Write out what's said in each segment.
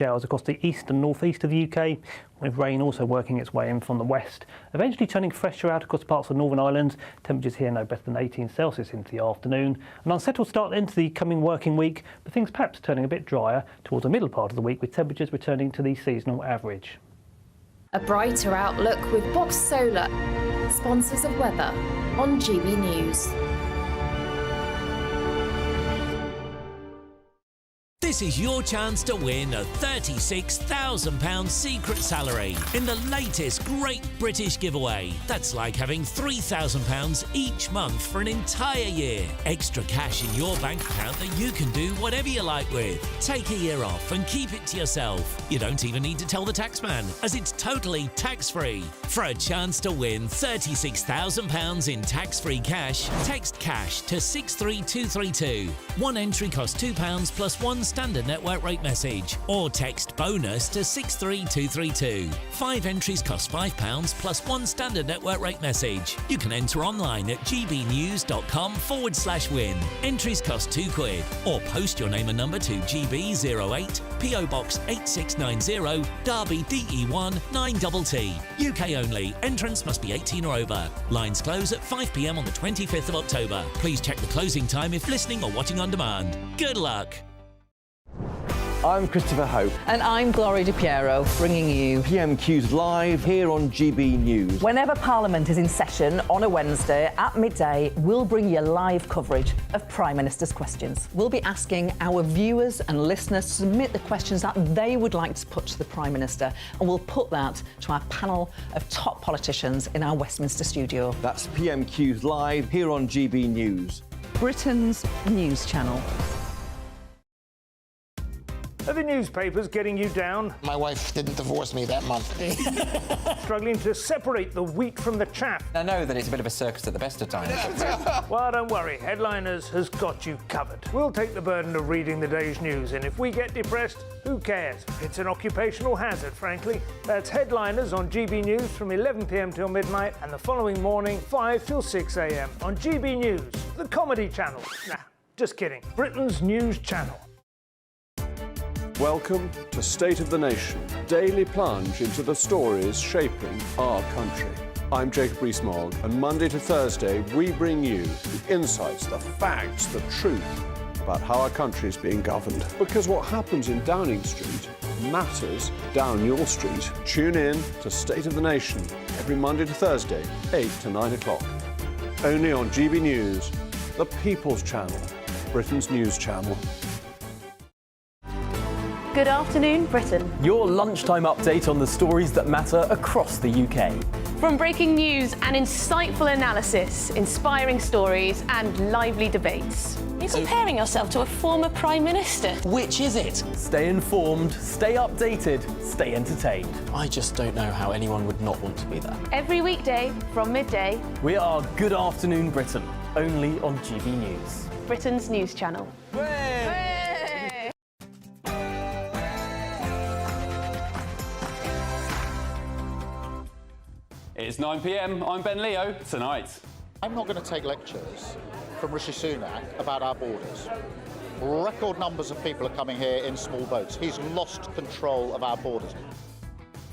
Showers across the east and northeast of the UK, with rain also working its way in from the west, eventually turning fresher out across parts of Northern Ireland. Temperatures here no better than 18 Celsius into the afternoon. An unsettled start into the coming working week, but things perhaps turning a bit drier towards the middle part of the week, with temperatures returning to the seasonal average. A brighter outlook with Box Solar, sponsors of weather on GB News. This is your chance to win a £36,000 secret salary in the latest Great British Giveaway. That's like having £3,000 each month for an entire year. Extra cash in your bank account that you can do whatever you like with. Take a year off and keep it to yourself. You don't even need to tell the taxman, as it's totally tax-free. For a chance to win £36,000 in tax-free cash, text cash to 63232. One entry costs £2 plus one standard network rate message, or text bonus to 63232. 5 entries cost £5 plus one standard network rate message. You can enter online at gbnews.com/win. Entries cost £2, or post your name and number to GB08 PO Box 8690 Derby DE1 9TT. UK only. Entrance must be 18 or over. Lines close at 5 p.m. on the 25th of October. Please check the closing time if listening or watching on demand. Good luck. I'm Christopher Hope. And I'm Gloria Di Piero, bringing you PMQs live here on GB News. Whenever Parliament is in session on a Wednesday at midday, we'll bring you live coverage of Prime Minister's questions. We'll be asking our viewers and listeners to submit the questions that they would like to put to the Prime Minister, and we'll put that to our panel of top politicians in our Westminster studio. That's PMQs live here on GB News, Britain's news channel. Are the newspapers getting you down? My wife didn't divorce me that month. Struggling to separate the wheat from the chaff? I know that it's a bit of a circus at the best of times. Well, don't worry, Headliners has got you covered. We'll take the burden of reading the day's news, and if we get depressed, who cares? It's an occupational hazard, frankly. That's Headliners on GB News from 11 p.m. till midnight, and the following morning, 5 till 6 a.m. on GB News, the comedy channel. Nah, just kidding. Britain's news channel. Welcome to State of the Nation, daily plunge into the stories shaping our country. I'm Jacob Rees-Mogg, and Monday to Thursday we bring you the insights, the facts, the truth about how our country is being governed. Because what happens in Downing Street matters down your street. Tune in to State of the Nation every Monday to Thursday, 8 to 9 o'clock. Only on GB News, the People's Channel, Britain's news channel. Good afternoon, Britain. Your lunchtime update on the stories that matter across the UK. From breaking news and insightful analysis, inspiring stories and lively debates. You're comparing yourself to a former Prime Minister. Which is it? Stay informed, stay updated, stay entertained. I just don't know how anyone would not want to be there. Every weekday from midday. We are Good Afternoon Britain, only on GB News, Britain's news channel. It's 9 p.m. I'm Ben Leo. Tonight, I'm not going to take lectures from Rishi Sunak about our borders. Record numbers of people are coming here in small boats. He's lost control of our borders.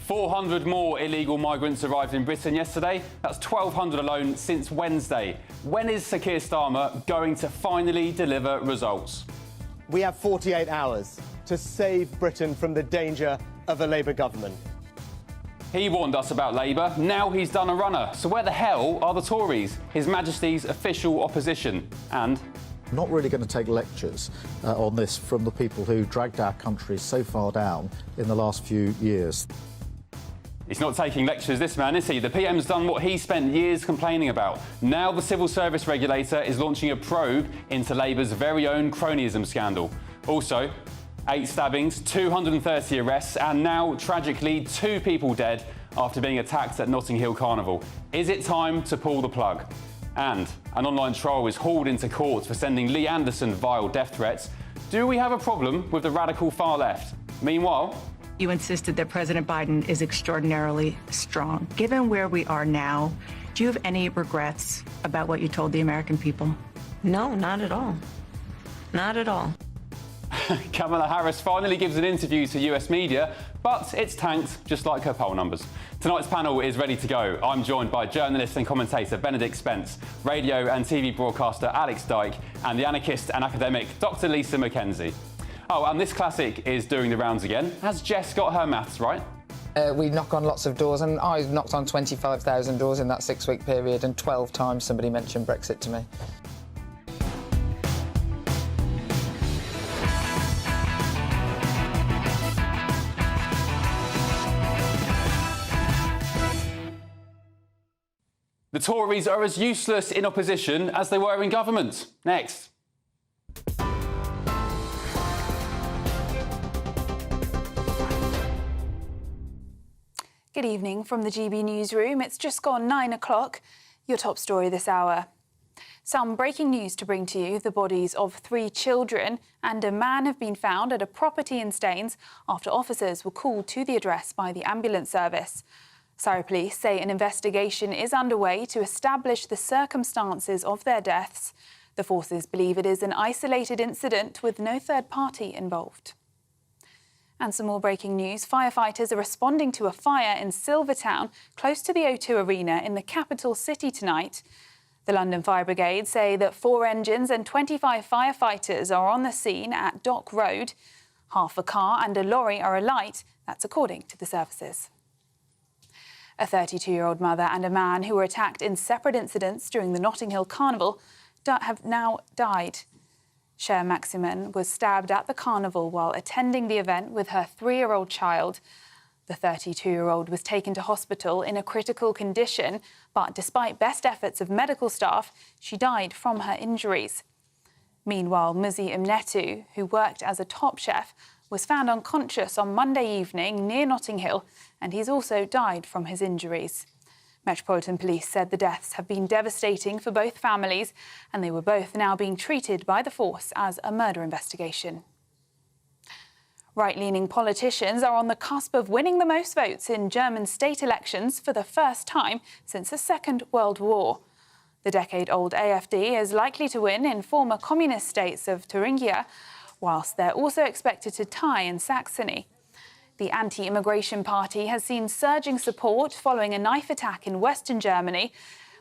400 more illegal migrants arrived in Britain yesterday. That's 1,200 alone since Wednesday. When is Sir Keir Starmer going to finally deliver results? We have 48 hours to save Britain from the danger of a Labour government. He warned us about Labour. Now he's done a runner. So where the hell are the Tories, His Majesty's official opposition? And I'm not really going to take lectures on this from the people who dragged our country so far down in the last few years. He's not taking lectures, this man, is he? The PM's done what he spent years complaining about. Now the civil service regulator is launching a probe into Labour's very own cronyism scandal. Also, 8 stabbings, 230 arrests, and now, tragically, 2 people dead after being attacked at Hill Carnival. Is it time to pull the plug? And an online troll is hauled into court for sending Lee Anderson vile death threats. Do we have a problem with the radical far left? Meanwhile, you insisted that President Biden is extraordinarily strong. Given where we are now, do you have any regrets about what you told the American people? No, not at all. Not at all. Kamala Harris finally gives an interview to US media, but it's tanked just like her poll numbers. Tonight's panel is ready to go. I'm joined by journalist and commentator Benedict Spence, radio and TV broadcaster Alex Dyke, and the anarchist and academic Dr. Lisa McKenzie. Oh, and this classic is doing the rounds again. Has Jess got her maths right? We knock on lots of doors, and I knocked on 25,000 doors in that 6-week period, and 12 times somebody mentioned Brexit to me. The Tories are as useless in opposition as they were in government. Next. Good evening from the GB newsroom. It's just gone 9 o'clock. Your top story this hour. Some breaking news to bring to you. The bodies of 3 children and a man have been found at a property in Staines after officers were called to the address by the ambulance service. Surrey police say an investigation is underway to establish the circumstances of their deaths. The forces believe it is an isolated incident with no third party involved. And some more breaking news. Firefighters are responding to a fire in Silvertown, close to the O2 Arena in the capital city tonight. The London Fire Brigade say that 4 engines and 25 firefighters are on the scene at Dock Road. Half a car and a lorry are alight. That's according to the services. A 32-year-old mother and a man who were attacked in separate incidents during the Notting Hill Carnival have now died. Cher Maximin was stabbed at the carnival while attending the event with her 3-year-old child. The 32-year-old was taken to hospital in a critical condition, but despite best efforts of medical staff, she died from her injuries. Meanwhile, Muzi Mnetu, who worked as a top chef, was found unconscious on Monday evening near Notting Hill, and he's also died from his injuries. Metropolitan Police said the deaths have been devastating for both families, and they were both now being treated by the force as a murder investigation. Right-leaning politicians are on the cusp of winning the most votes in German state elections for the first time since the Second World War. The decade-old AfD is likely to win in former communist states of Thuringia, whilst they're also expected to tie in Saxony. The anti-immigration party has seen surging support following a knife attack in Western Germany,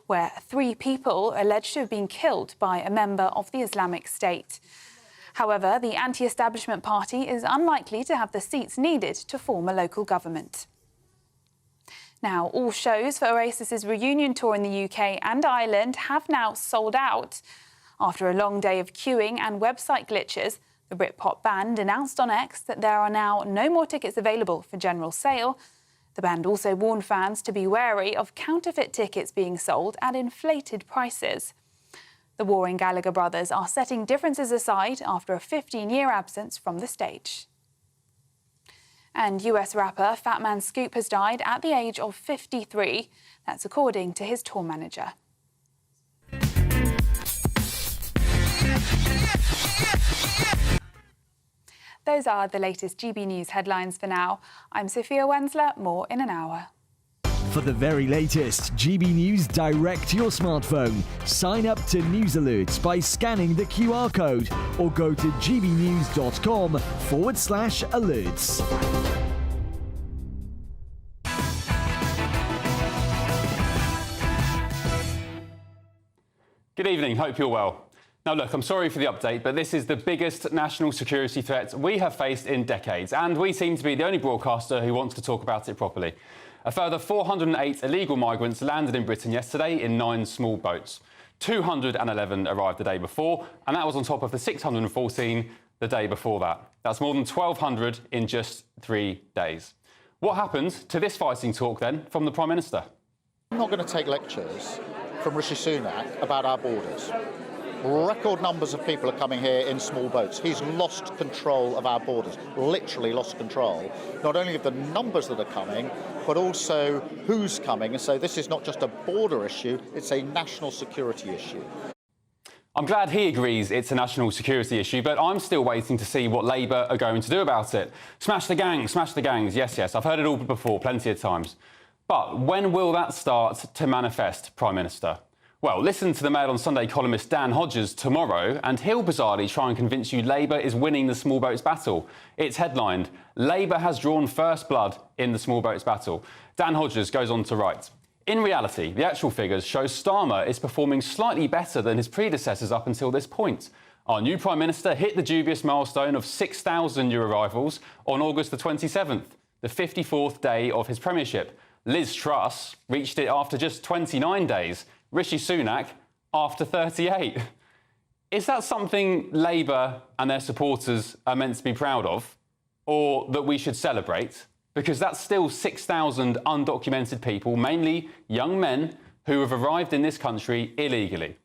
where 3 people alleged to have been killed by a member of the Islamic State. However, the anti-establishment party is unlikely to have the seats needed to form a local government. Now, all shows for Oasis's reunion tour in the UK and Ireland have now sold out. After a long day of queuing and website glitches, the Britpop band announced on X that there are now no more tickets available for general sale. The band also warned fans to be wary of counterfeit tickets being sold at inflated prices. The warring Gallagher brothers are setting differences aside after a 15-year absence from the stage. And US rapper Fat Man Scoop has died at the age of 53. That's according to his tour manager. Those are the latest GB News headlines for now. I'm Sophia Wensler, more in an hour. For the very latest GB News direct to your smartphone, sign up to news alerts by scanning the QR code or go to gbnews.com/alerts. Good evening, hope you're well. Now look, I'm sorry for the update, but this is the biggest national security threat we have faced in decades, and we seem to be the only broadcaster who wants to talk about it properly. A further 408 illegal migrants landed in Britain yesterday in 9 small boats. 211 arrived the day before, and that was on top of the 614 the day before that. That's more than 1,200 in just 3 days. What happened to this fighting talk then from the Prime Minister? I'm not going to take lectures from Rishi Sunak about our borders. Record numbers of people are coming here in small boats. He's lost control of our borders, literally lost control, not only of the numbers that are coming, but also who's coming. And so this is not just a border issue, it's a national security issue. I'm glad he agrees it's a national security issue, but I'm still waiting to see what Labour are going to do about it. Smash the gangs, smash the gangs. Yes, I've heard it all before, plenty of times. But when will that start to manifest, Prime Minister? Well, listen to the Mail on Sunday columnist Dan Hodges tomorrow, and he'll bizarrely try and convince you Labour is winning the small boats battle. It's headlined, Labour has drawn first blood in the small boats battle. Dan Hodges goes on to write, in reality, the actual figures show Starmer is performing slightly better than his predecessors up until this point. Our new Prime Minister hit the dubious milestone of 6,000 new arrivals on August the 27th, the 54th day of his premiership. Liz Truss reached it after just 29 days. Rishi Sunak after 38. Is that something Labour and their supporters are meant to be proud of, or that we should celebrate? Because that's still 6,000 undocumented people, mainly young men, who have arrived in this country illegally.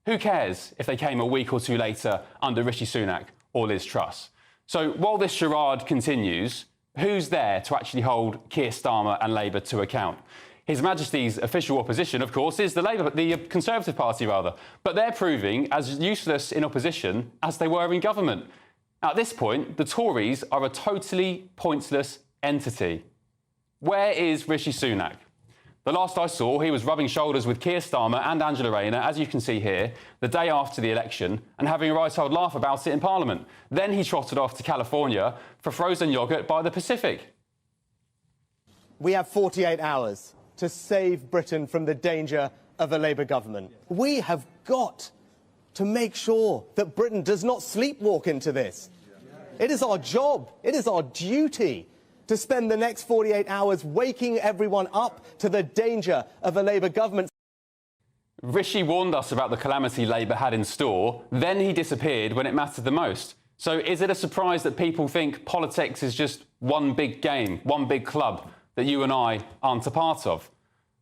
Who cares if they came a week or two later under Rishi Sunak or Liz Truss? So while this charade continues, who's there to actually hold Keir Starmer and Labour to account? His Majesty's official opposition, of course, is the Conservative Party, rather. But they're proving as useless in opposition as they were in government. At this point, the Tories are a totally pointless entity. Where is Rishi Sunak? The last I saw, he was rubbing shoulders with Keir Starmer and Angela Rayner, as you can see here, the day after the election, and having a right old laugh about it in Parliament. Then he trotted off to California for frozen yoghurt by the Pacific. We have 48 hours to save Britain from the danger of a Labour government. We have got to make sure that Britain does not sleepwalk into this. It is our job, it is our duty to spend the next 48 hours waking everyone up to the danger of a Labour government. Rishi warned us about the calamity Labour had in store, then he disappeared when it mattered the most. So is it a surprise that people think politics is just one big game, one big club that you and I aren't a part of?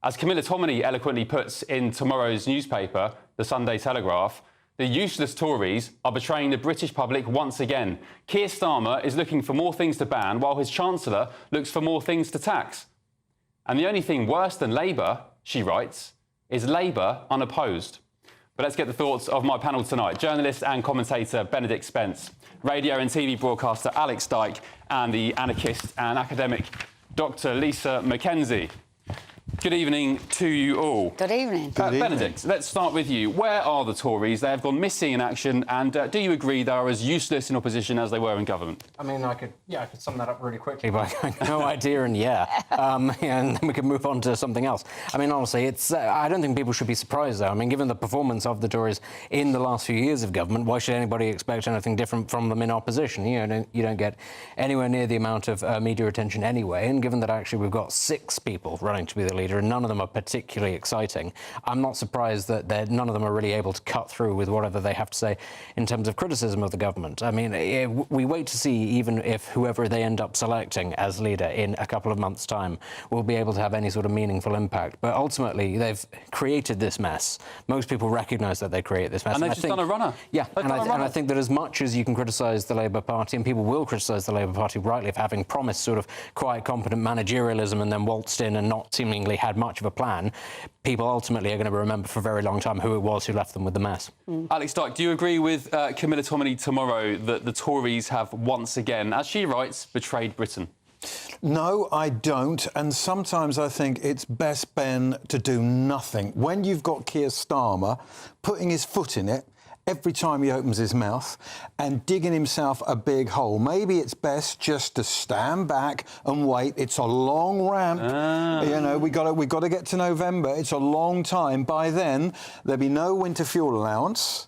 As Camilla Tominey eloquently puts in tomorrow's newspaper, the Sunday Telegraph, the useless Tories are betraying the British public once again. Keir Starmer is looking for more things to ban, while his Chancellor looks for more things to tax. And the only thing worse than Labour, she writes, is Labour unopposed. But let's get the thoughts of my panel tonight. Journalist and commentator Benedict Spence, radio and TV broadcaster Alex Dyke, and the anarchist and academic Dr. Lisa Mackenzie. Good evening to you all. Good evening. Benedict, let's start with you. Where are the Tories? They have gone missing in action, and do you agree they are as useless in opposition as they were in government? I mean, I could sum that up really quickly by going, no idea and and then we could move on to something else. I mean, honestly, I don't think people should be surprised, though. I mean, given the performance of the Tories in the last few years of government, why should anybody expect anything different from them in opposition? You don't get anywhere near the amount of media attention anyway, and given that actually we've got 6 people running to be the leader, and none of them are particularly exciting, I'm not surprised that none of them are really able to cut through with whatever they have to say in terms of criticism of the government. I mean, we wait to see even if whoever they end up selecting as leader in a couple of months' time will be able to have any sort of meaningful impact. But ultimately, they've created this mess. Most people recognise that they create this mess. And they've just done a runner. Yeah, and I think that as much as you can criticise the Labour Party, and people will criticise the Labour Party rightly for having promised sort of quite competent managerialism and then waltzed in and not seemingly had much of a plan, people ultimately are going to remember for a very long time who it was who left them with the mess. Alex Dyke, do you agree with Camilla Tominey tomorrow that the Tories have once again, as she writes, betrayed Britain? No, I don't. And sometimes I think it's best, Ben, to do nothing. When you've got Keir Starmer putting his foot in it every time he opens his mouth and digging himself a big hole, maybe it's best just to stand back and wait. It's a long ramp. We got to get to November. It's a long time. By then, there'll be no winter fuel allowance.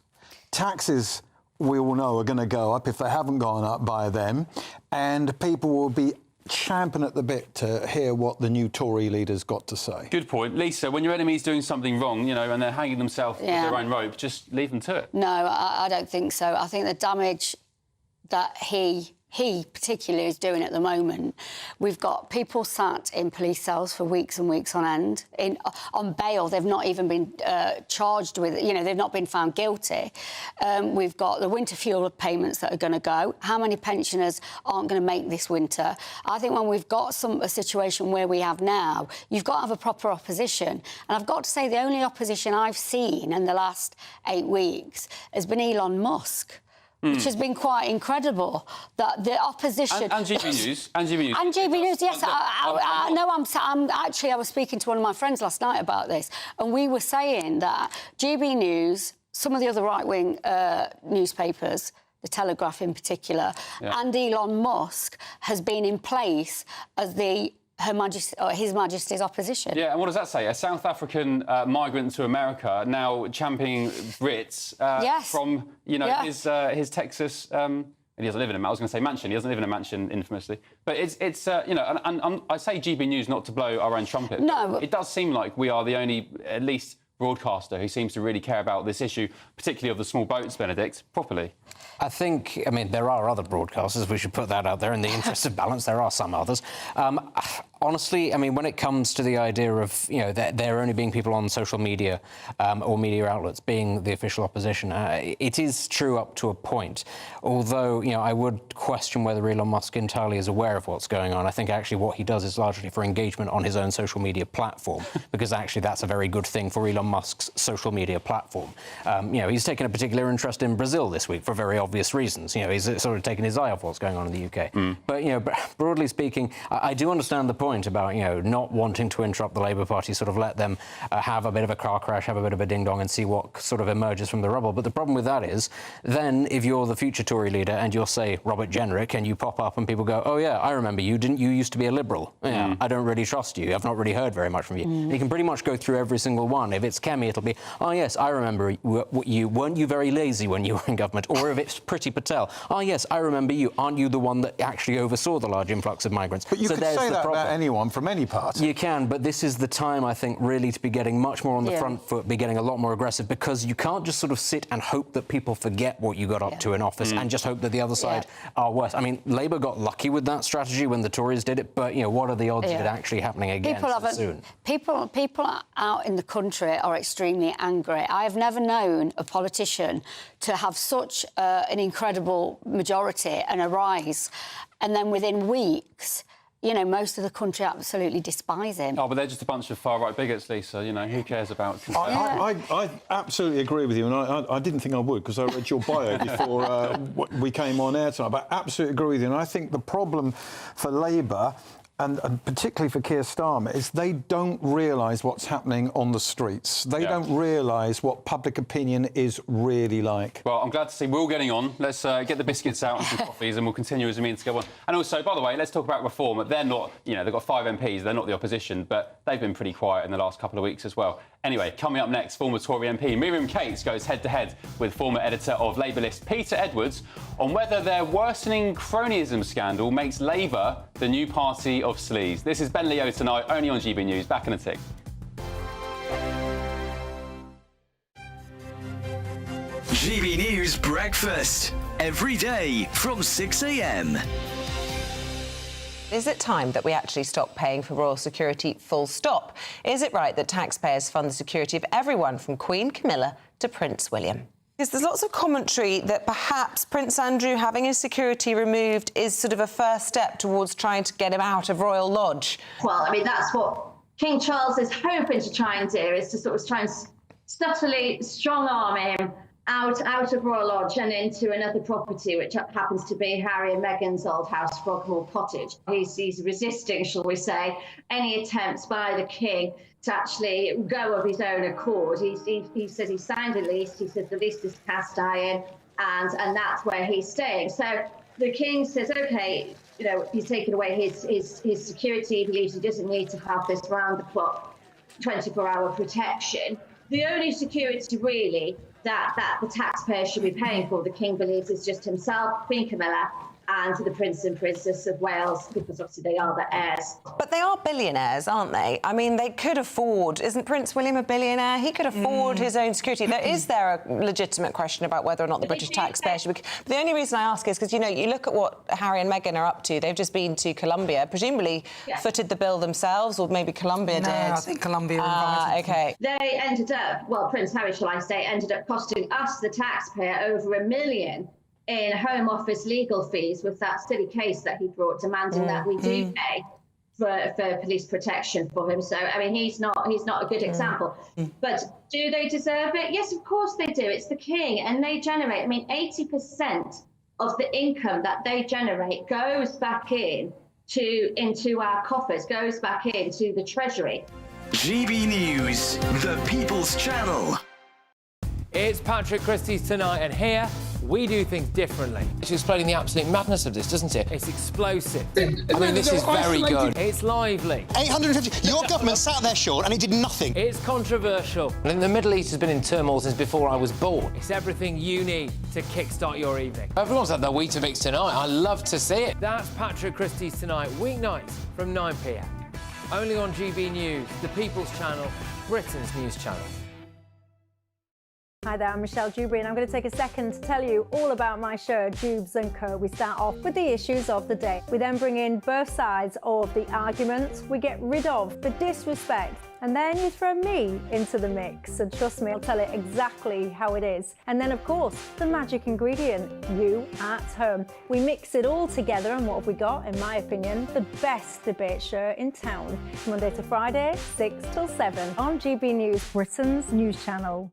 Taxes, we all know, are going to go up if they haven't gone up by then, and people will be champing at the bit to hear what the new Tory leader's got to say. Good point. Lisa, when your enemy's doing something wrong, and they're hanging themselves with their own rope, just leave them to it. No, I don't think so. I think the damage that he particularly is doing at the moment, we've got people sat in police cells for weeks and weeks on end on bail. They've not even been charged with, they've not been found guilty. We've got the winter fuel payments that are going to go. How many pensioners aren't going to make this winter? I think when we've got a situation where we have now, you've got to have a proper opposition. And I've got to say the only opposition I've seen in the last 8 weeks has been Elon Musk. which has been quite incredible. That the opposition and GB News, and GB News, and GB News. Yes, I know. I was speaking to one of my friends last night about this, and we were saying that GB News, some of the other right-wing newspapers, the Telegraph in particular, and Elon Musk has been in place as His Majesty's opposition. Yeah, and what does that say? A South African migrant to America now championing Brits from, his Texas. He doesn't live in I was going to say mansion. He doesn't live in a mansion, infamously. But it's and I say GB News not to blow our own trumpet. No, it does seem like we are the only, at least, broadcaster who seems to really care about this issue, particularly of the small boats, Benedict, properly. I mean, there are other broadcasters. We should put that out there. In the interest of balance, there are some others. Honestly, I mean, when it comes to the idea of, there only being people on social media or media outlets being the official opposition, it is true up to a point. Although, I would question whether Elon Musk entirely is aware of what's going on. I think actually what he does is largely for engagement on his own social media platform, because actually that's a very good thing for Elon Musk's social media platform. He's taken a particular interest in Brazil this week for very obvious reasons. He's sort of taken his eye off what's going on in the UK. But, broadly speaking, I do understand the point about, not wanting to interrupt the Labour Party, sort of let them have a bit of a car crash, have a bit of a ding-dong and see what sort of emerges from the rubble. But the problem with that is, then, if you're the future Tory leader and you're, say, Robert Jenrick, and you pop up and people go, oh, yeah, I remember you, didn't you used to be a Liberal? Yeah, I don't really trust you. I've not really heard very much from you. And you can pretty much go through every single one. If it's Kemi, it'll be, oh, yes, I remember you. Weren't you very lazy when you were in government? Or if it's Priti Patel, oh, yes, I remember you. Aren't you the one that actually oversaw the large influx of migrants? But you could say that about anyone from any party. You can, but this is the time, I think, really to be getting much more on the front foot, be getting a lot more aggressive, because you can't just sort of sit and hope that people forget what you got up to in office and just hope that the other side are worse. I mean, Labour got lucky with that strategy when the Tories did it, but, what are the odds of it actually happening again soon? People out in the country are extremely angry. I have never known a politician to have such an incredible majority and a rise, and then within weeks, most of the country absolutely despise him. Oh, but they're just a bunch of far-right bigots, Lisa. Who cares about... I absolutely agree with you, and I didn't think I would, because I read your bio before we came on air tonight, but I absolutely agree with you. And I think the problem for Labour, and particularly for Keir Starmer, is they don't realise what's happening on the streets. They don't realise what public opinion is really like. Well, I'm glad to see we're all getting on. Let's get the biscuits out and some coffees, and we'll continue as a means to go on. And also, by the way, let's talk about reform. They're not, they've got 5 MPs. They're not the opposition, but they've been pretty quiet in the last couple of weeks as well. Anyway, coming up next, former Tory MP Miriam Cates goes head-to-head with former editor of Labour list Peter Edwards on whether their worsening cronyism scandal makes Labour the new party of sleaze. This is Ben Leo tonight, only on GB News. Back in a tick. GB News Breakfast, every day from 6 a.m. Is it time that we actually stop paying for royal security full stop? Is it right that taxpayers fund the security of everyone from Queen Camilla to Prince William? Because there's lots of commentary that perhaps Prince Andrew having his security removed is sort of a first step towards trying to get him out of Royal Lodge. Well, I mean, that's what King Charles is hoping to try and do, is to sort of try and subtly strong-arm him out of Royal Lodge and into another property, which happens to be Harry and Meghan's old house, Frogmore Cottage. He's resisting, shall we say, any attempts by the King to actually go of his own accord. He says he signed a lease. He says the lease is cast iron, and that's where he's staying. So the King says, OK, he's taken away his security. He believes he doesn't need to have this round-the-clock 24-hour protection. The only security, really, that the taxpayer should be paying for, the King believes, is just himself, Queen Camilla, and the Prince and Princess of Wales, because obviously they are the heirs. But they are billionaires, aren't they? I mean, they could afford... Isn't Prince William a billionaire? He could afford his own security. Is there a legitimate question about whether or not the British taxpayer should be... But the only reason I ask is because, you look at what Harry and Meghan are up to. They've just been to Colombia, presumably footed the bill themselves, or maybe Colombia did. I think Colombia invited. OK. They ended up, well, Prince Harry, shall I say, ended up costing us, the taxpayer, over $1 million in Home Office legal fees with that silly case that he brought, demanding that we do pay for police protection for him. So, I mean, he's not a good example. But do they deserve it? Yes, of course they do. It's the king, and they generate, I mean, 80% of the income that they generate goes back into our coffers, goes back into the treasury. GB News, the People's Channel. It's Patrick Christie's Tonight, and here we do things differently. It's explaining the absolute madness of this, doesn't it? It's explosive. I mean, this is very good. It's lively. 850. Your government sat there, Sean, and it did nothing. It's controversial. And the Middle East has been in turmoil since before I was born. It's everything you need to kickstart your evening. Everyone's had their Weetabix tonight. I love to see it. That's Patrick Christie's Tonight, weeknights from 9 p.m. Only on GB News, the People's Channel, Britain's news channel. Hi there, I'm Michelle Dewberry, and I'm going to take a second to tell you all about my show, Dubes & Co. We start off with the issues of the day. We then bring in both sides of the arguments. We get rid of the disrespect, and then you throw me into the mix. And trust me, I'll tell it exactly how it is. And then, of course, the magic ingredient, you at home. We mix it all together, and what have we got? In my opinion, the best debate show in town. Monday to Friday, 6 till 7 on GB News, Britain's news channel.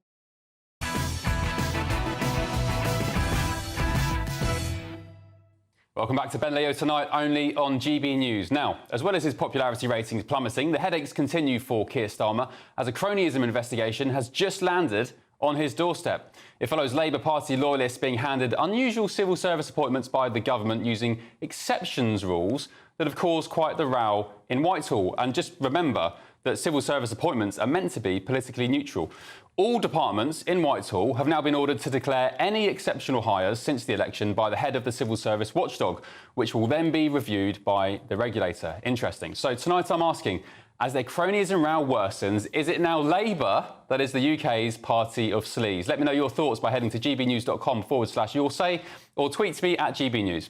Welcome back to Ben Leo Tonight, only on GB News. Now, as well as his popularity ratings plummeting, the headaches continue for Keir Starmer as a cronyism investigation has just landed on his doorstep. It follows Labour Party loyalists being handed unusual civil service appointments by the government using exceptions rules that have caused quite the row in Whitehall. And just remember that civil service appointments are meant to be politically neutral. All departments in Whitehall have now been ordered to declare any exceptional hires since the election by the head of the civil service watchdog, which will then be reviewed by the regulator. Interesting. So tonight I'm asking, as their cronyism row worsens, is it now Labour that is the UK's party of sleaze? Let me know your thoughts by heading to gbnews.com/yoursay or tweet me at gbnews.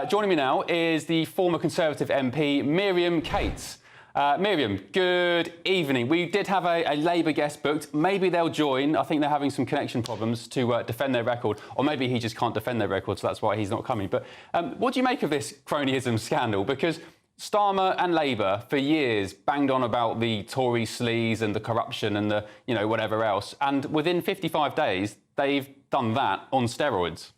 Joining me now is the former Conservative MP, Miriam Cates. Miriam, good evening. We did have a Labour guest booked. Maybe they'll join. I think they're having some connection problems to defend their record, or maybe he just can't defend their record, so that's why he's not coming. But what do you make of this cronyism scandal? Because Starmer and Labour, for years, banged on about the Tory sleaze and the corruption and the, whatever else. And within 55 days, they've done that on steroids.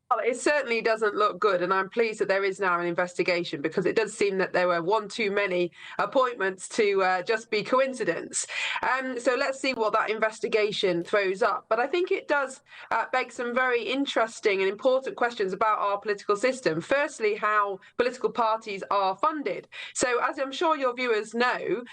Well, it certainly doesn't look good, and I'm pleased that there is now an investigation, because it does seem that there were one too many appointments to just be coincidence. So let's see what that investigation throws up. But I think it does beg some very interesting and important questions about our political system. Firstly, how political parties are funded. So as I'm sure your viewers know,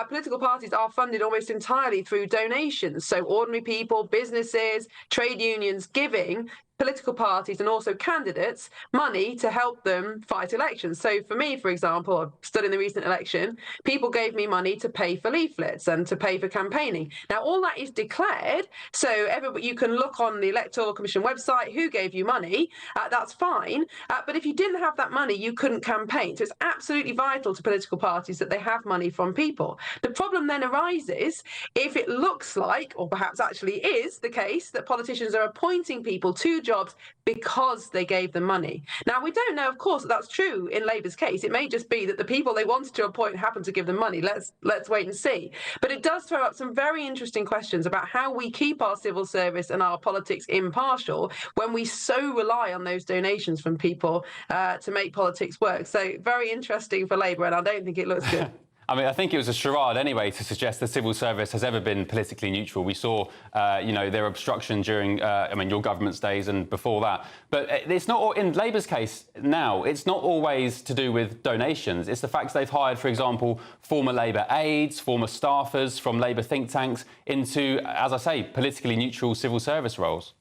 political parties are funded almost entirely through donations. So ordinary people, businesses, trade unions giving political parties and also candidates money to help them fight elections. So for me, for example, I've stood in the recent election, people gave me money to pay for leaflets and to pay for campaigning. Now, all that is declared, so everybody, you can look on the Electoral Commission website who gave you money, that's fine. But if you didn't have that money, you couldn't campaign. So it's absolutely vital to political parties that they have money from people. The problem then arises if it looks like, or perhaps actually is the case, that politicians are appointing people to jobs because they gave them money. Now, we don't know, of course, that that's true in Labour's case. It may just be that the people they wanted to appoint happened to give them money. Let's wait and see. But it does throw up some very interesting questions about how we keep our civil service and our politics impartial when we so rely on those donations from people to make politics work. So very interesting for Labour, and I don't think it looks good. I mean, I think it was a charade anyway to suggest the civil service has ever been politically neutral. We saw, their obstruction during, your government's days and before that. But it's not, in Labour's case now, it's not always to do with donations. It's the fact they've hired, for example, former Labour aides, former staffers from Labour think tanks into, as I say, politically neutral civil service roles.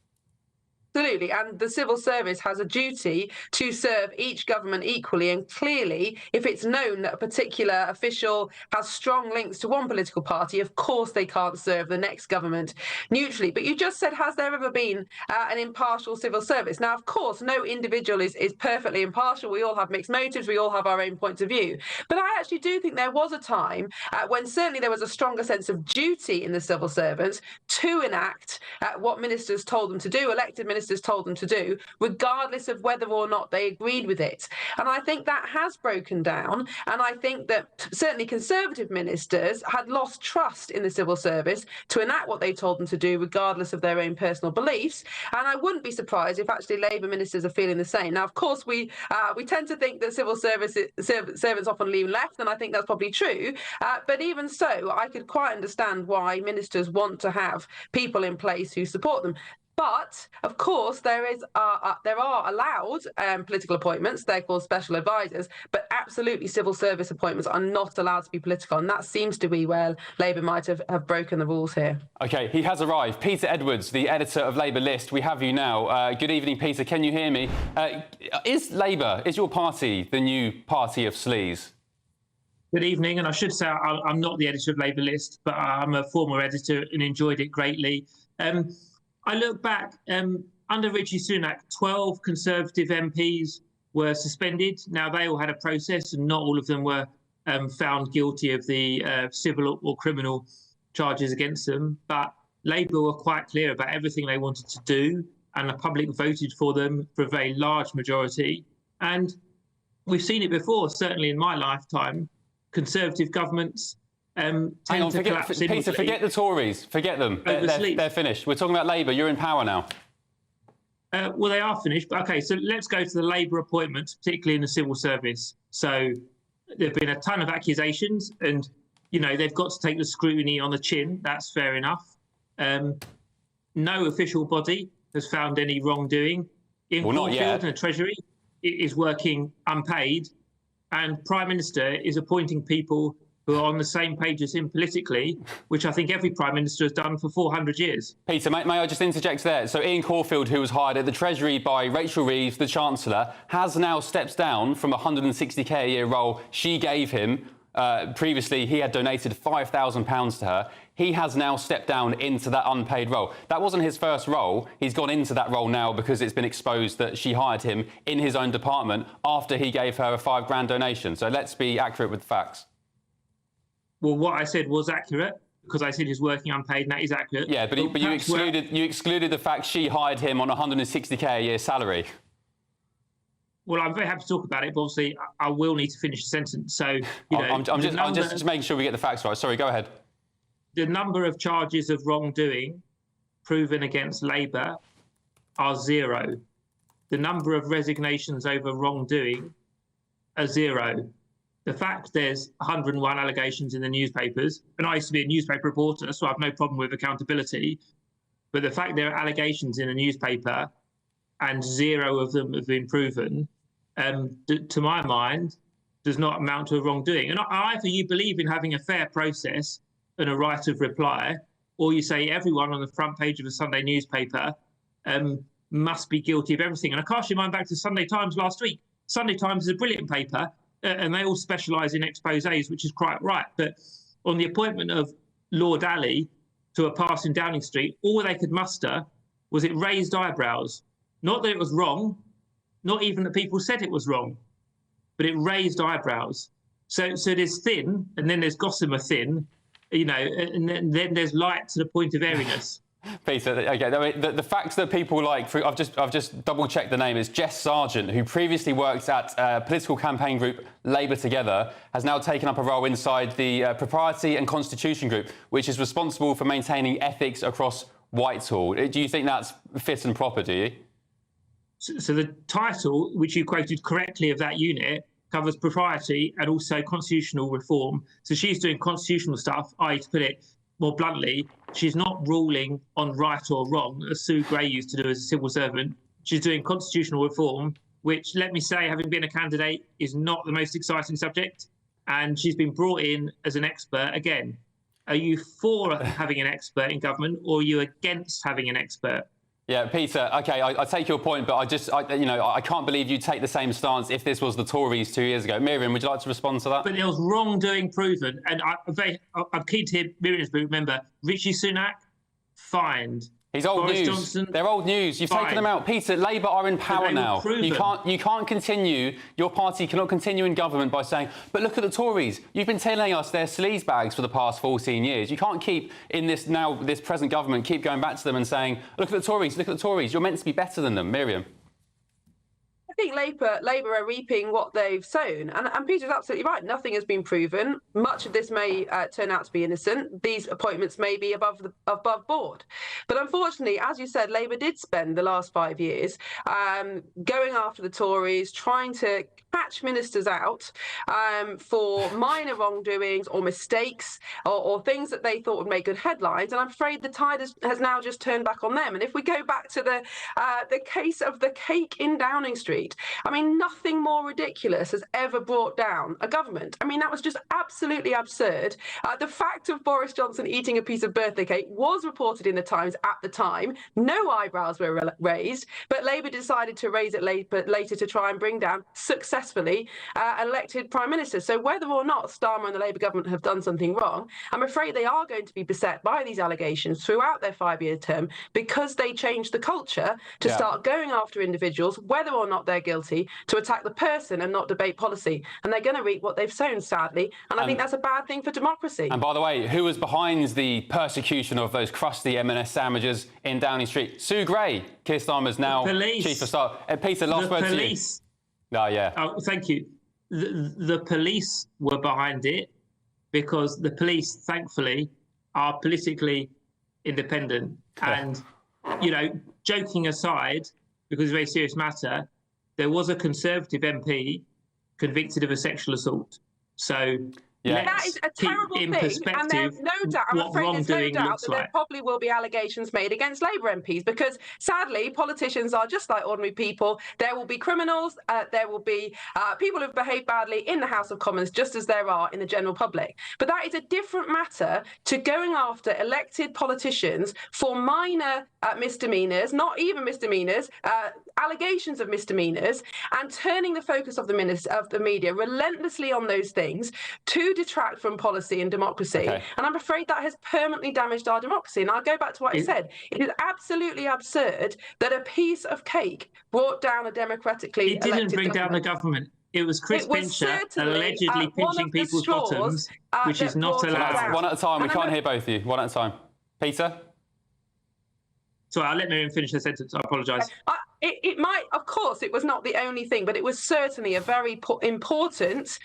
Absolutely, and the civil service has a duty to serve each government equally, and clearly, if it's known that a particular official has strong links to one political party, of course they can't serve the next government neutrally. But you just said, has there ever been an impartial civil service? Now, of course, no individual is perfectly impartial. We all have mixed motives. We all have our own points of view. But I actually do think there was a time when certainly there was a stronger sense of duty in the civil servants to enact what ministers told them to do, elected ministers ministers told them to do, regardless of whether or not they agreed with it. And I think that has broken down. And I think that certainly Conservative ministers had lost trust in the civil service to enact what they told them to do, regardless of their own personal beliefs. And I wouldn't be surprised if actually Labour ministers are feeling the same. Now, of course, we tend to think that civil servants often lean left, and I think that's probably true. But even so, I could quite understand why ministers want to have people in place who support them. But, of course, there are allowed political appointments. They're called special advisors. But absolutely, civil service appointments are not allowed to be political. And that seems to be where Labour might have broken the rules here. OK, he has arrived. Peter Edwards, the editor of Labour List. We have you now. Good evening, Peter. Can you hear me? Is Labour, is your party the new party of sleaze? Good evening, and I should say I'm not the editor of Labour List, but I'm a former editor and enjoyed it greatly. I look back, under Rishi Sunak, 12 Conservative MPs were suspended. Now, they all had a process, and not all of them were found guilty of the civil or criminal charges against them. But Labour were quite clear about everything they wanted to do, and the public voted for them for a very large majority. And we've seen it before, certainly in my lifetime. Conservative governments Hang on, Peter, forget the Tories. Forget them. They're finished. We're talking about Labour. You're in power now. Well, they are finished. But OK, so let's go to the Labour appointments, particularly in the civil service. So there have been a ton of accusations and, you know, they've got to take the scrutiny on the chin. That's fair enough. No official body has found any wrongdoing. In Caulfield and the Treasury is working unpaid. And Prime Minister is appointing people who are on the same page as him politically, which I think every Prime Minister has done for 400 years. Peter, may I just interject there? So Ian Caulfield, who was hired at the Treasury by Rachel Reeves, the Chancellor, has now stepped down from a 160k a year role she gave him. Previously, he had donated £5,000 to her. He has now stepped down into that unpaid role. That wasn't his first role. He's gone into that role now because it's been exposed that she hired him in his own department after he gave her a £5,000 donation. So let's be accurate with the facts. Well, what I said was accurate because I said he's working unpaid, and that is accurate. Yeah, but you excluded the fact she hired him on a 160k a year salary. Well, I'm very happy to talk about it, but obviously I will need to finish the sentence. So, you know, I'm just making sure we get the facts right. Sorry, go ahead. The number of charges of wrongdoing proven against Labour are 0. The number of resignations over wrongdoing are 0. The fact there's 101 allegations in the newspapers, and I used to be a newspaper reporter, so I have no problem with accountability, but the fact there are allegations in a newspaper and 0 of them have been proven, to my mind, does not amount to a wrongdoing. And either you believe in having a fair process and a right of reply, or you say everyone on the front page of a Sunday newspaper must be guilty of everything. And I cast your mind back to Sunday Times last week. Sunday Times is a brilliant paper, and they all specialise in exposés, which is quite right. But on the appointment of Lord Ali to a pass in Downing Street, all they could muster was it raised eyebrows. Not that it was wrong, not even that people said it was wrong, but it raised eyebrows. So there's thin, and then there's gossamer thin, you know, and then there's light to the point of airiness. Peter, okay, the fact that people like, I've just double-checked the name, is Jess Sargent, who previously worked at political campaign group Labour Together, has now taken up a role inside the Propriety and Constitution Group, which is responsible for maintaining ethics across Whitehall. Do you think that's fit and proper, do you? So the title, which you quoted correctly, of that unit covers propriety and also constitutional reform. So she's doing constitutional stuff, i.e., to put it more bluntly, she's not ruling on right or wrong, as Sue Gray used to do as a civil servant. She's doing constitutional reform, which, let me say, having been a candidate, is not the most exciting subject. And she's been brought in as an expert. Again, are you for having an expert in government, or are you against having an expert? Yeah, Peter, OK, I take your point, but I can't believe you'd take the same stance if this was the Tories 2 years ago. Miriam, would you like to respond to that? But there was wrongdoing proven, and I'm keen to hear Miriam's view. Remember, Rishi Sunak, fined. He's old Boris news. Johnson, they're old news. You've taken them out. Peter, Labour are in power now. You can't continue, your party cannot continue in government by saying, but look at the Tories. You've been telling us they're sleaze bags for the past 14 years. You can't keep, in this present government, keep going back to them and saying, look at the Tories, look at the Tories. You're meant to be better than them. Miriam. I think Labour are reaping what they've sown. And Peter's absolutely right. Nothing has been proven. Much of this may turn out to be innocent. These appointments may be above board. But unfortunately, as you said, Labour did spend the last 5 years going after the Tories, trying to catch ministers out for minor wrongdoings or mistakes or things that they thought would make good headlines. And I'm afraid the tide has now just turned back on them. And if we go back to the case of the cake in Downing Street, I mean, nothing more ridiculous has ever brought down a government. I mean, that was just absolutely absurd. The fact of Boris Johnson eating a piece of birthday cake was reported in the Times at the time. No eyebrows were raised, but Labour decided to raise it later to try and bring down successfully elected Prime Minister. So whether or not Starmer and the Labour government have done something wrong, I'm afraid they are going to be beset by these allegations throughout their 5-year term because they changed the culture to start going after individuals, whether or not they're guilty, to attack the person and not debate policy. And they're going to reap what they've sown, sadly. And I think that's a bad thing for democracy. And by the way, who was behind the persecution of those crusty M&S sandwiches in Downing Street? Sue Gray, Keir Starmer's now Chief of Staff. Peter, last word to you. Oh, thank you. The police were behind it because the police, thankfully, are politically independent. And, you know, joking aside, because it's a very serious matter, there was a Conservative MP convicted of a sexual assault. So that is a terrible thing, and there's no doubt. I'm afraid there's no doubt that there probably will be allegations made against Labour MPs because, sadly, politicians are just like ordinary people. There will be criminals. There will be people who've behaved badly in the House of Commons, just as there are in the general public. But that is a different matter to going after elected politicians for minor misdemeanours, not even misdemeanours, allegations of misdemeanours, and turning the focus of the media relentlessly on those things to detract from policy and democracy. And I'm afraid that has permanently damaged our democracy. And I'll go back to what I said. It is absolutely absurd that a piece of cake brought down a democratically elected government. It didn't bring down the government. It was Chris Pincher allegedly pinching people's bottoms, which is not allowed. One at a time. We can't hear both of you. One at a time. Peter? Sorry, I'll let Miriam finish her sentence. I apologise. It might, of course, it was not the only thing, but it was certainly a very important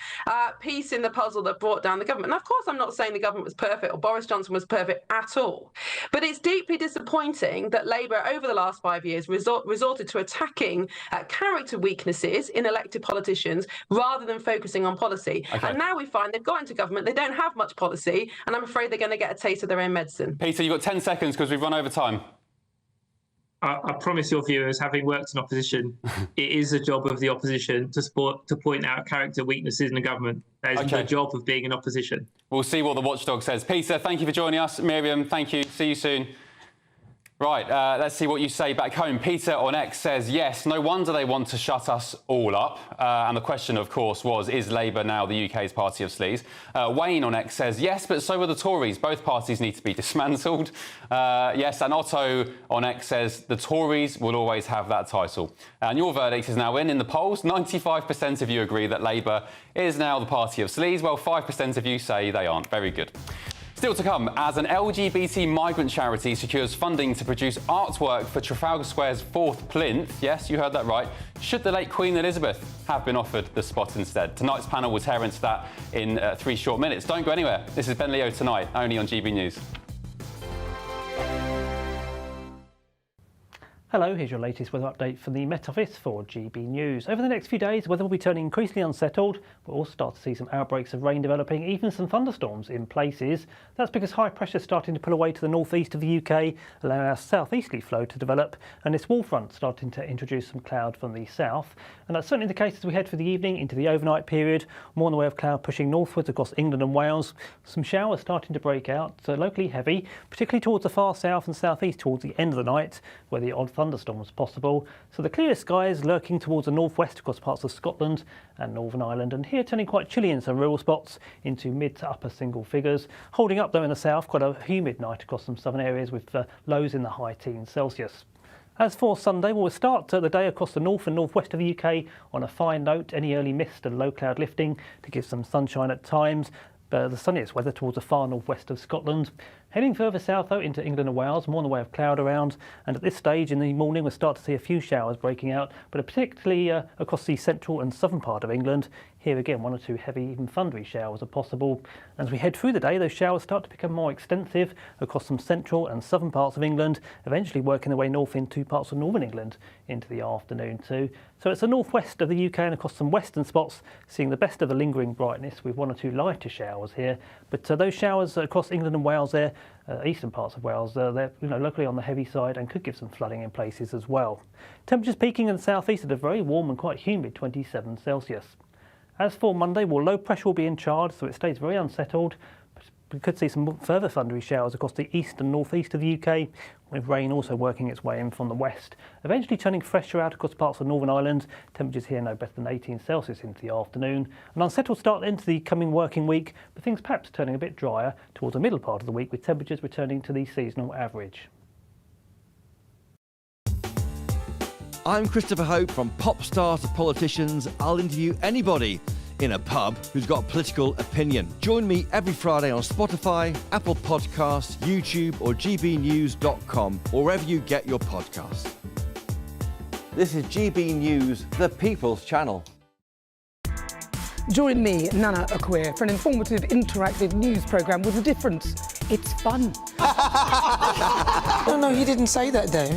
piece in the puzzle that brought down the government. And of course, I'm not saying the government was perfect or Boris Johnson was perfect at all. But it's deeply disappointing that Labour, over the last 5 years, resorted to attacking character weaknesses in elected politicians rather than focusing on policy. And now we find they've got into government, they don't have much policy, and I'm afraid they're going to get a taste of their own medicine. Peter, you've got 10 seconds because we've run over time. I promise your viewers, having worked in opposition, it is a job of the opposition to point out character weaknesses in the government. That is the job of being in opposition. We'll see what the watchdog says. Peter, thank you for joining us. Miriam, thank you. See you soon. Right, let's see what you say back home. Peter on X says, yes, no wonder they want to shut us all up. And the question, of course, was, is Labour now the UK's party of sleaze? Wayne on X says, yes, but so are the Tories. Both parties need to be dismantled. Yes, and Otto on X says, the Tories will always have that title. And your verdict is now in the polls. 95% of you agree that Labour is now the party of sleaze. Well, 5% of you say they aren't. Very good. Still to come, as an LGBT migrant charity secures funding to produce artwork for Trafalgar Square's 4th plinth, yes, you heard that right, should the late Queen Elizabeth have been offered the spot instead? Tonight's panel will tear into that in 3 short minutes. Don't go anywhere. This is Ben Leo Tonight, only on GB News. Hello, here's your latest weather update from the Met Office for GB News. Over the next few days, weather will be turning increasingly unsettled. We'll also start to see some outbreaks of rain developing, even some thunderstorms in places. That's because high pressure is starting to pull away to the northeast of the UK, allowing our southeasterly flow to develop, and this wall front starting to introduce some cloud from the south. And that's certainly the case as we head for the evening into the overnight period. More in the way of cloud pushing northwards across England and Wales. Some showers starting to break out, so locally heavy, particularly towards the far south and southeast towards the end of the night, where the odd thunderstorms possible. So the clearest skies lurking towards the northwest across parts of Scotland and Northern Ireland, and here turning quite chilly in some rural spots into mid to upper single figures. Holding up though in the south, quite a humid night across some southern areas with lows in the high teens Celsius. As for Sunday, we'll start the day across the north and northwest of the UK on a fine note. Any early mist and low cloud lifting to give some sunshine at times. The sunniest weather towards the far northwest of Scotland. Heading further south though into England and Wales, more in the way of cloud around, and at this stage in the morning we'll start to see a few showers breaking out, but particularly across the central and southern part of England. Here again, 1 or 2 heavy, even thundery showers are possible. As we head through the day, those showers start to become more extensive across some central and southern parts of England, eventually working their way north into parts of northern England into the afternoon too. So it's the northwest of the UK and across some western spots, seeing the best of the lingering brightness with 1 or 2 lighter showers here. But those showers across England and Wales there, eastern parts of Wales, they're locally on the heavy side and could give some flooding in places as well. Temperatures peaking in the southeast at a very warm and quite humid 27 Celsius. As for Monday, well, low pressure will be in charge, so it stays very unsettled. We could see some further thundery showers across the east and northeast of the UK, with rain also working its way in from the west, eventually turning fresher out across parts of Northern Ireland. Temperatures here no better than 18 Celsius into the afternoon. An unsettled start into the coming working week, but things perhaps turning a bit drier towards the middle part of the week, with temperatures returning to the seasonal average. I'm Christopher Hope. From pop stars to politicians, I'll interview anybody in a pub who's got a political opinion. Join me every Friday on Spotify, Apple Podcasts, YouTube or gbnews.com, or wherever you get your podcasts. This is GB News, the People's Channel. Join me, Nana Akua, for an informative, interactive news programme with a difference. It's fun. No, he didn't say that, though.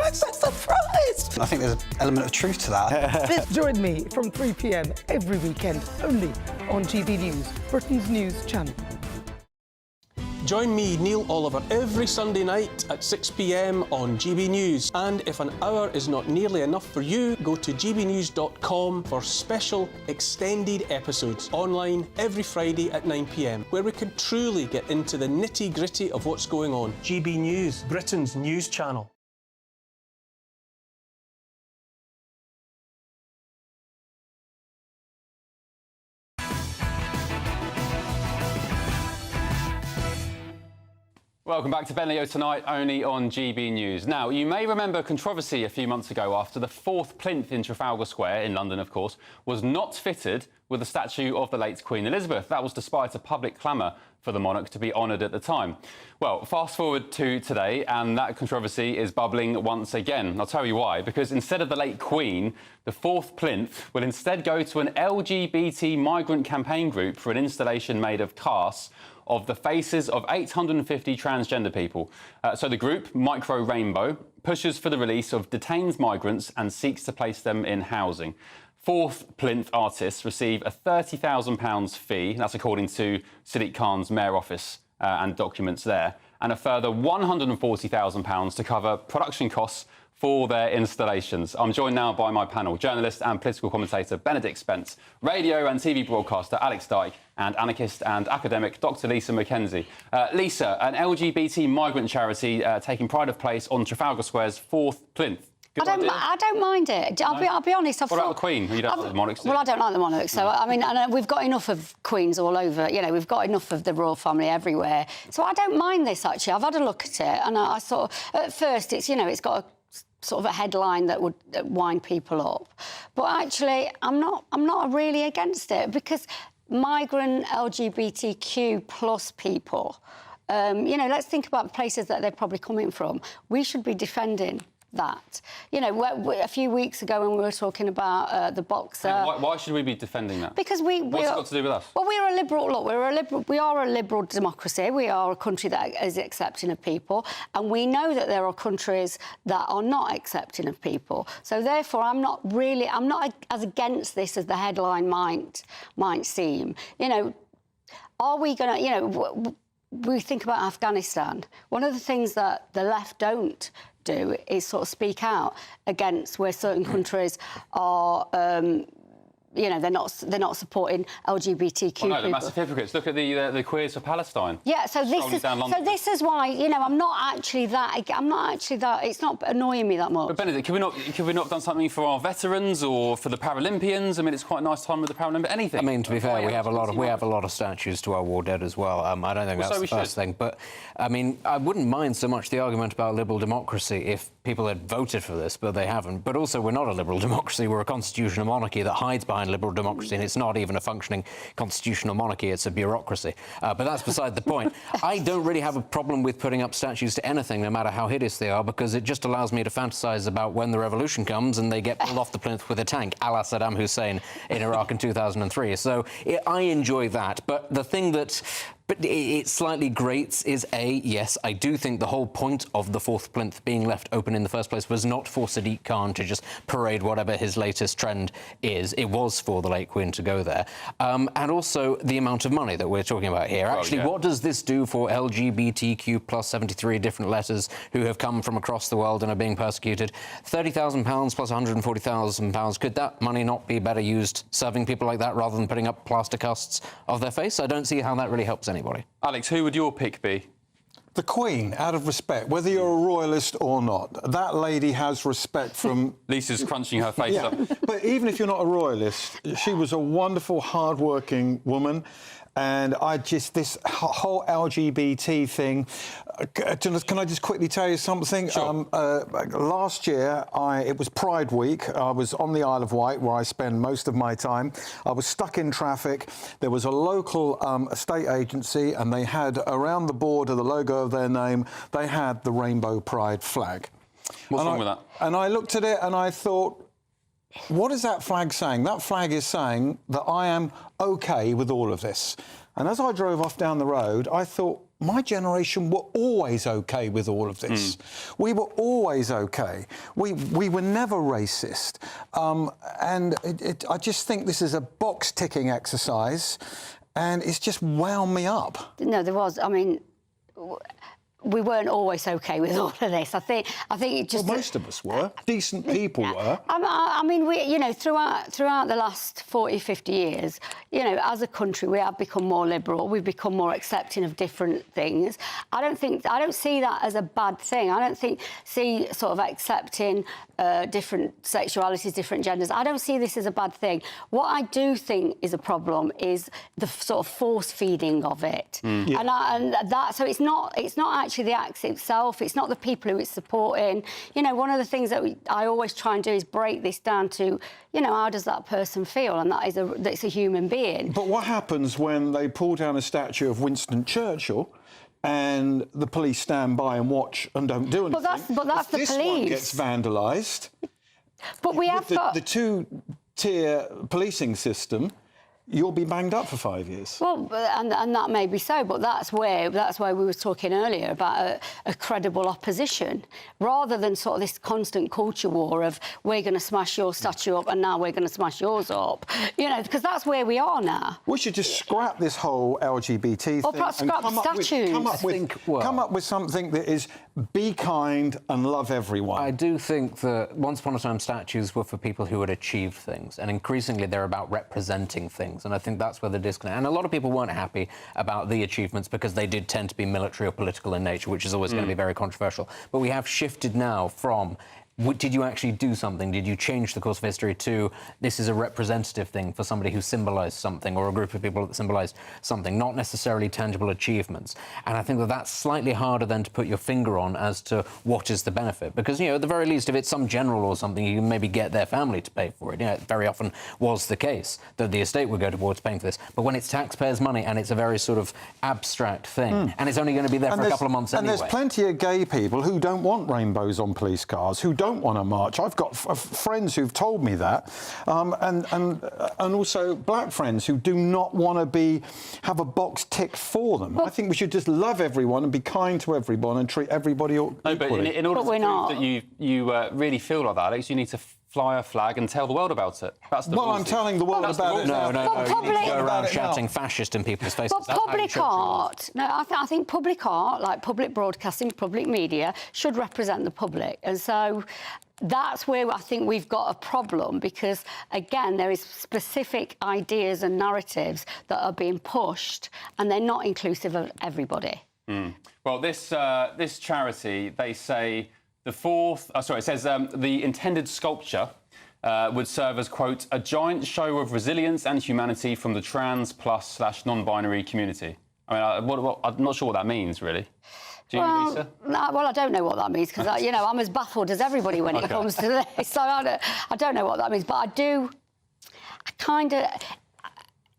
I'm so surprised. I think there's an element of truth to that. Join me from 3 p.m. every weekend, only on GB News, Britain's news channel. Join me, Neil Oliver, every Sunday night at 6 p.m. on GB News. And if an hour is not nearly enough for you, go to gbnews.com for special extended episodes online every Friday at 9 p.m, where we can truly get into the nitty-gritty of what's going on. GB News, Britain's news channel. Welcome back to Ben Leo Tonight, only on GB News. Now, you may remember controversy a few months ago after the 4th plinth in Trafalgar Square, in London of course, was not fitted with a statue of the late Queen Elizabeth. That was despite a public clamour for the monarch to be honoured at the time. Well, fast forward to today, and that controversy is bubbling once again. I'll tell you why. Because instead of the late Queen, the 4th plinth will instead go to an LGBT migrant campaign group for an installation made of casts of the faces of 850 transgender people. So the group, Micro Rainbow, pushes for the release of detained migrants and seeks to place them in housing. 4th plinth artists receive a £30,000 fee, that's according to Sadiq Khan's Mayor Office and documents there, and a further £140,000 to cover production costs for their installations. I'm joined now by my panel, journalist and political commentator Benedict Spence, radio and TV broadcaster Alex Dyke, and anarchist and academic Dr. Lisa McKenzie. Lisa, an LGBT migrant charity taking pride of place on Trafalgar Square's 4th plinth. I don't mind it. I'll be honest. What about the Queen? You don't like the monarchs? Well, I don't like the monarchs. So, I mean, and we've got enough of queens all over. You know, we've got enough of the royal family everywhere. So I don't mind this, actually. I've had a look at it, and I sort of... At first, it's, you know, it's got a sort of a headline that would wind people up. But actually, I'm not really against it, because migrant LGBTQ plus people, you know, let's think about places that they're probably coming from. We should be defending that. You know, a few weeks ago when we were talking about the boxer... Why should we be defending that? Because What's it got to do with us? Well, we're a liberal... Look, we are a liberal democracy. We are a country that is accepting of people, and we know that there are countries that are not accepting of people. So, therefore, I'm not as against this as the headline might seem. You know, are we going to... You know, we think about Afghanistan. One of the things that the left don't do is sort of speak out against where certain countries are you know, they're not supporting LGBTQ Well, no, people. they're massive hypocrites. Look at the Queers for Palestine. Yeah, so this is why, you know, I'm not actually that. It's not annoying me that much. But Benedict, could we not have done something for our veterans or for the Paralympians? I mean, it's quite a nice time with the Paralympics. Anything. I mean, to be fair, we have a lot of statues to our war dead as well. I don't think that's the first thing. But I mean, I wouldn't mind so much the argument about liberal democracy if people had voted for this, but they haven't. But also, we're not a liberal democracy. We're a constitutional monarchy that hides behind liberal democracy, and it's not even a functioning constitutional monarchy. It's a bureaucracy. But that's beside the point. I don't really have a problem with putting up statues to anything, no matter how hideous they are, because it just allows me to fantasize about when the revolution comes and they get pulled off the plinth with a tank, a la Saddam Hussein in Iraq in 2003. So I enjoy that. But the thing that it slightly grates is, yes, I do think the whole point of the fourth plinth being left open in the first place was not for Sadiq Khan to just parade whatever his latest trend is. It was for the late Queen to go there. And also the amount of money that we're talking about here. Actually, what does this do for LGBTQ plus 73 different letters who have come from across the world and are being persecuted? £30,000 plus £140,000. Could that money not be better used serving people like that rather than putting up plaster casts of their face? I don't see how that really helps anybody. Alex, who would your pick be? The Queen, out of respect, whether you're a royalist or not. That lady has respect from... Lisa's crunching her face up. But even if you're not a royalist, she was a wonderful, hard-working woman. And this whole LGBT thing... Can I just quickly tell you something? Sure. Last year, it was Pride Week. I was on the Isle of Wight, where I spend most of my time. I was stuck in traffic. There was a local estate agency, and they had, around the border, the logo of their name, they had the Rainbow Pride flag. What's wrong with that? And I looked at it and I thought, what is that flag saying? That flag is saying that I am OK with all of this. And as I drove off down the road, I thought, my generation were always OK with all of this. We were always OK. We were never racist. And I just think this is a box-ticking exercise, and it's just wound me up. No, there was. I mean... We weren't always OK with all of this. I think it just... Well, most of us were. Decent people were. I mean, we, you know, throughout the last 40, 50 years, you know, as a country, we have become more liberal. We've become more accepting of different things. I don't see that as a bad thing. I don't see sort of accepting different sexualities, different genders. I don't see this as a bad thing. What I do think is a problem is the sort of force feeding of it. So it's not actually the act itself. It's not the people who it's supporting. You know, one of the things that I always try and do is break this down to, you know, how does that person feel? And that's a human being. But what happens when they pull down a statue of Winston Churchill and the police stand by and watch and don't do anything? But that's the police. This one gets vandalised. But we have got... The two-tier policing system... You'll be banged up for 5 years. Well, and that may be so, but that's why we were talking earlier about a credible opposition, rather than sort of this constant culture war of we're going to smash your statue up and now we're going to smash yours up. You know, because that's where we are now. We should just scrap this whole LGBT thing. Or perhaps scrap statues. Come up with something that is be kind and love everyone. I do think that once upon a time statues were for people who had achieved things, and increasingly they're about representing things. And I think that's where the disconnect. And a lot of people weren't happy about the achievements because they did tend to be military or political in nature, which is always going to be very controversial. But we have shifted now from... Did you actually do something? Did you change the course of history to this is a representative thing for somebody who symbolised something or a group of people that symbolised something, not necessarily tangible achievements? And I think that that's slightly harder then to put your finger on as to what is the benefit. Because, you know, at the very least, if it's some general or something, you can maybe get their family to pay for it. You know, it very often was the case that the estate would go towards paying for this. But when it's taxpayers' money and it's a very sort of abstract thing, and it's only going to be there for a couple of months anyway. And there's plenty of gay people who don't want rainbows on police cars, who don't want to march. I've got friends who've told me that, and also black friends who do not want to have a box ticked for them. I think we should just love everyone and be kind to everyone and treat everybody equally. No, but in order to prove that you really feel like that, Alex, you need to fly a flag and tell the world about it. That's the I'm telling the world about it now. No, you need to go around shouting fascist in people's faces. But public art, I think public art, like public broadcasting, public media, should represent the public. And so that's where I think we've got a problem, because, again, there is specific ideas and narratives that are being pushed, and they're not inclusive of everybody. Well, this charity, they say it says the intended sculpture would serve as, quote, a giant show of resilience and humanity from the trans plus / non-binary community. I mean, I'm not sure what that means, really. Do you, Lisa? Well, I don't know what that means, because, I'm as baffled as everybody when it comes to this. So I don't know what that means, but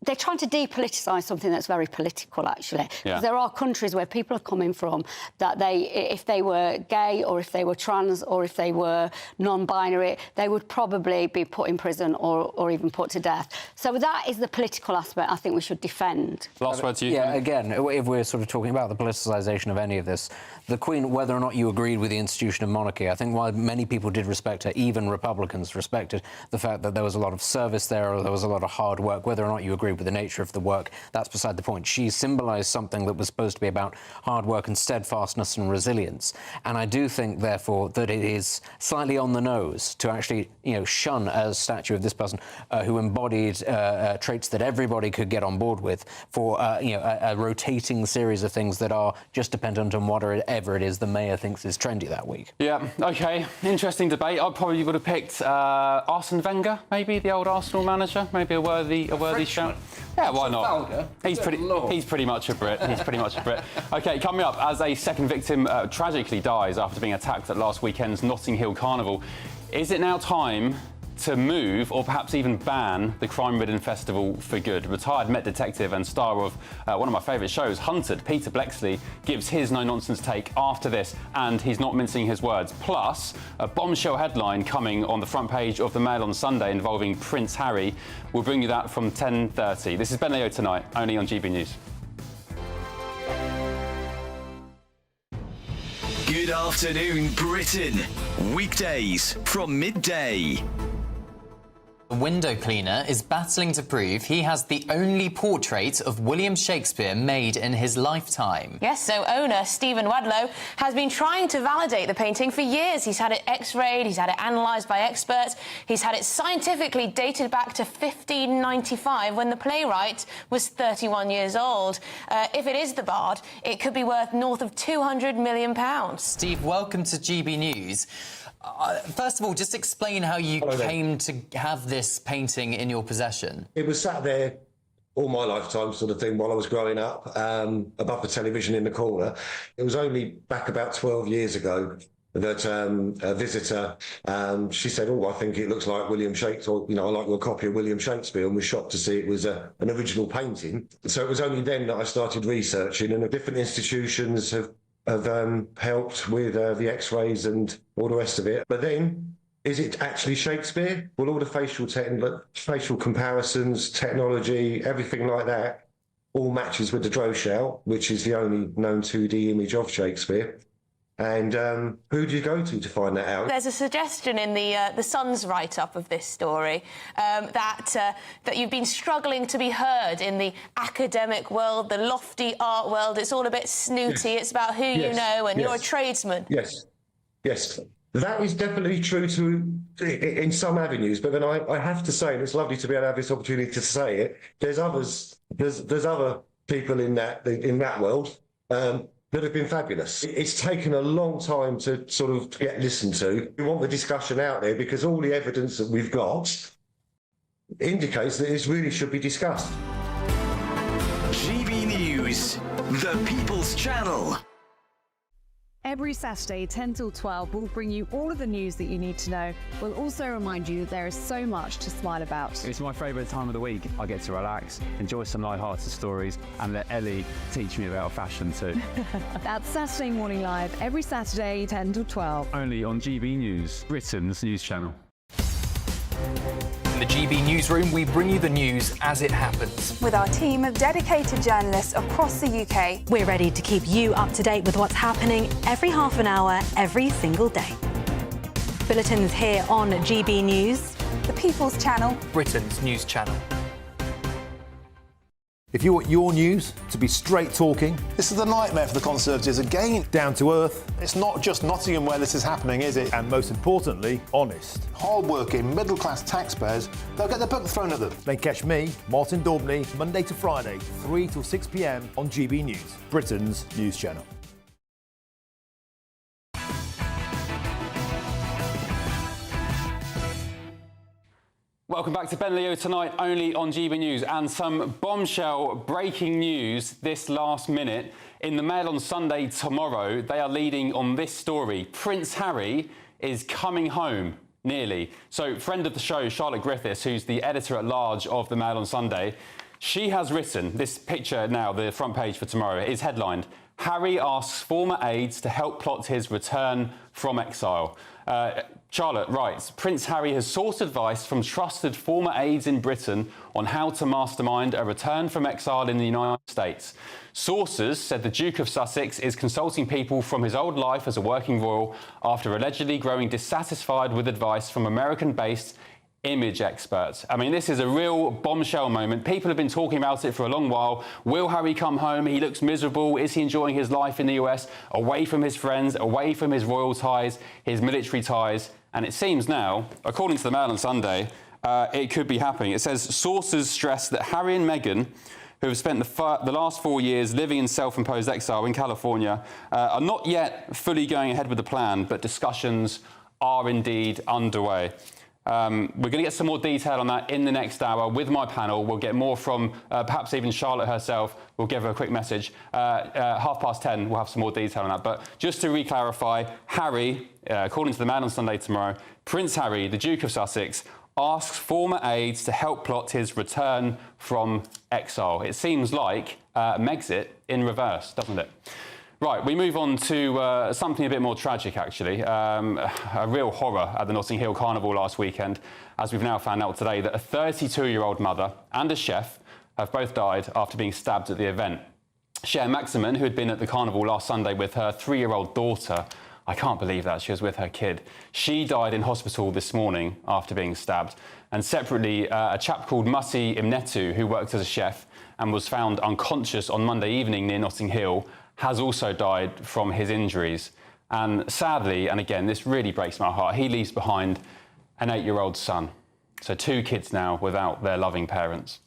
they're trying to depoliticise something that's very political, actually. Because there are countries where people are coming from that if they were gay or if they were trans or if they were non-binary, they would probably be put in prison or even put to death. So that is the political aspect I think we should defend. Last word to you. Yeah, again, if we're sort of talking about the politicisation of any of this, the Queen, whether or not you agreed with the institution of monarchy, I think while many people did respect her, even Republicans respected the fact that there was a lot of service there, or there was a lot of hard work, whether or not you agree with the nature of the work, that's beside the point. She symbolised something that was supposed to be about hard work and steadfastness and resilience. And I do think, therefore, that it is slightly on the nose to actually, shun a statue of this person who embodied traits that everybody could get on board with for, a rotating series of things that are just dependent on whatever it is the mayor thinks is trendy that week. Yeah, OK. Interesting debate. I probably would have picked Arsene Wenger, maybe, the old Arsenal manager. Maybe a worthy shout. Yeah, why not? He's pretty much a Brit. He's pretty much a Brit. OK, coming up, as a second victim tragically dies after being attacked at last weekend's Notting Hill Carnival, is it now time to move or perhaps even ban the crime-ridden festival for good? Retired Met detective and star of one of my favourite shows, Hunted, Peter Bleksley, gives his no-nonsense take after this, and he's not mincing his words. Plus, a bombshell headline coming on the front page of the Mail on Sunday involving Prince Harry. We'll bring you that from 10:30. This is Ben Leo Tonight, only on GB News. Good afternoon, Britain. Weekdays from midday. A window cleaner is battling to prove he has the only portrait of William Shakespeare made in his lifetime. Yes, so owner Stephen Wadlow has been trying to validate the painting for years. He's had it x-rayed, he's had it analysed by experts, he's had it scientifically dated back to 1595 when the playwright was 31 years old. If it is the Bard, it could be worth north of £200 million. Steve, welcome to GB News. First of all, just explain how you came to have this painting in your possession. It was sat there all my lifetime, sort of thing, while I was growing up, above the television in the corner. It was only back about 12 years ago that a visitor, she said, I think it looks like William Shakespeare, I like your copy of William Shakespeare, and was shocked to see it was an original painting. So it was only then that I started researching, and different institutions have helped with the x-rays and all the rest of it. But then, is it actually Shakespeare? Well, all the facial comparisons, technology, everything like that, all matches with the Droshell, which is the only known 2D image of Shakespeare. And who do you go to find that out? There's a suggestion in the Sun's write-up of this story that you've been struggling to be heard in the academic world, the lofty art world. It's all a bit snooty. Yes. It's about who you know, and you're a tradesman. Yes. That is definitely true in some avenues, but then I have to say, and it's lovely to be able to have this opportunity to say it, there's other people in that world that have been fabulous. It's taken a long time to sort of get listened to. We want the discussion out there because all the evidence that we've got indicates that this really should be discussed. GB News, the People's Channel. Every Saturday, 10 till 12, we'll bring you all of the news that you need to know. We'll also remind you that there is so much to smile about. It's my favourite time of the week. I get to relax, enjoy some light-hearted stories, and let Ellie teach me about fashion too. That's Saturday Morning Live, every Saturday, 10 till 12. Only on GB News, Britain's news channel. In the GB Newsroom, we bring you the news as it happens. With our team of dedicated journalists across the UK. We're ready to keep you up to date with what's happening every half an hour, every single day. Bulletins here on GB News. The People's Channel. Britain's news channel. If you want your news to be straight talking... This is a nightmare for the Conservatives again. Down to earth. It's not just Nottingham where this is happening, is it? And most importantly, honest. Hard-working, middle-class taxpayers, they'll get their book thrown at them. Then catch me, Martin Daubney, Monday to Friday, 3 till 6 p.m. on GB News, Britain's news channel. Welcome back to Ben Leo Tonight, only on GB News, and some bombshell breaking news this last minute. In the Mail on Sunday tomorrow, they are leading on this story. Prince Harry is coming home, nearly. So, friend of the show, Charlotte Griffiths, who's the editor-at-large of the Mail on Sunday, she has written, this picture now, the front page for tomorrow, is headlined, Harry asks former aides to help plot his return from exile. Charlotte writes, Prince Harry has sought advice from trusted former aides in Britain on how to mastermind a return from exile in the United States. Sources said the Duke of Sussex is consulting people from his old life as a working royal after allegedly growing dissatisfied with advice from American-based image experts. I mean, this is a real bombshell moment. People have been talking about it for a long while. Will Harry come home? He looks miserable. Is he enjoying his life in the US, away from his friends, away from his royal ties, his military ties? And it seems now, according to the Mail on Sunday, it could be happening. It says sources stress that Harry and Meghan, who have spent the last 4 years living in self-imposed exile in California, are not yet fully going ahead with the plan, but discussions are indeed underway. We're going to get some more detail on that in the next hour with my panel. We'll get more from perhaps even Charlotte herself. We'll give her a quick message. 10:30, we'll have some more detail on that. But just to re-clarify, Harry, according to the Man on Sunday tomorrow, Prince Harry, the Duke of Sussex, asks former aides to help plot his return from exile. It seems like Megxit in reverse, doesn't it? Right, we move on to something a bit more tragic, actually. A real horror at the Notting Hill Carnival last weekend, as we've now found out today that a 32-year-old mother and a chef have both died after being stabbed at the event. Cher Maximin, who had been at the carnival last Sunday with her 3-year-old daughter, I can't believe that, she was with her kid. She died in hospital this morning after being stabbed. And separately, a chap called Musi Imnetu, who worked as a chef and was found unconscious on Monday evening near Notting Hill, has also died from his injuries. And sadly, and again, this really breaks my heart, he leaves behind an 8-year-old son. So 2 kids now without their loving parents.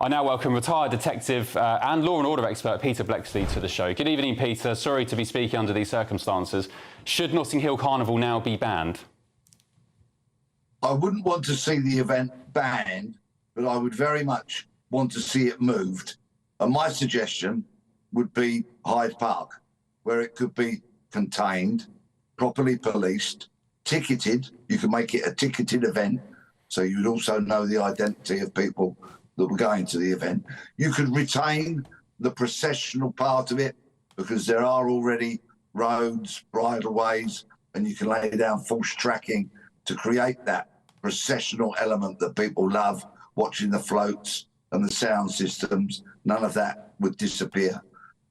I now welcome retired detective and law and order expert Peter Blexley to the show. Good evening, Peter. Sorry to be speaking under these circumstances. Should Notting Hill Carnival now be banned? I wouldn't want to see the event banned, but I would very much want to see it moved. And my suggestion would be Hyde Park, where it could be contained, properly policed, ticketed. You could make it a ticketed event, so you would also know the identity of people that were going to the event. You could retain the processional part of it, because there are already roads, bridleways, and you can lay down false tracking to create that processional element that people love, watching the floats and the sound systems. None of that would disappear.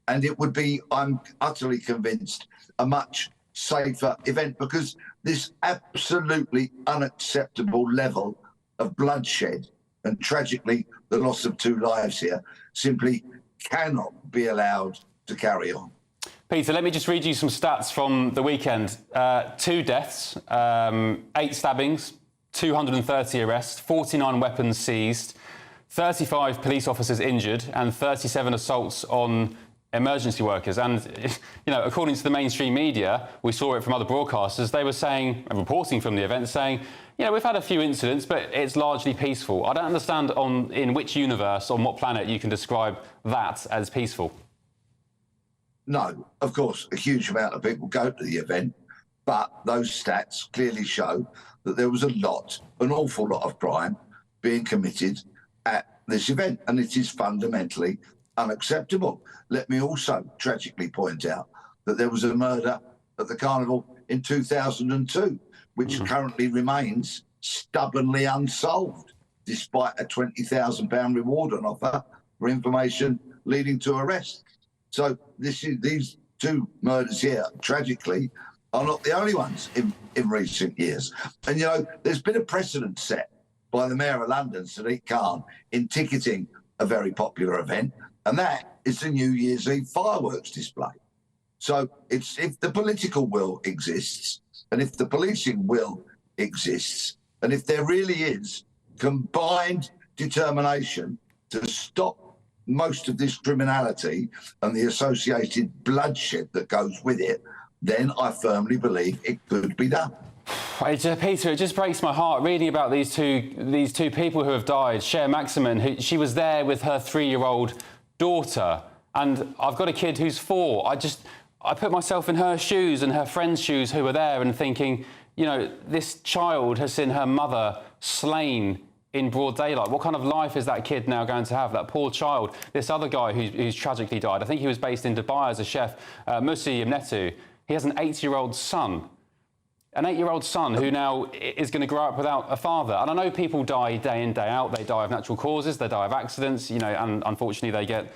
And it would be, I'm utterly convinced, a much safer event, because this absolutely unacceptable level of bloodshed and tragically the loss of 2 lives here simply cannot be allowed to carry on. Peter, let me just read you some stats from the weekend. 2 deaths, 8 stabbings, 230 arrests, 49 weapons seized, 35 police officers injured, and 37 assaults on emergency workers. And, you know, according to the mainstream media, we saw it from other broadcasters, they were saying, and reporting from the event, saying, you know, we've had a few incidents, but it's largely peaceful. I don't understand in which universe, on what planet you can describe that as peaceful. No, of course, a huge amount of people go to the event, but those stats clearly show that there was an awful lot of crime being committed at this event, and it is fundamentally unacceptable. Let me also tragically point out that there was a murder at the carnival in 2002, which currently remains stubbornly unsolved, despite a £20,000 reward on offer for information leading to arrest. So these 2 murders here, tragically, are not the only ones in recent years. And, you know, there's been a precedent set by the Mayor of London, Sadiq Khan, in ticketing a very popular event, and that is the New Year's Eve fireworks display. So it's if the political will exists, and if the policing will exists, and if there really is combined determination to stop most of this criminality and the associated bloodshed that goes with it, then I firmly believe it could be done. Peter, it just breaks my heart reading about these two people who have died. Cher Maximin, she was there with her 3-year-old daughter, and I've got a kid who's 4. I put myself in her shoes and her friends' shoes who were there and thinking, you know, this child has seen her mother slain in broad daylight. What kind of life is that kid now going to have, that poor child? This other guy who's tragically died, I think he was based in Dubai as a chef, Musi Yemnetu, he has an 8-year-old son. An 8-year-old son who now is going to grow up without a father. And I know people die day in, day out. They die of natural causes, they die of accidents, you know, and unfortunately they get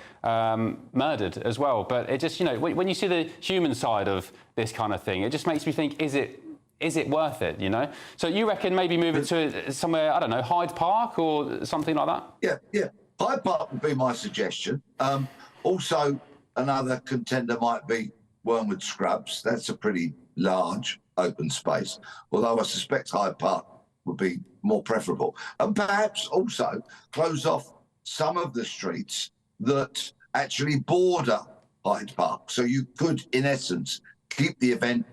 murdered as well. But it just, you know, when you see the human side of this kind of thing, it just makes me think, is it worth it, you know? So you reckon maybe move it to somewhere, I don't know, Hyde Park or something like that? Yeah. Hyde Park would be my suggestion. Also, another contender might be Wormwood Scrubs. That's a pretty large open space, although I suspect Hyde Park would be more preferable. And perhaps also close off some of the streets that actually border Hyde Park. So you could, in essence, keep the event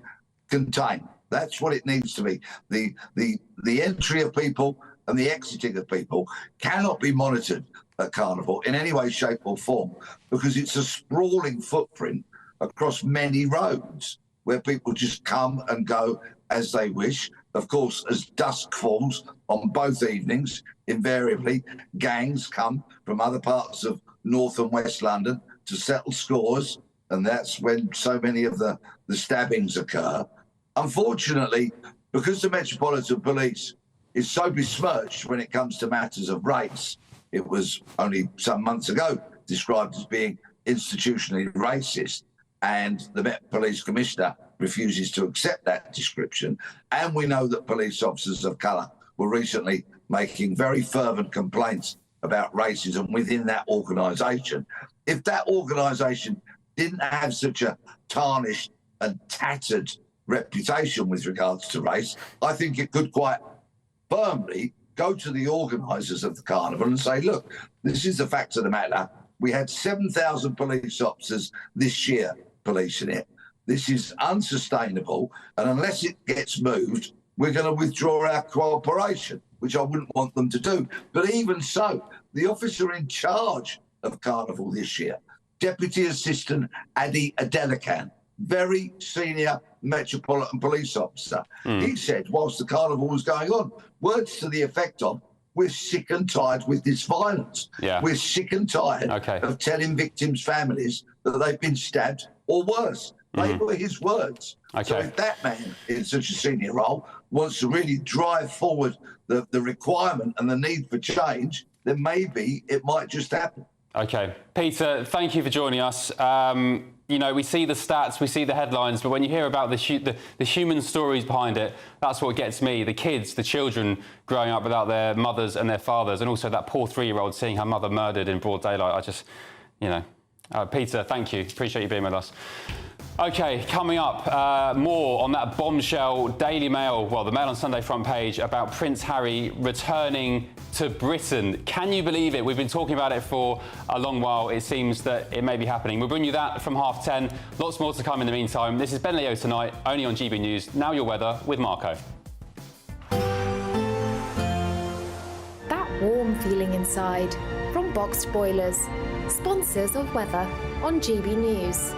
contained. That's what it needs to be. The entry of people and the exiting of people cannot be monitored at Carnival in any way, shape or form, because it's a sprawling footprint across many roads where people just come and go as they wish. Of course, as dusk falls on both evenings, invariably gangs come from other parts of North and West London to settle scores, and that's when so many of the stabbings occur. Unfortunately, because the Metropolitan Police is so besmirched when it comes to matters of race, it was only some months ago described as being institutionally racist, and the Met Police Commissioner refuses to accept that description. And we know that police officers of colour were recently making very fervent complaints about racism within that organisation. If that organisation didn't have such a tarnished and tattered reputation with regards to race, I think it could quite firmly go to the organisers of the carnival and say, look, this is the fact of the matter. We had 7,000 police officers this year policing it. This is unsustainable, and unless it gets moved, we're going to withdraw our cooperation, which I wouldn't want them to do. But even so, the officer in charge of Carnival this year, Deputy Assistant Adi Adelakan, very senior Metropolitan Police officer, he said, whilst the Carnival was going on, words to the effect of, we're sick and tired with this violence. Yeah. We're sick and tired of telling victims' families that they've been stabbed or worse. They were his words. So if that man in such a senior role wants to really drive forward the requirement and the need for change, then maybe it might just happen. OK. Peter, thank you for joining us. You know, we see the stats, we see the headlines, but when you hear about the human stories behind it, that's what gets me. The kids, the children growing up without their mothers and their fathers, and also that poor 3-year-old seeing her mother murdered in broad daylight. I just, you know. Peter, thank you. Appreciate you being with us. OK, coming up, more on that bombshell Daily Mail, well, the Mail on Sunday front page about Prince Harry returning to Britain. Can you believe it? We've been talking about it for a long while. It seems that it may be happening. We'll bring you that from 10:30. Lots more to come in the meantime. This is Ben Leo tonight, only on GB News. Now your weather with Marco. That warm feeling inside from Boxed Boilers, sponsors of weather on GB News.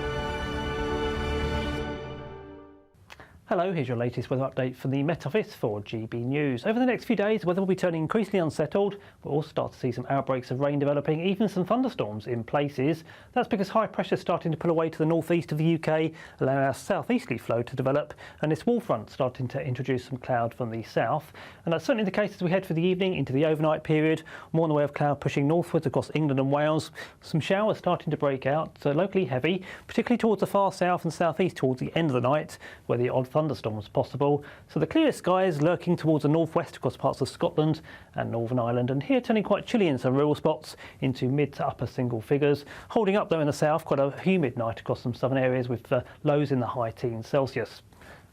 Hello, here's your latest weather update from the Met Office for GB News. Over the next few days, weather will be turning increasingly unsettled. We'll also start to see some outbreaks of rain developing, even some thunderstorms in places. That's because high pressure is starting to pull away to the northeast of the UK, allowing our southeasterly flow to develop, and this wall front starting to introduce some cloud from the south. And that's certainly the case as we head for the evening into the overnight period. More in the way of cloud pushing northwards across England and Wales. Some showers starting to break out, locally heavy, particularly towards the far south and southeast towards the end of the night, where the odd thunderstorms possible. So the clear skies lurking towards the northwest across parts of Scotland and Northern Ireland, and here turning quite chilly in some rural spots into mid to upper single figures. Holding up though in the south, quite a humid night across some southern areas with lows in the high teens Celsius.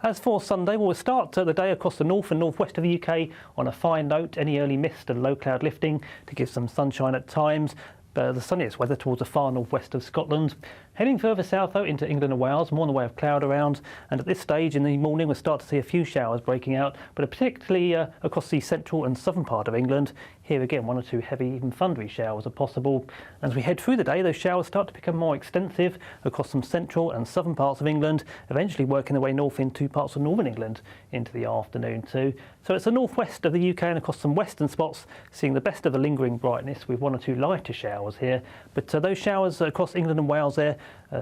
As for Sunday, we'll start the day across the north and northwest of the UK on a fine note. Any early mist and low cloud lifting to give some sunshine at times. The sunniest weather towards the far northwest of Scotland. Heading further south though into England and Wales, more in the way of cloud around, and at this stage in the morning we'll start to see a few showers breaking out, but particularly across the central and southern part of England. Here again, one or two heavy, even thundery showers are possible. As we head through the day, those showers start to become more extensive across some central and southern parts of England, eventually working their way north into parts of northern England into the afternoon too. So it's the northwest of the UK and across some western spots, seeing the best of the lingering brightness with one or two lighter showers here. But those showers across England and Wales there,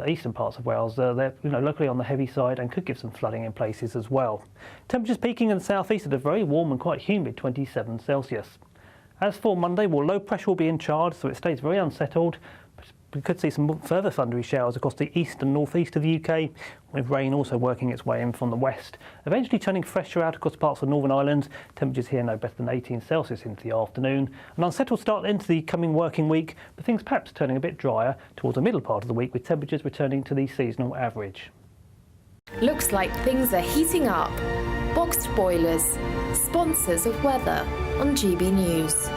eastern parts of Wales, they're locally on the heavy side and could give some flooding in places as well. Temperatures peaking in the southeast at a very warm and quite humid 27 Celsius. As for Monday, well, low pressure will be in charge, so it stays very unsettled. We could see some further thundery showers across the east and northeast of the UK, with rain also working its way in from the west. Eventually turning fresher out across parts of Northern Ireland. Temperatures here no better than 18 Celsius into the afternoon. An unsettled start into the coming working week, but things perhaps turning a bit drier towards the middle part of the week, with temperatures returning to the seasonal average. Looks like things are heating up. Boxed boilers, sponsors of weather on GB News.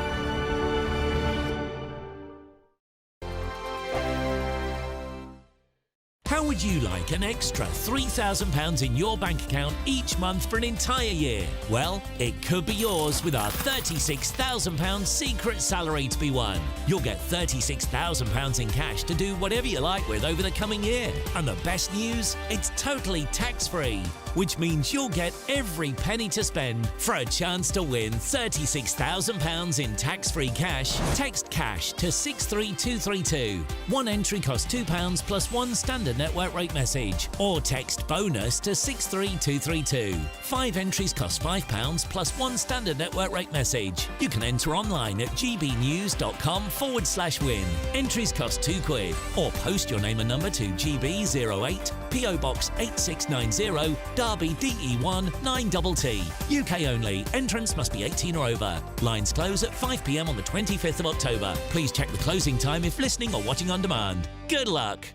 How would you like an extra £3,000 in your bank account each month for an entire year? Well, it could be yours with our £36,000 secret salary to be won. You'll get £36,000 in cash to do whatever you like with over the coming year. And the best news? It's totally tax-free, which means you'll get every penny to spend. For a chance to win £36,000 in tax-free cash, text CASH to 63232. One entry costs £2 plus one standard network rate message, or text BONUS to 63232. 5 entries cost £5 plus one standard network rate message. You can enter online at gbnews.com/win. Entries cost £2, or post your name and number to GB08, PO Box 8690, Derby DE1 9TT. UK only. Entrance must be 18 or over. Lines close at 5 p.m. on the 25th of October. Please check the closing time if listening or watching on demand. Good luck.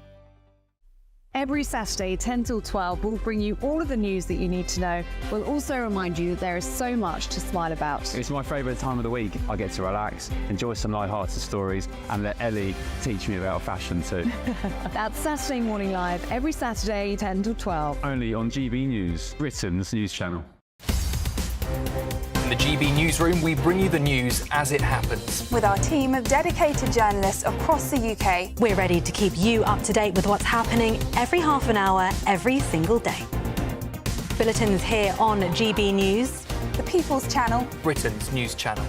Every Saturday, 10 till 12, we'll bring you all of the news that you need to know. We'll also remind you that there is so much to smile about. It's my favourite time of the week. I get to relax, enjoy some light-hearted stories, and let Ellie teach me about fashion too. That's Saturday Morning Live, every Saturday, 10 till 12. Only on GB News, Britain's news channel. In the GB Newsroom, we bring you the news as it happens. With our team of dedicated journalists across the UK. We're ready to keep you up to date with what's happening every half an hour, every single day. Bulletins here on GB News. The People's Channel. Britain's news channel.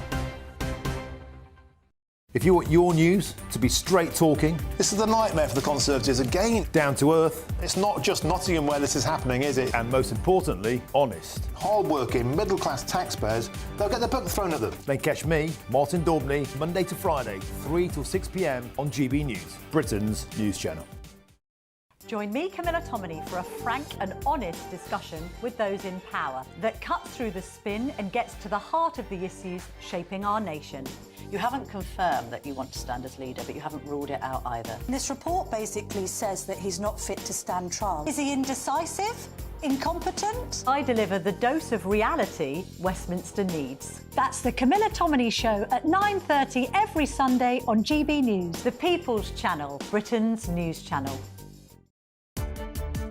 If you want your news to be straight talking, This is a nightmare for the Conservatives again. down to earth, It's not just Nottingham where this is happening, is it? and most importantly, honest, Hard-working, middle-class taxpayers, they'll get the book thrown at them. then catch me, Martin Daubney, Monday to Friday, 3 till 6 p.m. on GB News, Britain's news channel. Join me, Camilla Tominey, for a frank and honest discussion with those in power that cuts through the spin and gets to the heart of the issues shaping our nation. You haven't confirmed that you want to stand as leader, but you haven't ruled it out either. This report basically says that he's not fit to stand trial. Is he indecisive? Incompetent? I deliver the dose of reality Westminster needs. That's the Camilla Tominey Show at 9:30 every Sunday on GB News. The People's Channel, Britain's news channel.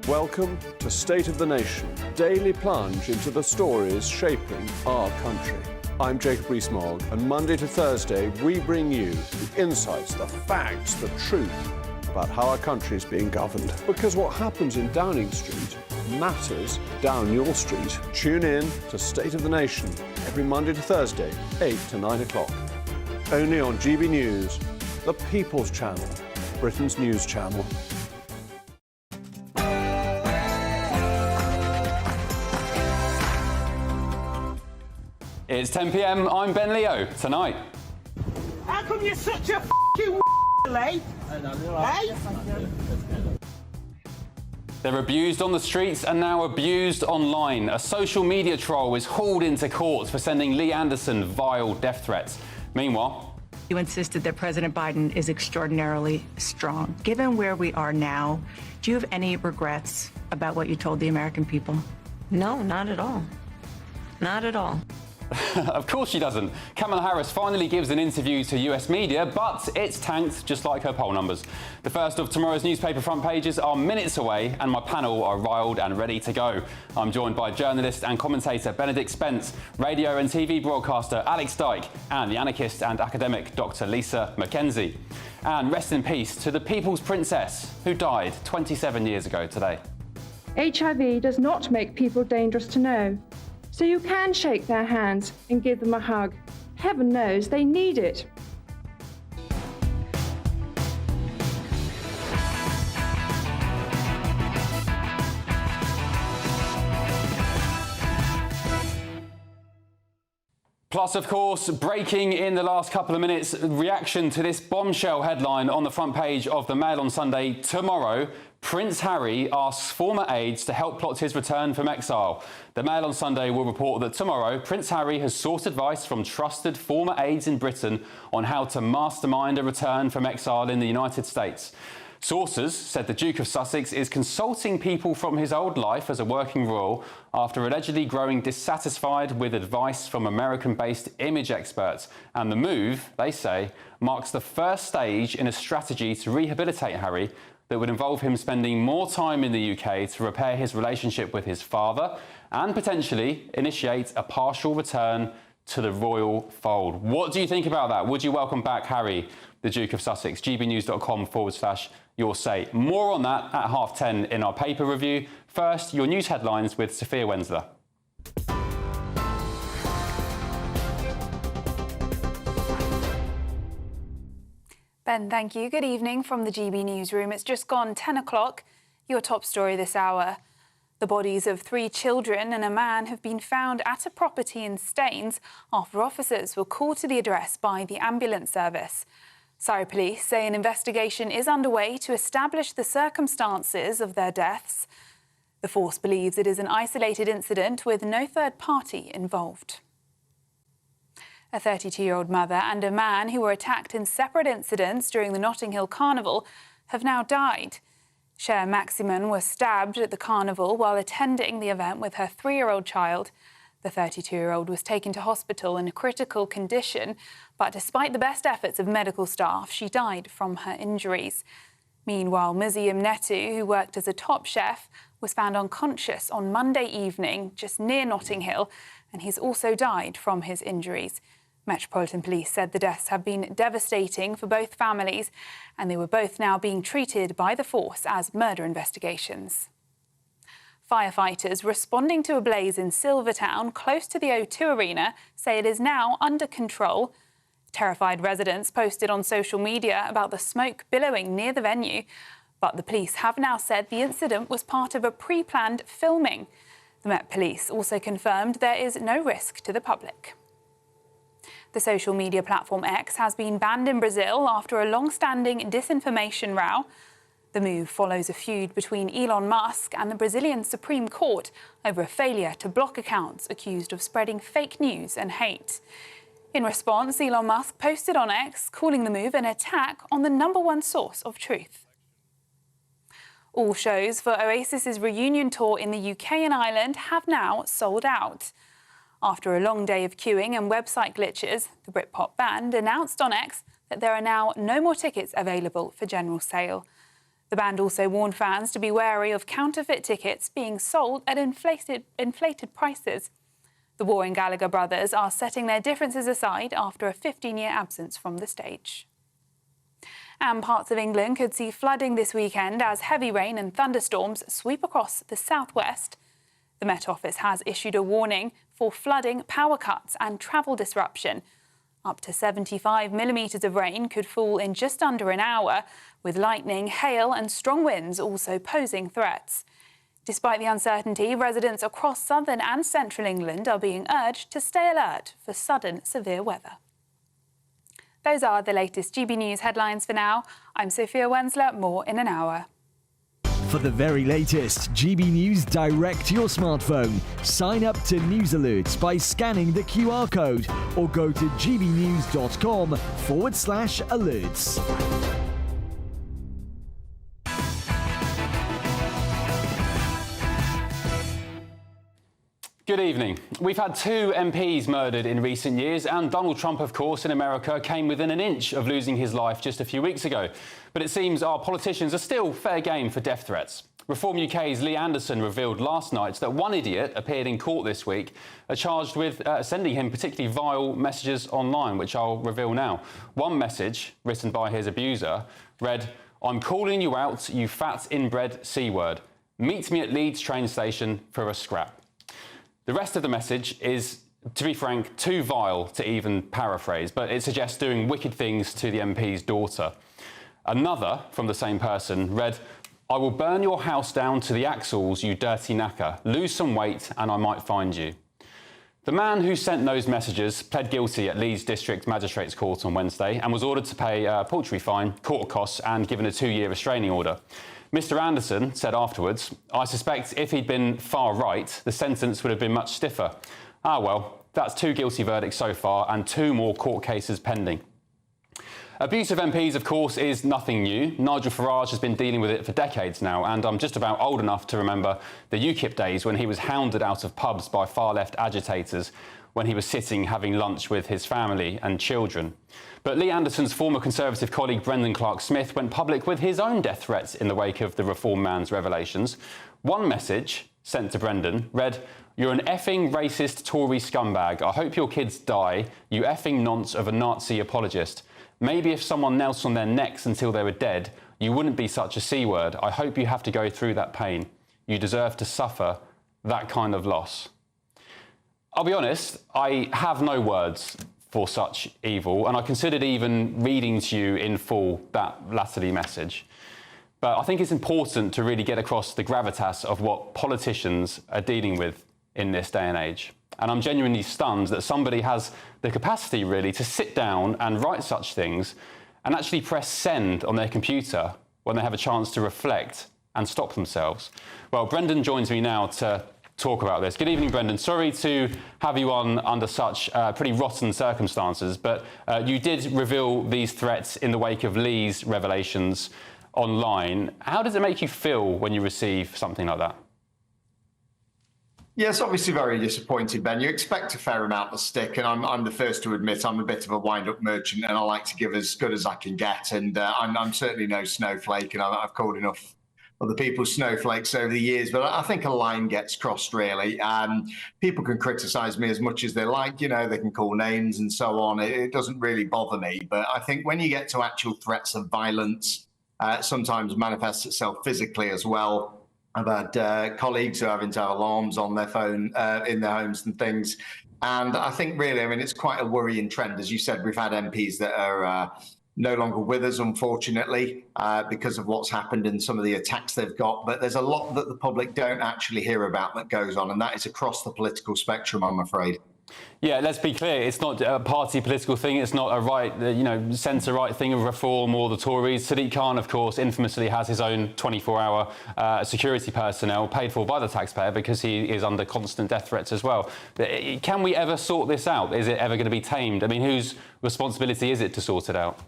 Welcome to State of the Nation, daily plunge into the stories shaping our country. I'm Jacob Rees-Mogg, and Monday to Thursday we bring you the insights, the facts, the truth about how our country is being governed. Because what happens in Downing Street matters down your street. Tune in to State of the Nation every Monday to Thursday, 8 to 9 o'clock. Only on GB News, the People's Channel, Britain's news channel. It's 10 p.m. I'm Ben Leo. Tonight. How come you're such a f***ing Hey? They're abused on the streets and now abused online. A social media troll is hauled into court for sending Lee Anderson vile death threats. Meanwhile, you insisted that President Biden is extraordinarily strong. Given where we are now, do you have any regrets about what you told the American people? No, not at all. Not at all. Of course she doesn't. Kamala Harris finally gives an interview to US media, but it's tanked just like her poll numbers. The first of tomorrow's newspaper front pages are minutes away, and my panel are riled and ready to go. I'm joined by journalist and commentator Benedict Spence, radio and TV broadcaster Alex Dyke, and the anarchist and academic Dr. Lisa McKenzie. And rest in peace to the People's Princess, who died 27 years ago today. HIV does not make people dangerous to know. So you can shake their hands and give them a hug. Heaven knows they need it. Plus, of course, breaking in the last couple of minutes, reaction to this bombshell headline on the front page of the Mail on Sunday. Tomorrow, Prince Harry asks former aides to help plot his return from exile. The Mail on Sunday will report that tomorrow, Prince Harry has sought advice from trusted former aides in Britain on how to mastermind a return from exile in the United States. Sources said the Duke of Sussex is consulting people from his old life as a working royal after allegedly growing dissatisfied with advice from American-based image experts. And the move, they say, marks the first stage in a strategy to rehabilitate Harry that would involve him spending more time in the UK to repair his relationship with his father and potentially initiate a partial return to the royal fold. What do you think about that? Would you welcome back Harry, the Duke of Sussex? gbnews.com/your say. More on that at 10:30 in our paper review. First, your news headlines with Sophia Wensler. Ben, thank you. Good evening from the GB newsroom. It's just gone 10 o'clock. Your top story this hour. The bodies of 3 children and a man have been found at a property in Staines after officers were called to the address by the ambulance service. Surrey police say an investigation is underway to establish the circumstances of their deaths. The force believes it is an isolated incident with no third party involved. A 32-year-old mother and a man who were attacked in separate incidents during the Notting Hill Carnival have now died. Cher Maximan was stabbed at the carnival while attending the event with her 3-year-old child. The 32-year-old was taken to hospital in a critical condition, but despite the best efforts of medical staff, she died from her injuries. Meanwhile, Museum Netu, who worked as a top chef, was found unconscious on Monday evening just near Notting Hill, and he's also died from his injuries. Metropolitan Police said the deaths have been devastating for both families, and they were both now being treated by the force as murder investigations. Firefighters responding to a blaze in Silvertown, close to the O2 Arena, say it is now under control. Terrified residents posted on social media about the smoke billowing near the venue, but the police have now said the incident was part of a pre-planned filming. The Met Police also confirmed there is no risk to the public. The social media platform X has been banned in Brazil after a long-standing disinformation row. The move follows a feud between Elon Musk and the Brazilian Supreme Court over a failure to block accounts accused of spreading fake news and hate. In response, Elon Musk posted on X, calling the move an attack on the #1 source of truth. All shows for Oasis's reunion tour in the UK and Ireland have now sold out. After a long day of queuing and website glitches, the Britpop band announced on X that there are now no more tickets available for general sale. The band also warned fans to be wary of counterfeit tickets being sold at inflated prices. The warring Gallagher brothers are setting their differences aside after a 15-year absence from the stage. And parts of England could see flooding this weekend as heavy rain and thunderstorms sweep across the southwest. The Met Office has issued a warning for flooding, power cuts and travel disruption. Up to 75 millimetres of rain could fall in just under an hour, with lightning, hail and strong winds also posing threats. Despite the uncertainty, residents across southern and central England are being urged to stay alert for sudden severe weather. Those are the latest GB News headlines for now. I'm Sophia Wensler, more in an hour. For the very latest GB News direct to your smartphone, sign up to News Alerts by scanning the QR code or go to gbnews.com/alerts. Good evening. We've had 2 MPs murdered in recent years, and Donald Trump, of course, in America came within an inch of losing his life just a few weeks ago. But it seems our politicians are still fair game for death threats. Reform UK's Lee Anderson revealed last night that one idiot appeared in court this week charged with sending him particularly vile messages online, which I'll reveal now. One message, written by his abuser, read, "I'm calling you out, you fat inbred C-word. Meet me at Leeds train station for a scrap." The rest of the message is, to be frank, too vile to even paraphrase, but it suggests doing wicked things to the MP's daughter. Another, from the same person, read, "I will burn your house down to the axles, you dirty knacker. Lose some weight and I might find you." The man who sent those messages pled guilty at Leeds District Magistrates Court on Wednesday and was ordered to pay a paltry fine, court costs and given a 2-year restraining order. Mr. Anderson said afterwards, "I suspect if he'd been far right, the sentence would have been much stiffer. Ah, well, that's 2 guilty verdicts so far and 2 more court cases pending." Abuse of MPs, of course, is nothing new. Nigel Farage has been dealing with it for decades now, and I'm just about old enough to remember the UKIP days when he was hounded out of pubs by far-left agitators when he was sitting having lunch with his family and children. But Lee Anderson's former Conservative colleague Brendan Clark-Smith went public with his own death threats in the wake of the Reform man's revelations. One message sent to Brendan read, "You're an effing racist Tory scumbag. I hope your kids die, you effing nonce of a Nazi apologist. Maybe if someone knelt on their necks until they were dead, you wouldn't be such a C-word. I hope you have to go through that pain. You deserve to suffer that kind of loss." I'll be honest, I have no words for such evil, and I considered even reading to you in full that latterly message. But I think it's important to really get across the gravitas of what politicians are dealing with in this day and age. And I'm genuinely stunned that somebody has the capacity, really, to sit down and write such things and actually press send on their computer when they have a chance to reflect and stop themselves. Well, Brendan joins me now to talk about this. Good evening, Brendan. Sorry to have you on under such pretty rotten circumstances, but you did reveal these threats in the wake of Lee's revelations online. How does it make you feel when you receive something like that? Yes, obviously very disappointed, Ben. You expect a fair amount of stick, and I'm the first to admit I'm a bit of a wind-up merchant, and I like to give as good as I can get. And I'm certainly no snowflake, and I've called enough other people's snowflakes over the years, but I think a line gets crossed, really. People can criticise me as much as they like, you know, they can call names and so on. It doesn't really bother me. But I think when you get to actual threats of violence, sometimes manifests itself physically as well. I've had colleagues who are having to have alarms on their phone in their homes and things. And I think really, I mean, it's quite a worrying trend. As you said, we've had MPs that are no longer with us, unfortunately, because of what's happened and some of the attacks they've got. But there's a lot that the public don't actually hear about that goes on, and that is across the political spectrum, I'm afraid. Yeah, let's be clear. It's not a party political thing. It's not a right, centre-right thing of Reform or the Tories. Sadiq Khan, of course, infamously has his own 24-hour security personnel paid for by the taxpayer because he is under constant death threats as well. Can we ever sort this out? Is it ever going to be tamed? I mean, whose responsibility is it to sort it out?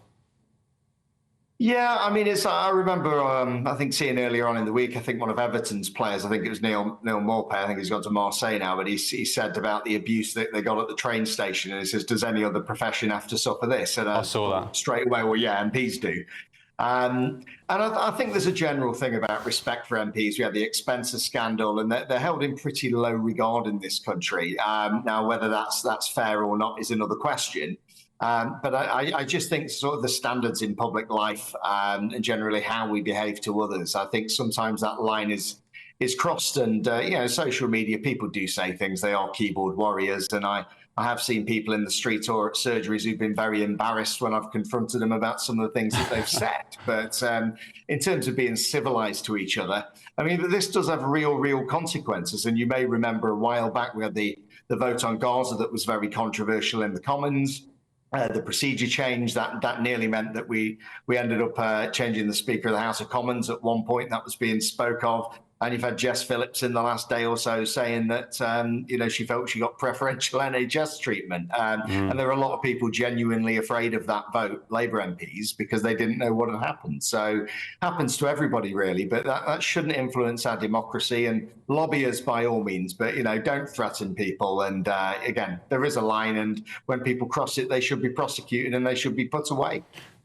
Yeah, I mean, I remember, I think seeing earlier on in the week, I think one of Everton's players, I think it was Neil Maupay, I think he's gone to Marseille now, but he said about the abuse that they got at the train station, and he says, does any other profession have to suffer this? And I saw that. Straight away, well, yeah, MPs do. And I think there's a general thing about respect for MPs. We had the Expenser scandal, and they're held in pretty low regard in this country. Now, whether that's fair or not is another question. But I just think sort of the standards in public life and generally how we behave to others, I think sometimes that line is crossed. And, social media, people do say things. They are keyboard warriors. And I have seen people in the street or at surgeries who've been very embarrassed when I've confronted them about some of the things that they've said. But in terms of being civilized to each other, I mean, this does have real consequences. And you may remember a while back, we had the vote on Gaza that was very controversial in the Commons. the procedure change that nearly meant that we ended up changing the Speaker of the House of Commons at one point. That was being spoke of. And you've had Jess Phillips in the last day or so saying that, she felt she got preferential NHS treatment. And there are a lot of people genuinely afraid of that vote, Labour MPs, because they didn't know what had happened. So happens to everybody, really. But that shouldn't influence our democracy. And lobby us by all means. But, don't threaten people. And again, there is a line. And when people cross it, they should be prosecuted and they should be put away.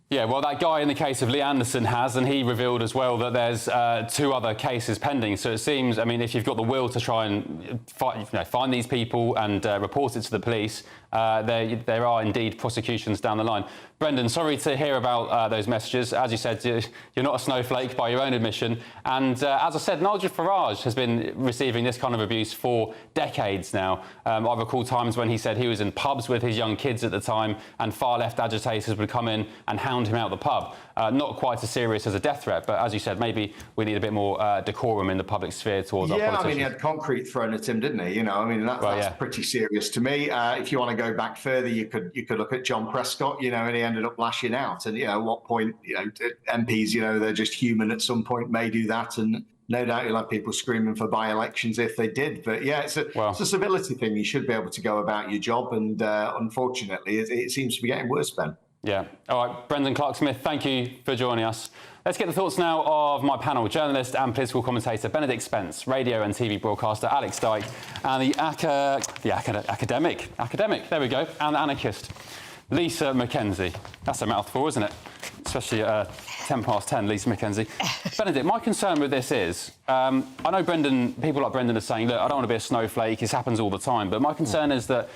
Yeah, well, that guy in the case of Lee Anderson has, and he revealed as well that there's 2 other cases pending. So it seems, I mean, if you've got the will to try and find these people and report it to the police, there are indeed prosecutions down the line. Brendan, sorry to hear about those messages. As you said, you're not a snowflake by your own admission. And as I said, Nigel Farage has been receiving this kind of abuse for decades now. I recall times when he said he was in pubs with his young kids at the time and far-left agitators would come in and hound him out the pub. Not quite as serious as a death threat, but as you said, maybe we need a bit more decorum in the public sphere towards our politicians. Yeah, I mean, he had concrete thrown at him, didn't he? That's pretty serious to me. If you want to go back further, you could look at John Prescott, and he ended up lashing out. And, at what point, MPs, they're just human at some point, may do that. And no doubt you'll have people screaming for by-elections if they did. But, yeah, it's a civility thing. You should be able to go about your job. And unfortunately, it seems to be getting worse, Ben. Yeah. All right, Brendan Clark-Smith, thank you for joining us. Let's get the thoughts now of my panel, journalist and political commentator Benedict Spence, radio and TV broadcaster Alex Dyke, and the academic, there we go, and the anarchist, Lisa McKenzie. That's a mouthful, isn't it? Especially at 10:10, Lisa McKenzie. Benedict, my concern with this is, I know people like Brendan are saying, look, I don't want to be a snowflake, this happens all the time, but my concern is that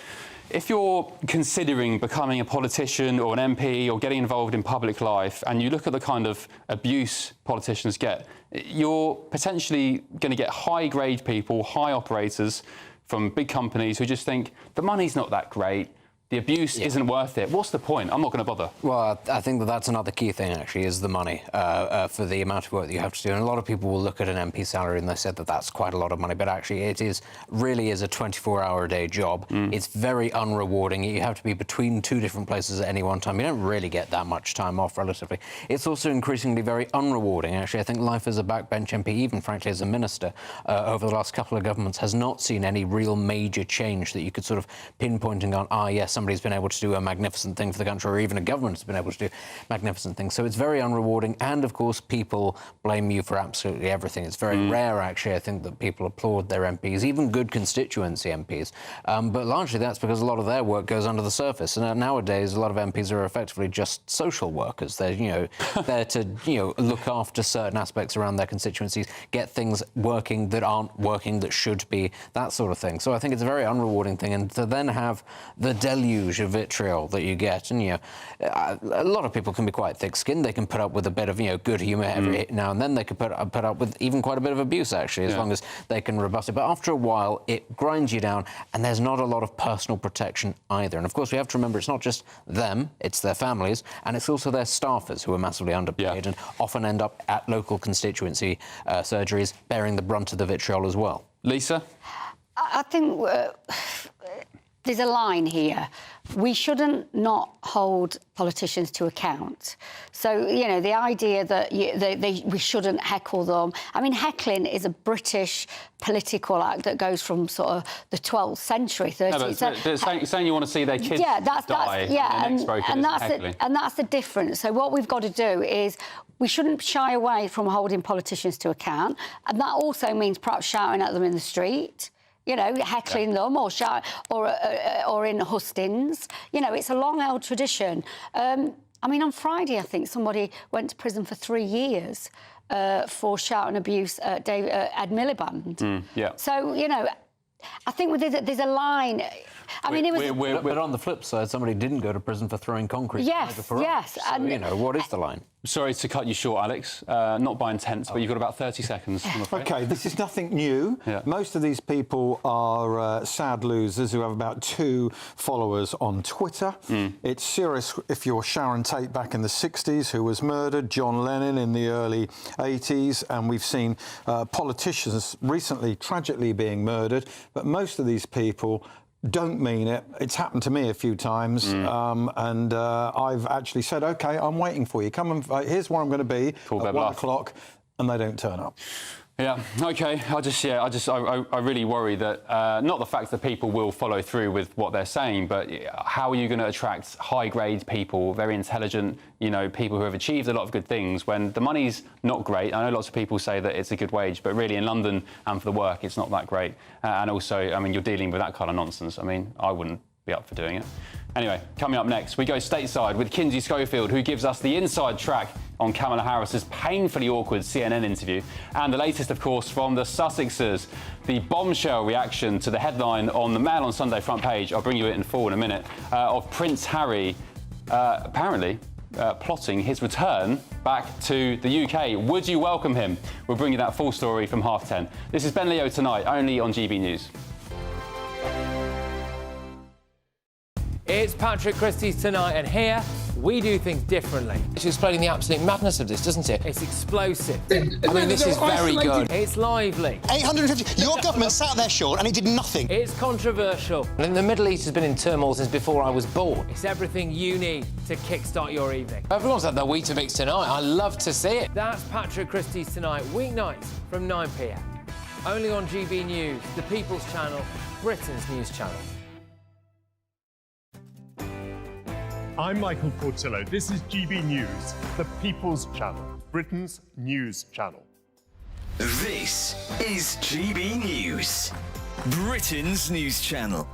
if you're considering becoming a politician or an MP or getting involved in public life and you look at the kind of abuse politicians get, you're potentially going to get high-grade people, high operators from big companies who just think the money's not that great, the abuse isn't worth it. What's the point? I'm not going to bother. Well, I think that's another key thing, actually, is the money for the amount of work that you have to do. And a lot of people will look at an MP salary and they said that that's quite a lot of money, but actually it really is a 24-hour-a-day job. It's very unrewarding. You have to be between 2 different places at any one time. You don't really get that much time off, relatively. It's also increasingly very unrewarding, actually. I think life as a backbench MP, even, frankly, as a minister, over the last couple of governments, has not seen any real major change that you could sort of pinpoint and go, yes, somebody's been able to do a magnificent thing for the country, or even a government has been able to do magnificent things. So it's very unrewarding, and of course people blame you for absolutely everything. It's very rare, actually, I think, that people applaud their MPs, even good constituency MPs. But largely that's because a lot of their work goes under the surface. And nowadays, a lot of MPs are effectively just social workers. They're, there to, look after certain aspects around their constituencies, get things working that aren't working that should be, that sort of thing. So I think it's a very unrewarding thing. And to then have the deluge of vitriol that you get, and a lot of people can be quite thick-skinned. They can put up with a bit of good humour every now and then. They can put up with even quite a bit of abuse, actually, as long as they can rebut it. But after a while, it grinds you down, and there's not a lot of personal protection either. And of course, we have to remember it's not just them; it's their families, and it's also their staffers who are massively underpaid and often end up at local constituency surgeries, bearing the brunt of the vitriol as well. Lisa, I think there's a line here. We shouldn't not hold politicians to account. So, the idea that we shouldn't heckle them. I mean, heckling is a British political act that goes from sort of the 12th century, 13th. No, but saying you want to see their kids die. And that's the difference. So what we've got to do is we shouldn't shy away from holding politicians to account. And that also means perhaps shouting at them in the street. Heckling them or shout, or in hustings. It's a long-held tradition. I mean, on Friday, I think somebody went to prison for 3 years for shouting abuse at Ed Miliband. So, I think there's a line. I mean, it was. But on the flip side, somebody didn't go to prison for throwing concrete. Yes. So, what is the line? Sorry to cut you short, Alex. Not by intent, but you've got about 30 seconds, I'm afraid. OK, this is nothing new. Most of these people are sad losers who have about 2 followers on Twitter. It's serious if you're Sharon Tate back in the 60s, who was murdered, John Lennon in the early 80s, and we've seen politicians recently tragically being murdered. But most of these people don't mean it. It's happened to me a few times, and I've actually said, OK, I'm waiting for you. Come and here's where I'm going to be at 1 o'clock, and they don't turn up. Yeah, OK. I really worry that, not the fact that people will follow through with what they're saying, but how are you going to attract high-grade people, very intelligent, people who have achieved a lot of good things when the money's not great? I know lots of people say that it's a good wage, but really in London and for the work, it's not that great. And also, I mean, you're dealing with that kind of nonsense. I mean, I wouldn't be up for doing it. Anyway, coming up next, we go stateside with Kinsey Schofield, who gives us the inside track on Kamala Harris's painfully awkward CNN interview. And the latest, of course, from the Sussexes, the bombshell reaction to the headline on the Mail on Sunday front page, I'll bring you it in full in a minute, of Prince Harry apparently plotting his return back to the UK. Would you welcome him? We'll bring you that full story from 10:30. This is Ben Leo Tonight, only on GB News. It's Patrick Christie's Tonight, and here we do things differently. It's explaining the absolute madness of this, doesn't it? It's explosive. I mean, this is very good. It's lively. 850. Your government sat there, Sean, and it did nothing. It's controversial. And the Middle East has been in turmoil since before I was born. It's everything you need to kickstart your evening. Everyone's had their Weetabix tonight. I love to see it. That's Patrick Christie's Tonight, weeknights from 9 p.m. Only on GB News, the People's Channel, Britain's news channel. I'm Michael Portillo. This is GB News, the People's Channel, Britain's news channel. This is GB News, Britain's news channel.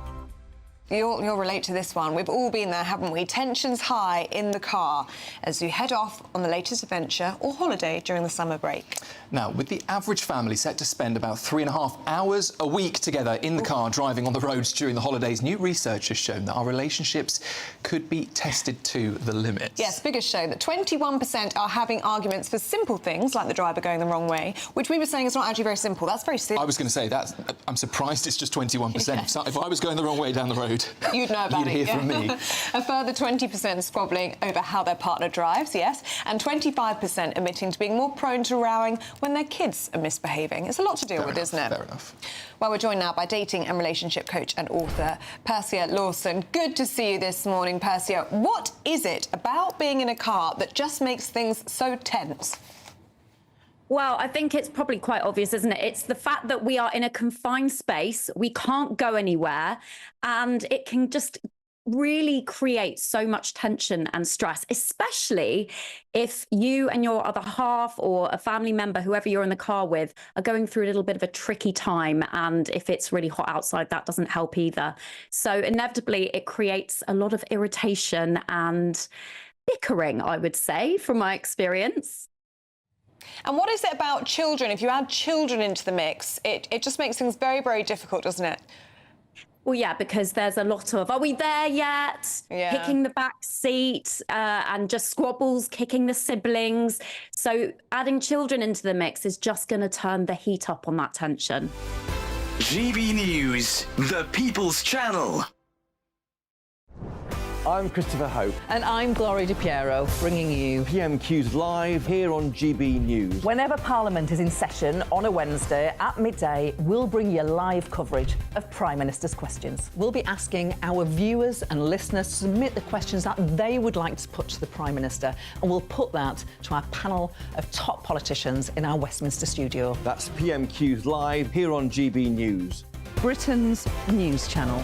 You'll relate to this one. We've all been there, haven't we? Tensions high in the car as you head off on the latest adventure or holiday during the summer break. Now, with the average family set to spend about 3.5 hours a week together in the car driving on the roads during the holidays, new research has shown that our relationships could be tested to the limit. Yes, figures show that 21% are having arguments for simple things like the driver going the wrong way, which we were saying is not actually very simple. That's very simple. I was going to say that. I'm surprised it's just 21%. Yeah. If I was going the wrong way down the road, you'd know about it. You'd hear from me. A further 20% squabbling over how their partner drives, yes, and 25% admitting to being more prone to rowing when their kids are misbehaving. It's a lot to deal with, isn't it? Fair enough. Well, we're joined now by dating and relationship coach and author Persia Lawson. Good to see you this morning, Persia. What is it about being in a car that just makes things so tense? Well, I think it's probably quite obvious, isn't it? It's the fact that we are in a confined space, we can't go anywhere, and it can just really create so much tension and stress, especially if you and your other half or a family member, whoever you're in the car with, are going through a little bit of a tricky time. And if it's really hot outside, that doesn't help either. So inevitably, it creates a lot of irritation and bickering, I would say, from my experience. And what is it about children? If you add children into the mix, it just makes things very, very difficult, doesn't it? Well, yeah, because there's a lot of, are we there yet? Yeah. Kicking the back seat and just squabbles, kicking the siblings. So adding children into the mix is just going to turn the heat up on that tension. GB News, the People's Channel. I'm Christopher Hope. And I'm Gloria Di Piero, bringing you PMQs live here on GB News. Whenever Parliament is in session on a Wednesday at midday, we'll bring you live coverage of Prime Minister's questions. We'll be asking our viewers and listeners to submit the questions that they would like to put to the Prime Minister, and we'll put that to our panel of top politicians in our Westminster studio. That's PMQs live here on GB News, Britain's news channel.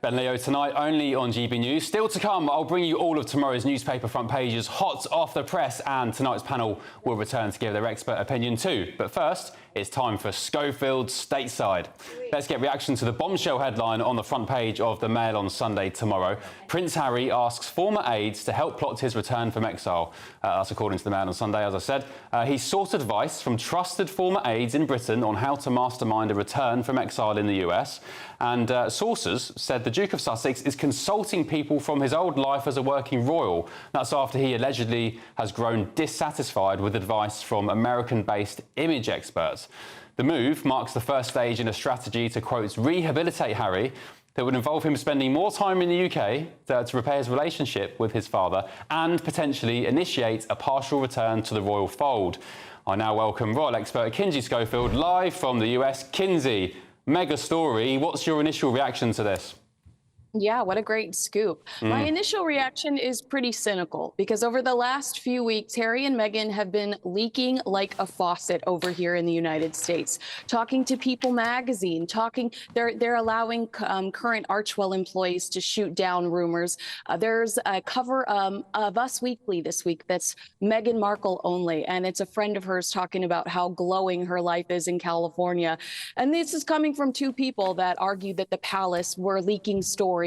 Ben Leo Tonight, only on GB News. Still to come, I'll bring you all of tomorrow's newspaper front pages hot off the press, and tonight's panel will return to give their expert opinion too. But first, it's time for Schofield's Stateside. Let's get reaction to the bombshell headline on the front page of the Mail on Sunday tomorrow. Prince Harry asks former aides to help plot his return from exile. That's according to the Mail on Sunday, as I said. He sought advice from trusted former aides in Britain on how to mastermind a return from exile in the US. And sources said the Duke of Sussex is consulting people from his old life as a working royal. That's after he allegedly has grown dissatisfied with advice from American-based image experts. The move marks the first stage in a strategy to, quote, rehabilitate Harry that would involve him spending more time in the UK to repair his relationship with his father and potentially initiate a partial return to the royal fold. I now welcome royal expert Kinsey Schofield live from the US. Kinsey, mega story. What's your initial reaction to this? Yeah, what a great scoop. My initial reaction is pretty cynical because over the last few weeks, Harry and Meghan have been leaking like a faucet over here in the United States. Talking to People magazine, they're allowing current Archewell employees to shoot down rumors. There's a cover of Us Weekly this week that's Meghan Markle only, and it's a friend of hers talking about how glowing her life is in California. And this is coming from two people that argued that the palace were leaking stories.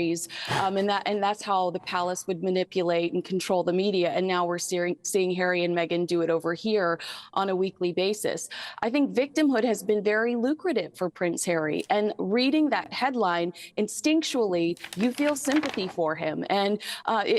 And that's how the palace would manipulate and control the media. And now we're seeing Harry and Meghan do it over here on a weekly basis. I think victimhood has been very lucrative for Prince Harry. And reading that headline, instinctually, you feel sympathy for him. And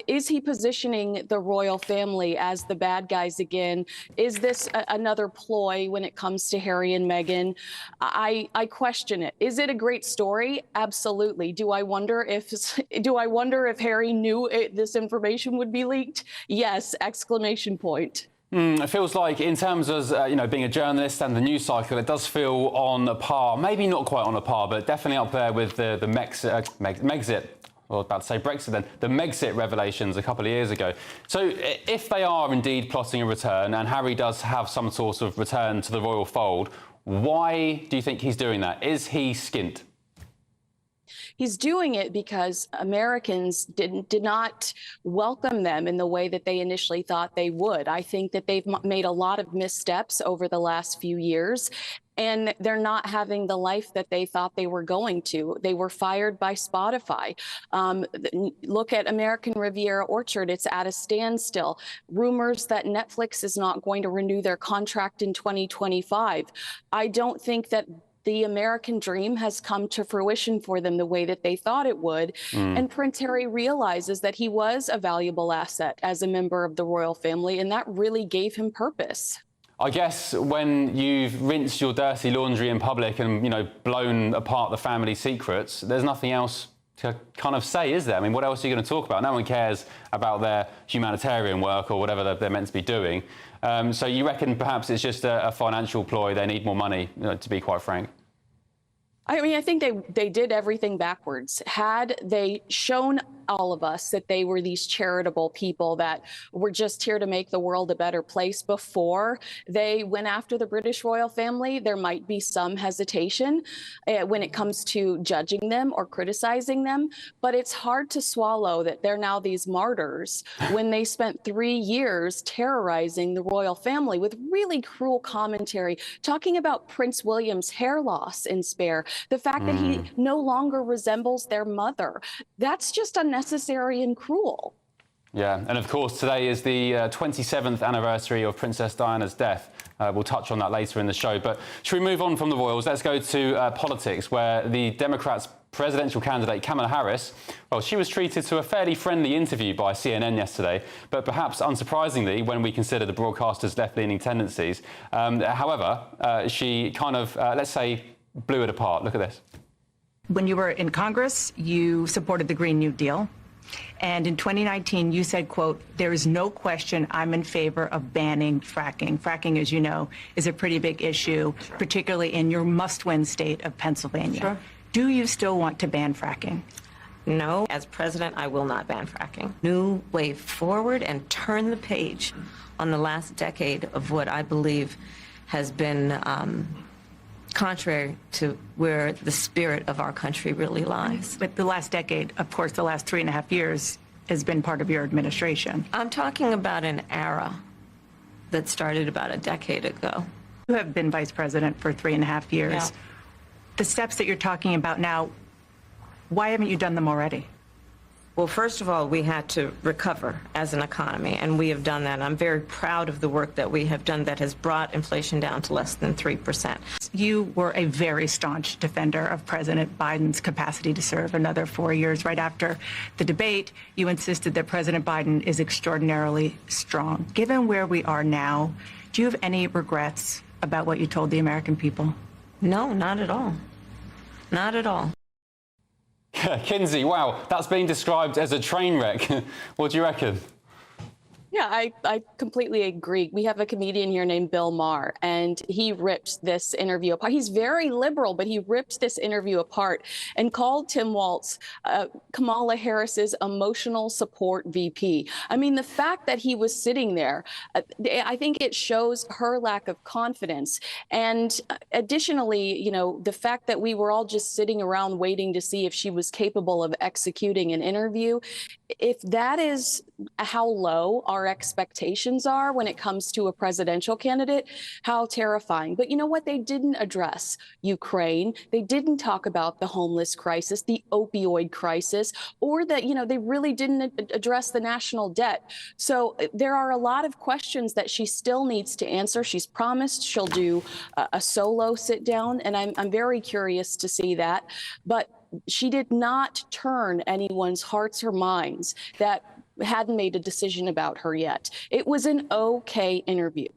is he positioning the royal family as the bad guys again? Is this another ploy when it comes to Harry and Meghan? I question it. Is it a great story? Absolutely. Do I wonder if Harry knew this information would be leaked? Yes! Exclamation point. It feels like, in terms of being a journalist and the news cycle, it does feel on a par. Maybe not quite on a par, but definitely up there with the Megxit. I was about to say Brexit then. The Megxit revelations a couple of years ago. So if they are indeed plotting a return, and Harry does have some sort of return to the royal fold, why do you think he's doing that? Is he skint? He's doing it because Americans did not welcome them in the way that they initially thought they would. I think that they've made a lot of missteps over the last few years, and they're not having the life that they thought they were going to. They were fired by Spotify. Look at American Riviera Orchard. It's at a standstill. Rumors that Netflix is not going to renew their contract in 2025. I don't think that the American dream has come to fruition for them the way that they thought it would. And Prince Harry realizes that he was a valuable asset as a member of the royal family, and that really gave him purpose. I guess when you've rinsed your dirty laundry in public and, blown apart the family secrets, there's nothing else to kind of say, is there? I mean, what else are you going to talk about? No one cares about their humanitarian work or whatever they're meant to be doing. So you reckon perhaps it's just a financial ploy? They need more money, to be quite frank. I mean, I think they did everything backwards. Had they shown all of us that they were these charitable people that were just here to make the world a better place before they went after the British royal family, there might be some hesitation when it comes to judging them or criticizing them. But it's hard to swallow that they're now these martyrs when they spent 3 years terrorizing the royal family with really cruel commentary, talking about Prince William's hair loss in Spare, the fact that he no longer resembles their mother. That's just unnecessary and cruel. Yeah, and of course today is the 27th anniversary of Princess Diana's death. We'll touch on that later in the show. But should we move on from the royals? Let's go to politics, where the Democrats' presidential candidate Kamala Harris, well, she was treated to a fairly friendly interview by CNN yesterday, but perhaps unsurprisingly when we consider the broadcaster's left-leaning tendencies. However, she kind of, let's say, blew it apart. Look at this. When you were in Congress, you supported the Green New Deal. And in 2019, you said, quote, "There is no question I'm in favor of banning fracking." Fracking, as you know, is a pretty big issue, particularly in your must-win state of Pennsylvania. Sure. Do you still want to ban fracking? No, as president, I will not ban fracking. New way forward and turn the page on the last decade of what I believe has been contrary to where the spirit of our country really lies. But the last decade, of course, the last 3.5 years has been part of your administration. I'm talking about an era that started about a decade ago. You have been vice president for 3.5 years. Yeah. The steps that you're talking about now, why haven't you done them already? Well, first of all, we had to recover as an economy, and we have done that. I'm very proud of the work that we have done that has brought inflation down to less than 3%. You were a very staunch defender of President Biden's capacity to serve another 4 years. Right after the debate, you insisted that President Biden is extraordinarily strong. Given where we are now, do you have any regrets about what you told the American people? No, not at all. Not at all. Kinsey, wow, that's being described as a train wreck. What do you reckon? Yeah, I completely agree. We have a comedian here named Bill Maher, and he ripped this interview apart. He's very liberal, but he ripped this interview apart and called Tim Walz Kamala Harris's emotional support VP. I mean, the fact that he was sitting there, I think it shows her lack of confidence. And additionally, you know, the fact that we were all just sitting around waiting to see if she was capable of executing an interview, if that is how low our expectations are when it comes to a presidential candidate, how terrifying. But you know what? They didn't address Ukraine. They didn't talk about the homeless crisis, the opioid crisis, or that, you know, they really didn't address the national debt. So there are a lot of questions that she still needs to answer. She's promised she'll do a solo sit down, and I'm very curious to see that. But she did not turn anyone's hearts or minds that hadn't made a decision about her yet. It was an okay interview.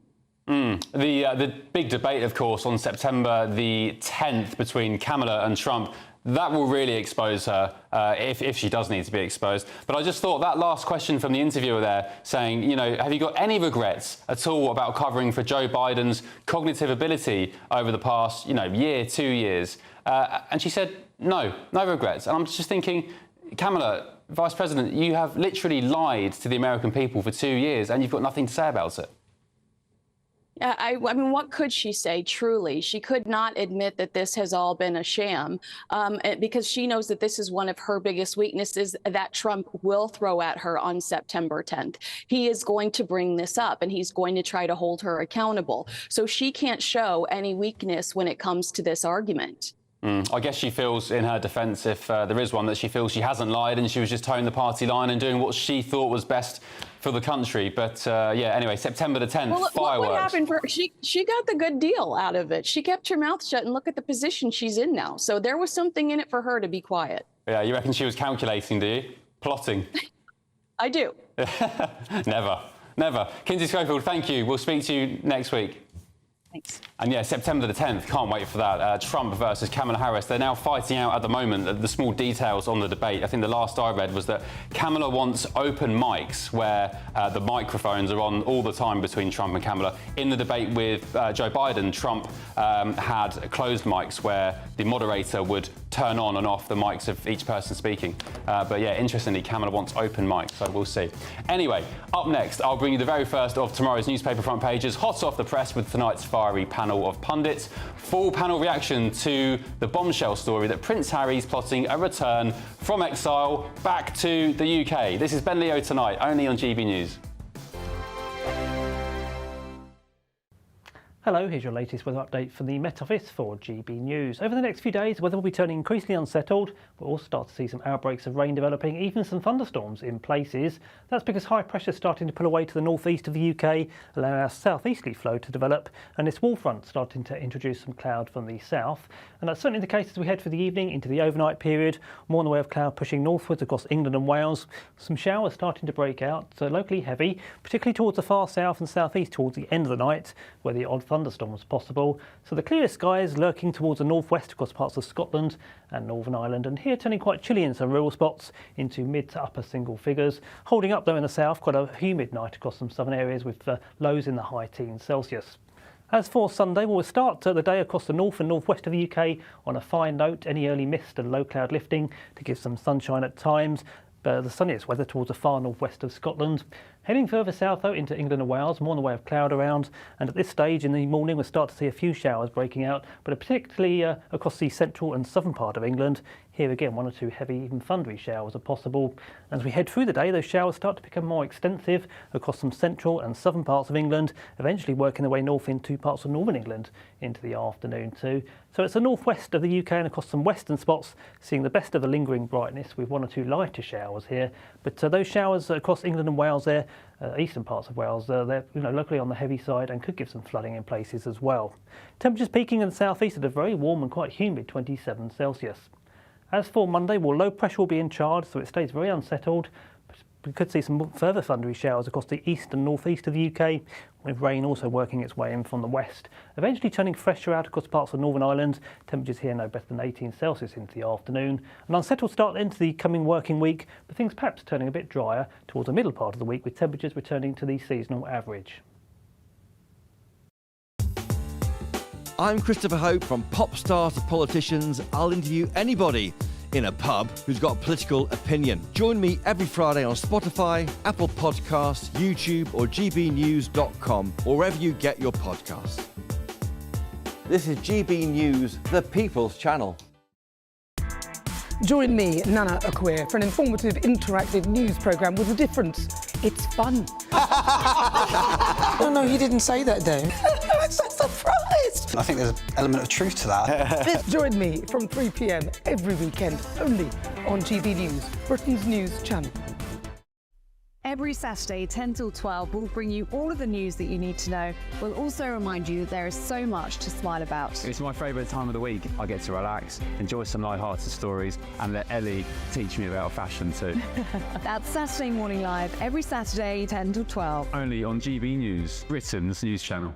The big debate, of course, on September the 10th between Kamala and Trump, that will really expose her if she does need to be exposed. But I just thought that last question from the interviewer there saying, you know, have you got any regrets at all about covering for Joe Biden's cognitive ability over the past, you know, year, 2 years? And she said, no regrets. And I'm just thinking, Kamala, Vice President, you have literally lied to the American people for 2 years and you've got nothing to say about it. I mean, what could she say, truly? She could not admit that this has all been a sham because she knows that this is one of her biggest weaknesses that Trump will throw at her on September 10th. He is going to bring this up and he's going to try to hold her accountable. So she can't show any weakness when it comes to this argument. I guess she feels, in her defence, if there is one, that she feels she hasn't lied and she was just towing the party line and doing what she thought was best for the country. But yeah, anyway, September the 10th, well, fireworks. What happened for her? She got the good deal out of it. She kept her mouth shut, and look at the position she's in now. So there was something in it for her to be quiet. Yeah, you reckon she was calculating, do you? Plotting? I do. Never. Kinsey Schofield, thank you. We'll speak to you next week. Thanks. And yeah, September the 10th, can't wait for that. Trump versus Kamala Harris. They're now fighting out at the moment the small details on the debate. I think the last I read was that Kamala wants open mics where the microphones are on all the time between Trump and Kamala. In the debate with Joe Biden, Trump had closed mics where the moderator would turn on and off the mics of each person speaking. But yeah, interestingly, Kamala wants open mics, so we'll see. Anyway, up next, I'll bring you the very first of tomorrow's newspaper front pages, hot off the press with tonight's fiery panel of pundits. Full panel reaction to the bombshell story that Prince Harry's plotting a return from exile back to the UK. This is Ben Leo tonight, only on GB News. Hello, here's your latest weather update from the Met Office for GB News. Over the next few days, weather will be turning increasingly unsettled. We'll also start to see some outbreaks of rain developing, even some thunderstorms in places. That's because high pressure is starting to pull away to the northeast of the UK, allowing our southeasterly flow to develop, and this wall front starting to introduce some cloud from the south. And that's certainly the case as we head for the evening into the overnight period. More in the way of cloud pushing northwards across England and Wales. Some showers starting to break out, so locally heavy, particularly towards the far south and southeast towards the end of the night, where the odd thunderstorms possible. So the clearest skies lurking towards the northwest across parts of Scotland and Northern Ireland, and here turning quite chilly in some rural spots into mid to upper single figures. Holding up though in the south, quite a humid night across some southern areas with lows in the high teens Celsius. As for Sunday, we'll start the day across the north and northwest of the UK on a fine note. Any early mist and low cloud lifting to give some sunshine at times. The sunniest weather towards the far northwest of Scotland. Heading further south though into England and Wales, more in the way of cloud around, and at this stage in the morning we'll start to see a few showers breaking out, but particularly across the central and southern part of England. Here again, one or two heavy, even thundery showers are possible. As we head through the day, those showers start to become more extensive across some central and southern parts of England, eventually working their way north into parts of northern England into the afternoon too. So it's the northwest of the UK and across some western spots, seeing the best of the lingering brightness with one or two lighter showers here. But those showers across England and Wales there, eastern parts of Wales, they're locally on the heavy side and could give some flooding in places as well. Temperatures peaking in the southeast at a very warm and quite humid 27 Celsius. As for Monday, well, low pressure will be in charge, so it stays very unsettled. we could see some further thundery showers across the east and northeast of the UK, with rain also working its way in from the west, eventually turning fresher out across parts of Northern Ireland. Temperatures here no better than 18 Celsius into the afternoon. An unsettled start into the coming working week, but things perhaps turning a bit drier towards the middle part of the week, with temperatures returning to the seasonal average. I'm Christopher Hope. From pop stars to politicians, I'll interview anybody in a pub who's got a political opinion. Join me every Friday on Spotify, Apple Podcasts, YouTube or gbnews.com, or wherever you get your podcasts. This is GB News, the People's Channel. Join me, Nana Akua, for an informative, interactive news programme with a difference. It's fun. No, he didn't say that, though. I'm so surprised. I think there's an element of truth to that. Join me from 3 p.m. every weekend, only on GB News, Britain's news channel. Every Saturday, 10 till 12, we'll bring you all of the news that you need to know. We'll also remind you there is so much to smile about. It's my favourite time of the week. I get to relax, enjoy some light-hearted stories, and let Ellie teach me about fashion too. That's Saturday Morning Live, every Saturday, 10 till 12. Only on GB News, Britain's news channel.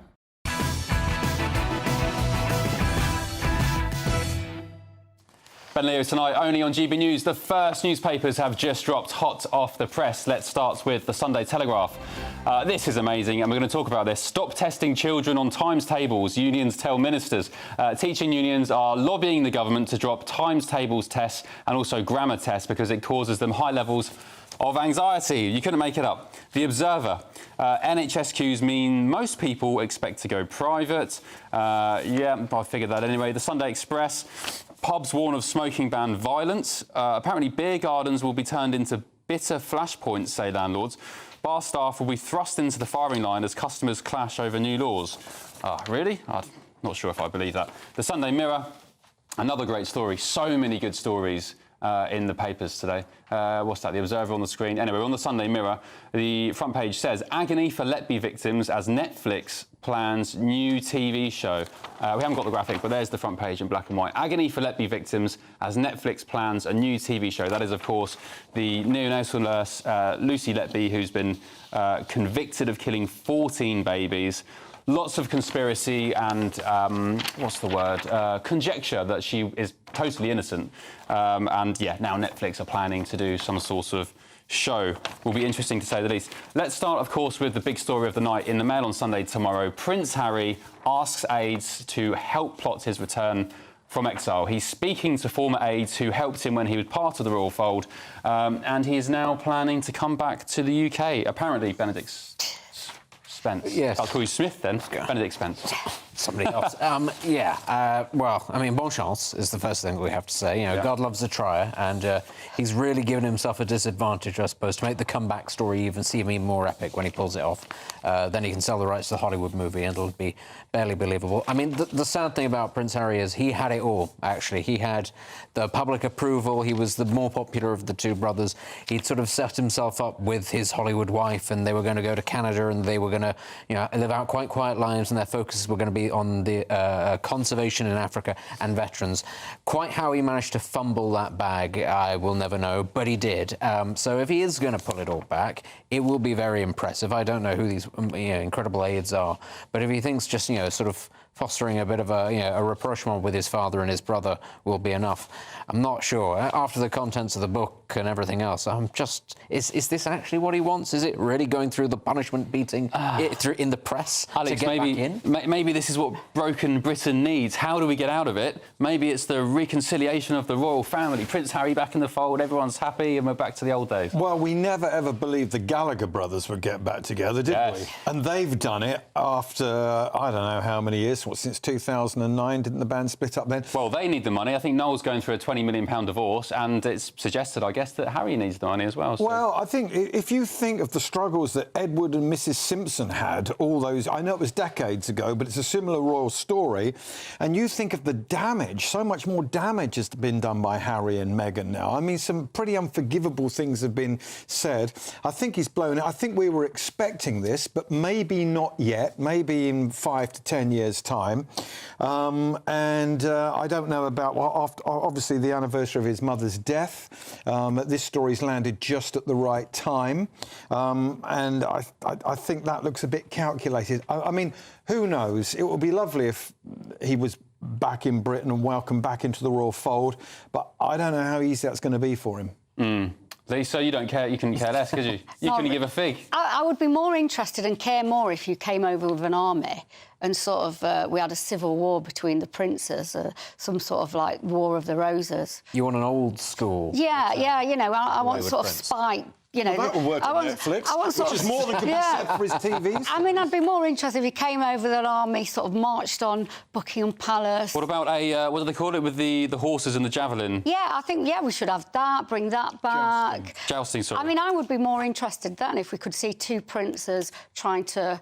Ben Leo tonight, only on GB News. The first newspapers have just dropped hot off the press. Let's start with the Sunday Telegraph. This is amazing, and we're going to talk about this. Stop testing children on times tables, unions tell ministers. Teaching unions are lobbying the government to drop times tables tests and also grammar tests because it causes them high levels of anxiety. You couldn't make it up. The Observer. NHS queues mean most people expect to go private. Yeah, I figured that anyway. The Sunday Express. Pubs warn of smoking ban violence. Apparently beer gardens will be turned into bitter flashpoints, say landlords. Bar staff will be thrust into the firing line as customers clash over new laws. Really? I'm not sure if I believe that. The Sunday Mirror. Another great story. So many good stories in the papers today. What's that? The Observer on the screen. Anyway, on the Sunday Mirror, the front page says, agony for Letby victims as Netflix plans new TV show. We haven't got the graphic, but there's the front page in black and white. Agony for Letby victims as Netflix plans a new TV show. That is, of course, the neonatal nurse Lucy Letby, who's been convicted of killing 14 babies. Lots of conspiracy and, conjecture that she is totally innocent. And, yeah, now Netflix are planning to do some sort of show. Will be interesting, to say the least. Let's start, of course, with the big story of the night in the Mail on Sunday tomorrow. Prince Harry asks aides to help plot his return from exile. He's speaking to former aides who helped him when he was part of the royal fold, and he is now planning to come back to the UK. Apparently, Benedict Spence. Yes. I'll call you Smith then. Benedict Spence. Somebody else. Well, I mean, bon chance is the first thing we have to say. You know, God loves a trier, and he's really given himself a disadvantage, I suppose, to make the comeback story even seem even more epic when he pulls it off. Then he can sell the rights to the Hollywood movie, and it'll be barely believable. I mean, the sad thing about Prince Harry is he had it all, actually. He had the public approval. He was the more popular of the two brothers. He'd sort of set himself up with his Hollywood wife, and they were going to go to Canada, and they were going to, live out quite quiet lives, and their focuses were going to be on the conservation in Africa and veterans. Quite how he managed to fumble that bag, I will never know, but he did. So if he is going to pull it all back, it will be very impressive. I don't know who these incredible aides are, but if he thinks just, sort of fostering a bit of a rapprochement with his father and his brother will be enough, I'm not sure. After the contents of the book and everything else, I'm just... Is this actually what he wants? Is it really going through the punishment beating in the press Alex, to get back in? Maybe this is what broken Britain needs. How do we get out of it? Maybe it's the reconciliation of the royal family. Prince Harry back in the fold, everyone's happy, and we're back to the old days. Well, we never ever believed the Gallagher brothers would get back together, did we? And they've done it after, I don't know how many years, since 2009, didn't the band split up then? Well, they need the money. I think Noel's going through a £20 million divorce, and it's suggested, I guess, that Harry needs the money as well. So. Well, I think if you think of the struggles that Edward and Mrs Simpson had, all those, I know it was decades ago, but it's a similar royal story, and you think of the damage, so much more damage has been done by Harry and Meghan now. I mean, some pretty unforgivable things have been said. I think he's blown it. I think we were expecting this, but maybe not yet. Maybe in 5 to 10 years' time. And I don't know about, obviously, the anniversary of his mother's death. This story's landed just at the right time. And I think that looks a bit calculated. I mean, who knows? It would be lovely if he was back in Britain and welcomed back into the royal fold, but I don't know how easy that's going to be for him. Lisa, you don't care. You couldn't care less, could you? You couldn't give a fig. I would be more interested and care more if you came over with an army and sort of we had a civil war between the princes, some sort of like War of the Roses. You want an old school? Yeah, you know, I want sort of spite. You know, that will work on Netflix, which is more than can be said for his TVs. I mean, I'd be more interested if he came over with an army, sort of marched on Buckingham Palace. What about what do they call it, with the horses and the javelin? Yeah, I think, we should have that, bring that back. Jousting, sorry. I mean, I would be more interested then if we could see two princes trying to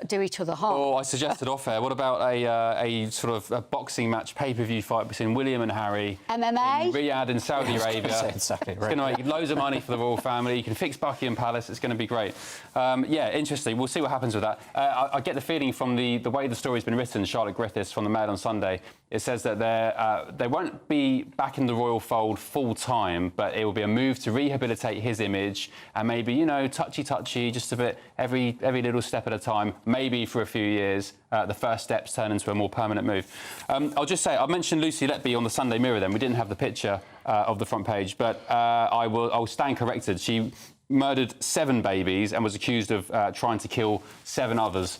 do each other harm. Or I suggested off-air, what about a sort of a boxing match, pay-per-view fight between William and Harry... MMA? In Riyadh in Saudi Arabia. Exactly, right. It's going to make loads of money for the royal family. You can fix Buckingham Palace. It's going to be great. Yeah, interesting. We'll see what happens with that. I get the feeling from the way the story's been written, Charlotte Griffiths from the Mail on Sunday, it says that they won't be back in the royal fold full-time, but it will be a move to rehabilitate his image and maybe, you know, touchy-touchy, just a bit, every little step at a time, maybe for a few years. The first steps turn into a more permanent move. I'll just say, I mentioned Lucy Letby on the Sunday Mirror then. We didn't have the picture of the front page, but I'll stand corrected. She murdered 7 babies and was accused of trying to kill 7 others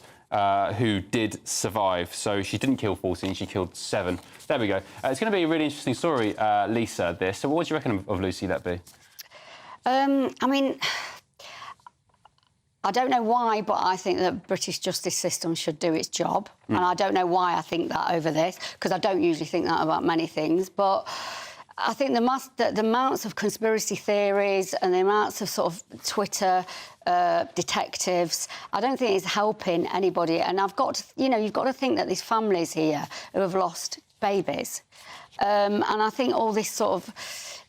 who did survive. So she didn't kill 14, she killed 7. There we go. It's going to be a really interesting story, Lisa, this. So what do you reckon of Lucy Letby? I mean... I don't know why, but I think that British justice system should do its job. And I don't know why I think that over this, because I don't usually think that about many things. But I think the amounts of conspiracy theories and the amounts of sort of Twitter detectives, I don't think it's helping anybody. And you've got to think that these families here who have lost babies. And I think all this sort of...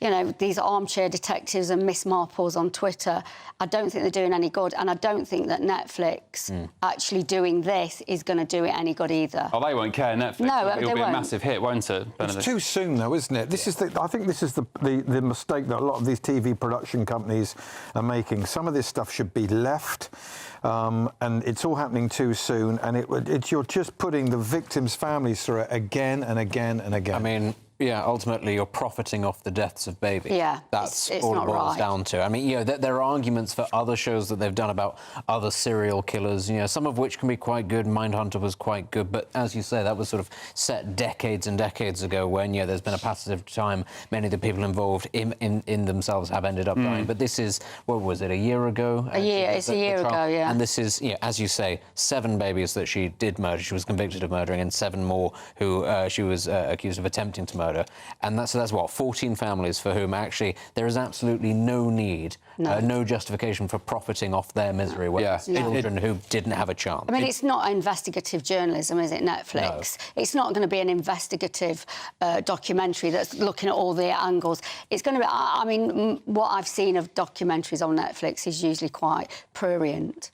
You know, these armchair detectives and Miss Marples on Twitter, I don't think they're doing any good. And I don't think that Netflix actually doing this is going to do it any good either. Oh, they won't care, Netflix. No, It'll be a massive hit, won't it, Benedict? It's too soon, though, isn't it? I think this is the mistake that a lot of these TV production companies are making. Some of this stuff should be left. And it's all happening too soon. And you're just putting the victims' families through it again and again and again. I mean... Yeah, ultimately, you're profiting off the deaths of babies. Yeah, that's it's all not it boils right. down to. I mean, you know, there are arguments for other shows that they've done about other serial killers, you know, some of which can be quite good. Mindhunter was quite good, but as you say, that was sort of set decades and decades ago when, you know, there's been a passage of time. Many of the people involved in themselves have ended up dying. But this is, what was it, a year ago? It's a year ago, yeah. And this is, you know, as you say, 7 babies that she did murder. She was convicted of murdering, and 7 more who she was accused of attempting to murder. And that's what, 14 families for whom actually there is absolutely no need, no justification for profiting off their misery, whether it's children who didn't have a chance. I mean, it's not investigative journalism, is it, Netflix? No. It's not going to be an investigative documentary that's looking at all the angles. It's going to be, I mean, what I've seen of documentaries on Netflix is usually quite prurient.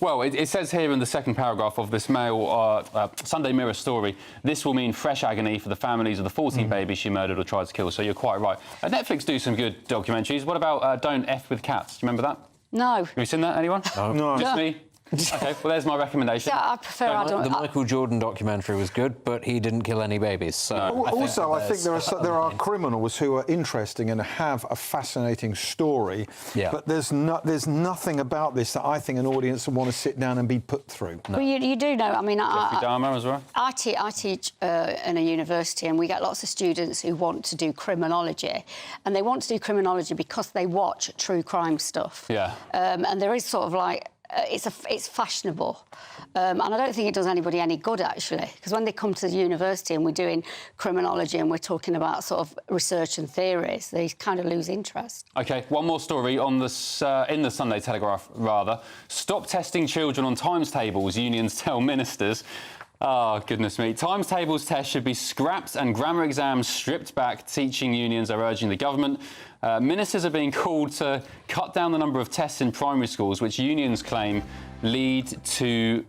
Well, it says here in the second paragraph of this Mail Sunday Mirror story, this will mean fresh agony for the families of the 14 babies she murdered or tried to kill. So you're quite right. Netflix do some good documentaries. What about Don't F with Cats? Do you remember that? No. Have you seen that, anyone? No. Just me? OK, well, there's my recommendation. Yeah, I prefer... The Michael Jordan documentary was good, but he didn't kill any babies. So I think there are criminals who are interesting and have a fascinating story, but there's nothing about this that I think an audience will want to sit down and be put through. Well, you do know, I mean... Jeffrey Dahmer as well? I teach in a university, and we get lots of students who want to do criminology, and they want to do criminology because they watch true crime stuff. Yeah. And there is sort of like... it's fashionable, and I don't think it does anybody any good, actually, because when they come to the university and we're doing criminology and we're talking about sort of research and theories, they kind of lose interest. OK, one more story on this, in the Sunday Telegraph, rather. Stop testing children on times tables, unions tell ministers. Oh, goodness me. Times tables tests should be scrapped and grammar exams stripped back, teaching unions are urging the government. Ministers are being called to cut down the number of tests in primary schools, which unions claim lead to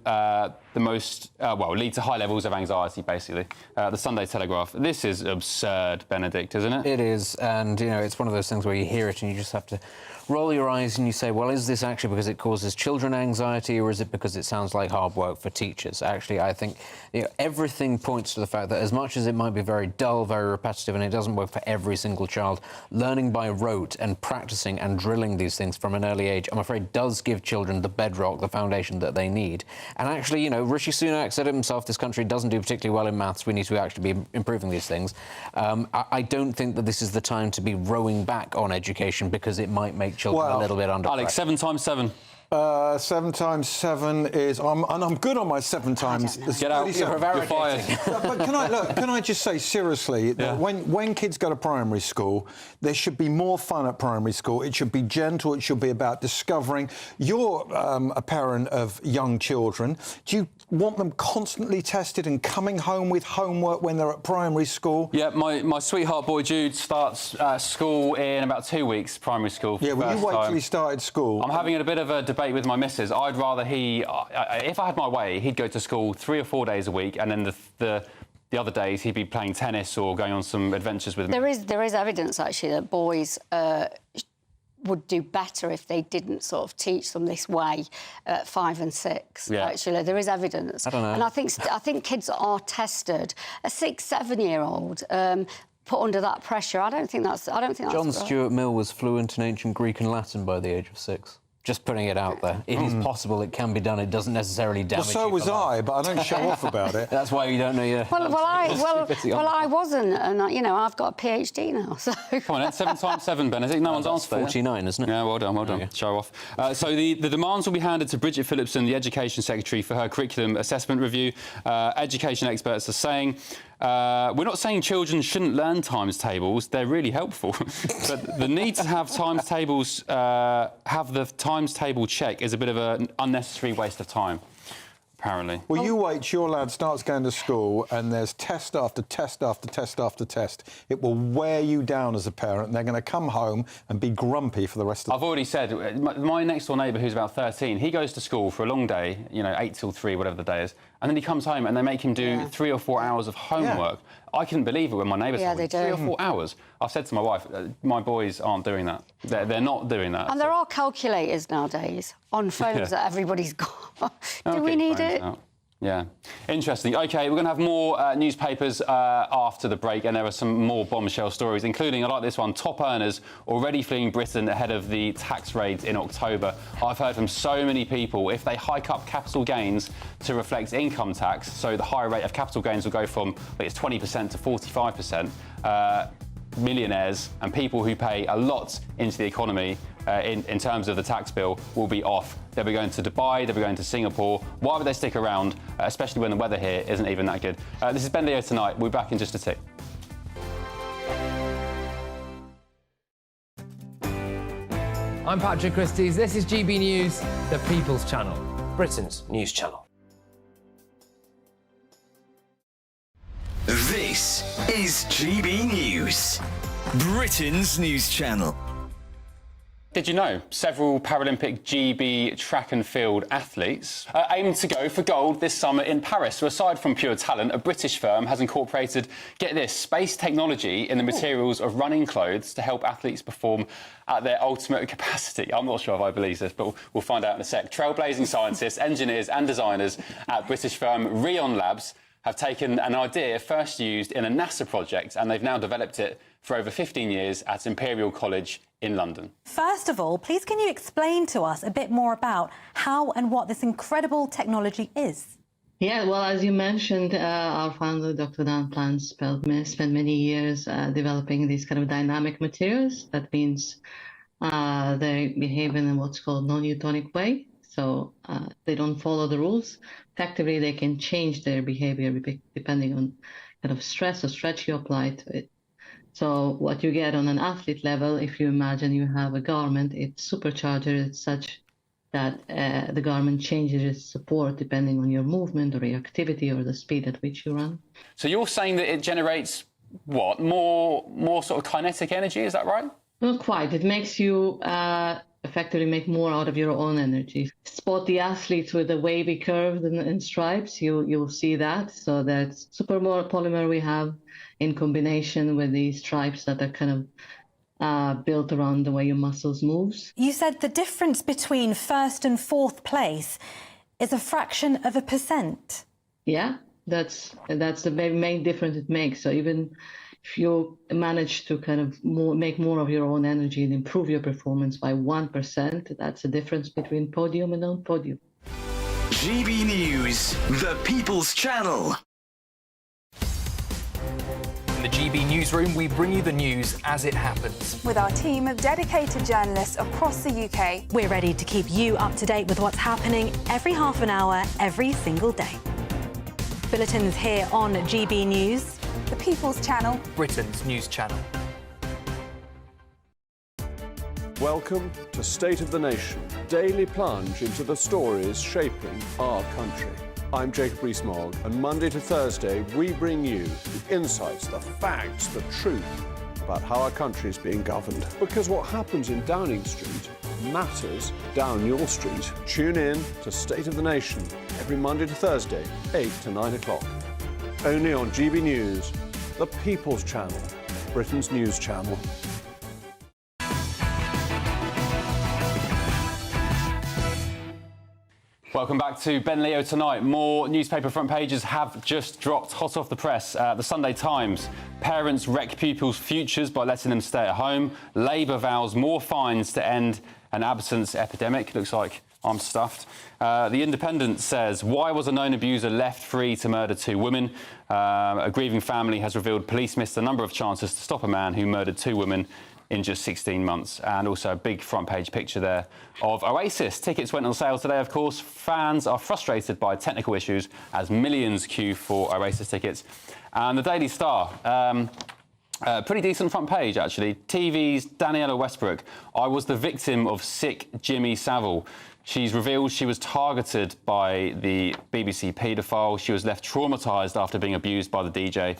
lead to high levels of anxiety, basically. The Sunday Telegraph. This is absurd, Benedict, isn't it? It is, and, you know, it's one of those things where you hear it and you just have to roll your eyes and you say, well, is this actually because it causes children anxiety, or is it because it sounds like hard work for teachers? Actually, I think, you know, everything points to the fact that as much as it might be very dull, very repetitive, and it doesn't work for every single child, learning by rote and practicing and drilling these things from an early age, I'm afraid, does give children the bedrock, the foundation that they need. And actually, you know, Rishi Sunak said it himself, this country doesn't do particularly well in maths. We need to actually be improving these things. I don't think that this is the time to be rowing back on education, because it might make children a little bit under Alex, 7 times 7. 7 times 7 is... I'm good on my 7 times... Get out, you're fired. But can I just say, seriously, that when kids go to primary school, there should be more fun at primary school. It should be gentle. It should be about discovering. You're a parent of young children. Do you want them constantly tested and coming home with homework when they're at primary school? Yeah, my sweetheart boy Jude starts school in about 2 weeks, primary school. Yeah, well, you wait till he started school. I'm having a bit of a debate with my missus. I'd rather if I had my way, he'd go to school 3 or 4 days a week, and then the other days he'd be playing tennis or going on some adventures with me. There is evidence, actually, that boys would do better if they didn't sort of teach them this way at 5 and 6. Yeah. Actually, there is evidence. I don't know. And I think kids are tested. A 6-7-year-old put under that pressure, I don't think that's John right. Stuart Mill was fluent in ancient Greek and Latin by the age of 6. Just putting it out there. It is possible, it can be done, it doesn't necessarily damage Well, so was I, but I don't show off about it. That's why you don't know your... Well, I wasn't, and, you know, I've got a PhD now, so... Come on, then, 7 times 7, Benedict. No one's answered. 49, isn't it? Yeah, well done. Show off. So the demands will be handed to Bridget Phillipson, the Education Secretary, for her curriculum assessment review. Education experts are saying... we're not saying children shouldn't learn times tables. They're really helpful. But the need to have times tables, have the times table check is a bit of an unnecessary waste of time, apparently. Well, you wait till your lad starts going to school and there's test after test after test after test. It will wear you down as a parent, and they're going to come home and be grumpy for the rest of the day. I've already said, my next-door neighbour, who's about 13, he goes to school for a long day, you know, 8 till 3, whatever the day is, and then he comes home and they make him do 3 or 4 hours of homework. I couldn't believe it when my neighbour told me 3 or 4 hours. I've said to my wife, my boys aren't doing that. They're not doing that. And there are calculators nowadays on phones that everybody's got. Do we need it? Yeah. Interesting. OK, we're going to have more newspapers after the break, and there are some more bombshell stories, including, I like this one, top earners already fleeing Britain ahead of the tax raids in October. I've heard from so many people, if they hike up capital gains to reflect income tax, so the higher rate of capital gains will go from, I think it's 20% to 45%, millionaires and people who pay a lot into the economy in terms of the tax bill will be off. They'll be going to Dubai, they'll be going to Singapore. Why would they stick around, especially when the weather here isn't even that good? This is Ben Leo Tonight. We'll be back in just a tick. I'm Patrick Christys. This is GB News, the People's Channel, Britain's news channel. This is GB News, Britain's news channel. Did you know several Paralympic GB track and field athletes aim to go for gold this summer in Paris? So aside from pure talent, a British firm has incorporated, get this, space technology in the materials of running clothes to help athletes perform at their ultimate capacity. I'm not sure if I believe this, but we'll find out in a sec. Trailblazing scientists, engineers and designers at British firm Rion Labs have taken an idea first used in a NASA project, and they've now developed it for over 15 years at Imperial College in London. First of all, please can you explain to us a bit more about how and what this incredible technology is? Yeah, well, as you mentioned, our founder, Dr. Dan Plant, spent many years developing these kind of dynamic materials. That means they behave in what's called non-Newtonic way. So they don't follow the rules. Effectively, they can change their behavior depending on kind of stress or stretch you apply to it. So what you get on an athlete level, if you imagine you have a garment, it's supercharged. It's such that the garment changes its support depending on your movement or your activity or the speed at which you run. So you're saying that it generates, what, more sort of kinetic energy, is that right? Not quite. It makes you effectively make more out of your own energy. Spot the athletes with the wavy curves and stripes, you'll see that. So that's super polymer we have in combination with these stripes that are kind of built around the way your muscles moves. You said the difference between first and fourth place is a fraction of a percent. Yeah, that's the main difference it makes. So even if you manage to kind of make more of your own energy and improve your performance by 1%, that's the difference between podium and non-podium. GB News, the People's Channel. In the GB Newsroom, we bring you the news as it happens. With our team of dedicated journalists across the UK. We're ready to keep you up to date with what's happening every half an hour, every single day. Bulletins here on GB News. The People's Channel. Britain's news channel. Welcome to State of the Nation, daily plunge into the stories shaping our country. I'm Jacob Rees-Mogg, and Monday to Thursday we bring you the insights, the facts, the truth about how our country is being governed. Because what happens in Downing Street matters down your street. Tune in to State of the Nation every Monday to Thursday, 8 to 9 o'clock. Only on GB News, the People's Channel, Britain's news channel. Welcome back to Ben Leo Tonight. More newspaper front pages have just dropped hot off the press. The Sunday Times. Parents wreck pupils' futures by letting them stay at home. Labour vows more fines to end an absence epidemic. Looks like I'm stuffed. The Independent says, why was a known abuser left free to murder 2 women? A grieving family has revealed police missed a number of chances to stop a man who murdered 2 women in just 16 months. And also a big front page picture there of Oasis. Tickets went on sale today, of course. Fans are frustrated by technical issues as millions queue for Oasis tickets. And the Daily Star. Pretty decent front page, actually. TV's Daniela Westbrook. I was the victim of sick Jimmy Savile. She's revealed she was targeted by the BBC paedophile. She was left traumatised after being abused by the DJ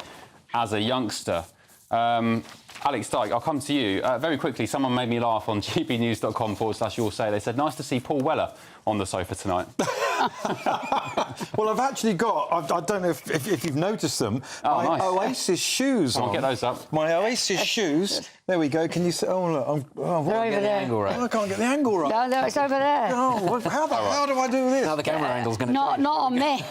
as a youngster. Alex Dyke, I'll come to you. Very quickly, someone made me laugh on gbnews.com/you'll say. They said, nice to see Paul Weller on the sofa tonight. Well, I've actually got, I don't know if you've noticed them, my Oasis shoes on. Get those up. My Oasis shoes. There we go. Can you see? Oh, look. They're over there. I can't get the angle right. No, it's over there. Oh, how do I do this? Now the camera angle's going to Not on me.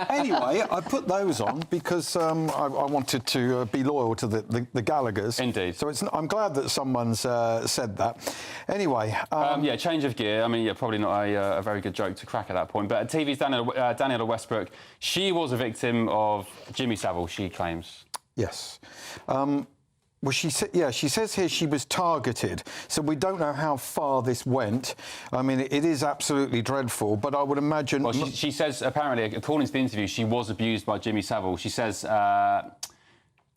Anyway, I put those on because I wanted to be loyal to the Gallaghers. Indeed. So I'm glad that someone's said that. Anyway. Yeah, change of gear. I mean, yeah, probably not a very good joke to crack at that point. But TV's Daniela Westbrook, she was a victim of Jimmy Savile, she claims. Yes. Well, she says here she was targeted, so we don't know how far this went. I mean, it is absolutely dreadful, but I would imagine... Well, she says, apparently, according to the interview, she was abused by Jimmy Savile. She says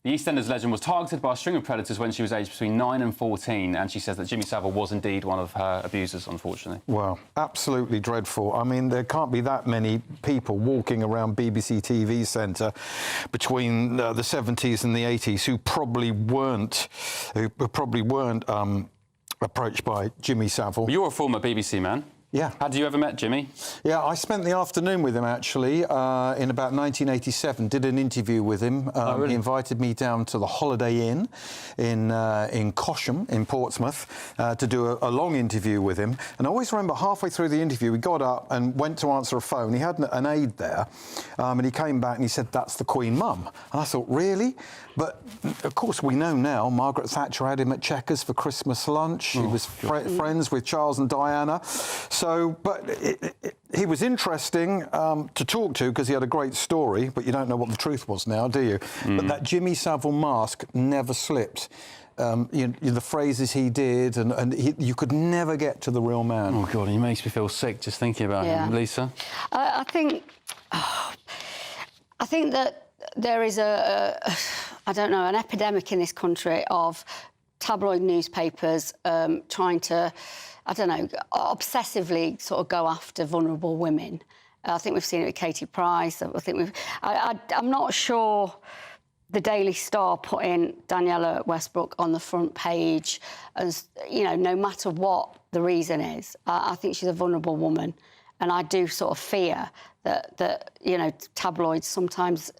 the EastEnders legend was targeted by a string of predators when she was aged between 9 and 14, and she says that Jimmy Savile was indeed one of her abusers, unfortunately. Well, absolutely dreadful. I mean, there can't be that many people walking around BBC TV Centre between the 70s and the 80s who probably weren't approached by Jimmy Savile. You're a former BBC man. Yeah. Had you ever met Jimmy? Yeah, I spent the afternoon with him, actually, in about 1987. Did an interview with him. Really? He invited me down to the Holiday Inn in Cosham, in Portsmouth, to do a long interview with him. And I always remember halfway through the interview, we got up and went to answer a phone. He had an aide there, and he came back and he said, that's the Queen Mum. And I thought, really? But, of course, we know now Margaret Thatcher had him at Chequers for Christmas lunch. He was friends with Charles and Diana. So, but he was interesting to talk to because he had a great story, but you don't know what the truth was now, do you? But that Jimmy Savile mask never slipped. The phrases he did, and you could never get to the real man. Oh, God, he makes me feel sick just thinking about him. Lisa? I think that there is I don't know, an epidemic in this country of tabloid newspapers trying to, I don't know, obsessively sort of go after vulnerable women. I think we've seen it with Katie Price. I'm not sure the Daily Star putting Daniela Westbrook on the front page as, you know, no matter what the reason is. I think she's a vulnerable woman, and I do sort of fear that you know, tabloids sometimes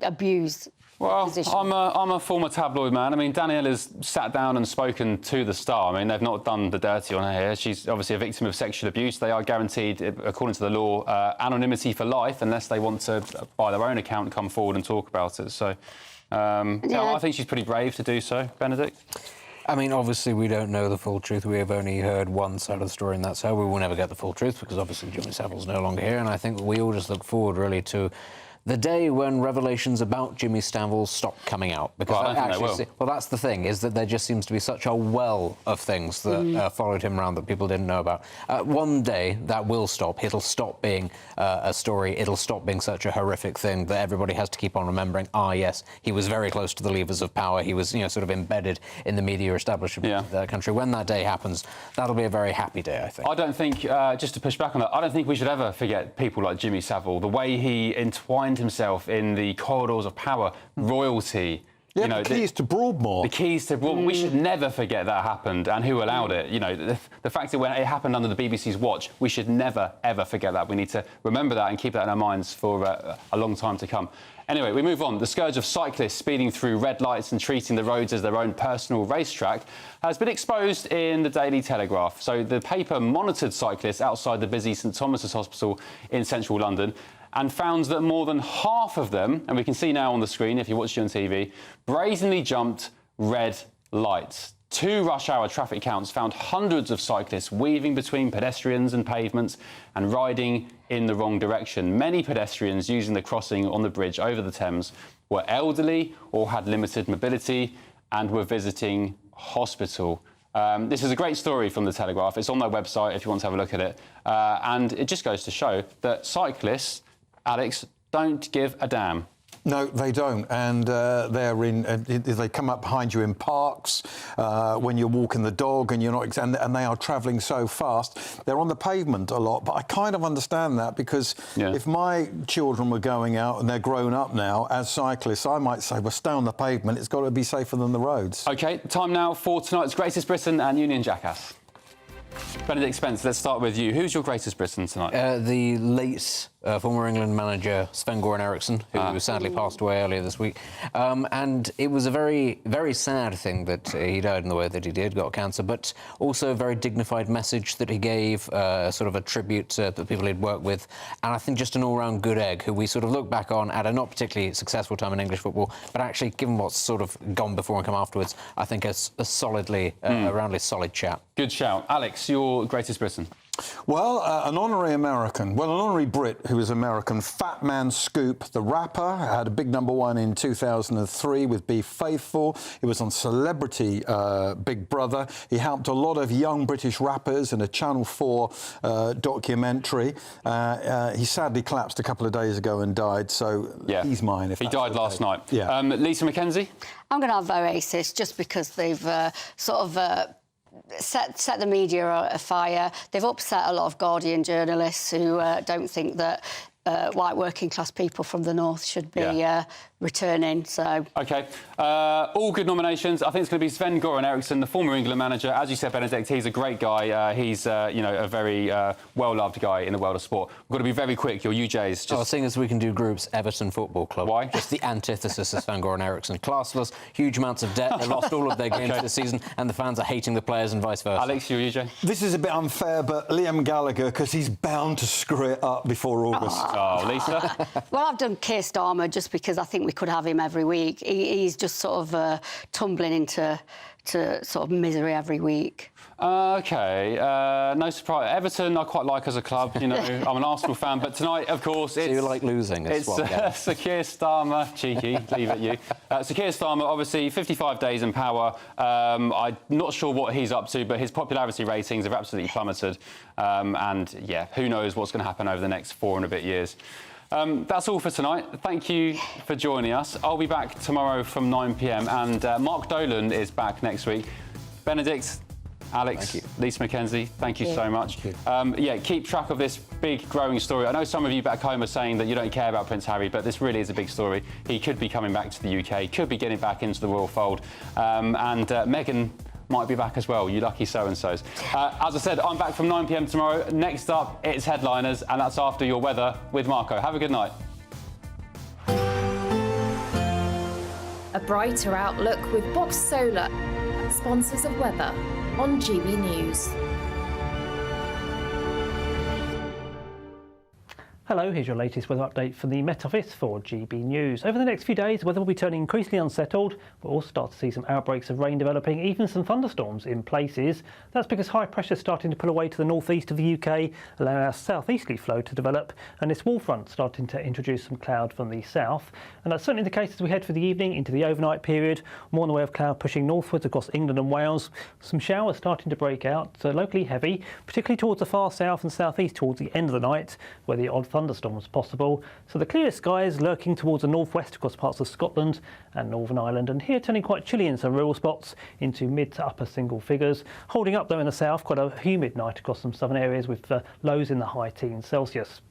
abuse. Well, I'm a former tabloid man. I mean, Daniela's sat down and spoken to the Star. I mean, they've not done the dirty on her here. She's obviously a victim of sexual abuse. They are guaranteed, according to the law, anonymity for life unless they want to, by their own account, come forward and talk about it. So, I think she's pretty brave to do so. Benedict? I mean, obviously, we don't know the full truth. We have only heard one side of the story, and that's how we will never get the full truth, because obviously Jimmy Savile's no longer here, and I think we all just look forward, really, to the day when revelations about Jimmy Savile stop coming out. Because well, that's the thing, is that there just seems to be such a well of things that followed him around that people didn't know about. One day, that will stop. It'll stop being a story. It'll stop being such a horrific thing that everybody has to keep on remembering, yes, he was very close to the levers of power. He was, you know, sort of embedded in the media establishment of the country. When that day happens, that'll be a very happy day, I think. I don't think, just to push back on that, I don't think we should ever forget people like Jimmy Savile, the way he entwined himself in the corridors of power, royalty. Yeah, you know, the keys to Broadmoor. The keys to Broadmoor. We should never forget that happened and who allowed it. You know, the fact that when it happened under the BBC's watch, we should never, ever forget that. We need to remember that and keep that in our minds for a long time to come. Anyway, we move on. The scourge of cyclists speeding through red lights and treating the roads as their own personal racetrack has been exposed in the Daily Telegraph. So the paper monitored cyclists outside the busy St Thomas's Hospital in central London and found that more than half of them, and we can see now on the screen if you're watching on TV, brazenly jumped red lights. 2 rush hour traffic counts found hundreds of cyclists weaving between pedestrians and pavements and riding in the wrong direction. Many pedestrians using the crossing on the bridge over the Thames were elderly or had limited mobility and were visiting hospital. This is a great story from the Telegraph. It's on their website if you want to have a look at it. And it just goes to show that cyclists, Alex, don't give a damn. No, they don't, and they come up behind you in parks when you're walking the dog, and you're not, and they are travelling so fast. They're on the pavement a lot, but I kind of understand that, because if my children were going out and they're grown up now as cyclists, I might say, well, stay on the pavement. It's got to be safer than the roads. OK, time now for tonight's Greatest Britain and Union Jackass. Benedict Spence, let's start with you. Who's your greatest Briton tonight? The late former England manager Sven-Göran Eriksson, who sadly passed away earlier this week. And it was a very, very sad thing that he died in the way that he did, got cancer, but also a very dignified message that he gave, sort of a tribute to the people he'd worked with. And I think just an all-round good egg, who we sort of look back on at a not particularly successful time in English football, but actually, given what's sort of gone before and come afterwards, I think a solidly, a roundly solid chap. Good shout. Alex, your greatest Briton? Well, an honorary American, an honorary Brit who was American, Fat Man Scoop, the rapper, had a big #1 in 2003 with Be Faithful. He was on Celebrity Big Brother. He helped a lot of young British rappers in a Channel 4 documentary. He sadly collapsed a couple of days ago and died, so he's mine. If he died last night. Yeah. Lisa McKenzie? I'm going to have Oasis, just because they've sort of set the media afire. They've upset a lot of Guardian journalists who don't think that white working class people from the north should be returning. So OK. All good nominations. I think it's going to be Sven-Göran Eriksson, the former England manager. As you said, Benedict, he's a great guy. He's, you know, a very well-loved guy in the world of sport. We've got to be very quick. Your UJs. Just... seeing as we can do groups, Everton Football Club. Why? Just the antithesis of Sven-Göran Eriksson. Classless, huge amounts of debt. They lost all of their games this season, and the fans are hating the players and vice versa. Alex, your UJ? This is a bit unfair, but Liam Gallagher, because he's bound to screw it up before August. Oh, Lisa? Well, I've done Keir Starmer just because I think we could have him every week. He's just sort of tumbling into sort of misery every week. OK, no surprise. Everton I quite like as a club, you know. I'm an Arsenal fan, but tonight, of course, it's... So you like losing as well? It's Sir Keir Starmer, cheeky, leave it you. Sir Keir Starmer, obviously, 55 days in power. I'm not sure what he's up to, but his popularity ratings have absolutely plummeted. And, yeah, who knows what's going to happen over the next 4 and a bit years. That's all for tonight. Thank you for joining us. I'll be back tomorrow from 9 p.m. and Mark Dolan is back next week. Benedict, Alex, Lisa McKenzie, thank you so much. Yeah, keep track of this big growing story. I know some of you back home are saying that you don't care about Prince Harry, but this really is a big story. He could be coming back to the UK, could be getting back into the royal fold. And Meghan might be back as well, you lucky so-and-sos. As I said, I'm back from 9 p.m. tomorrow. Next up, it's Headliners, and that's after your weather with Marco. Have a good night. A brighter outlook with Box Solar, sponsors of weather on GB News. Hello, here's your latest weather update from the Met Office for GB News. Over the next few days, weather will be turning increasingly unsettled. We'll also start to see some outbreaks of rain developing, even some thunderstorms in places. That's because high pressure is starting to pull away to the northeast of the UK, allowing our southeasterly flow to develop, and this wall front starting to introduce some cloud from the south. And that's certainly the case as we head for the evening into the overnight period. More in the way of cloud pushing northwards across England and Wales. Some showers starting to break out, so locally heavy, particularly towards the far south and southeast towards the end of the night, where the odd thunderstorms possible. So the clear skies lurking towards the northwest across parts of Scotland and Northern Ireland, and here turning quite chilly in some rural spots into mid to upper single figures. Holding up though in the south, quite a humid night across some southern areas with lows in the high teens Celsius.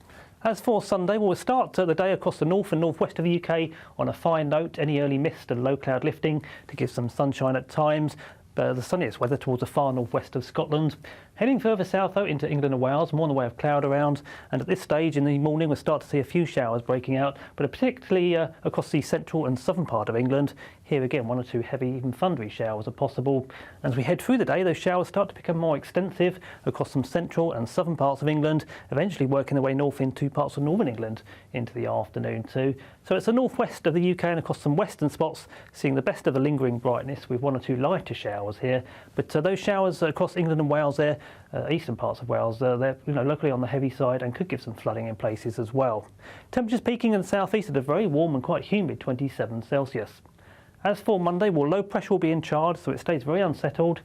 As for Sunday, we'll start the day across the north and northwest of the UK on a fine note. Any early mist and low cloud lifting to give some sunshine at times. The sunniest weather towards the far northwest of Scotland. Heading further south though into England and Wales, more in the way of cloud around, and at this stage in the morning we'll start to see a few showers breaking out, but particularly across the central and southern part of England. Here again, one or two heavy, even thundery showers are possible. As we head through the day, those showers start to become more extensive across some central and southern parts of England, eventually working their way north into parts of northern England into the afternoon too. So it's the northwest of the UK and across some western spots, seeing the best of the lingering brightness with one or two lighter showers here. But those showers across England and Wales there, eastern parts of Wales, they're locally on the heavy side and could give some flooding in places as well. Temperatures peaking in the southeast at a very warm and quite humid 27 Celsius. As for Monday, well, low pressure will be in charge, so it stays very unsettled.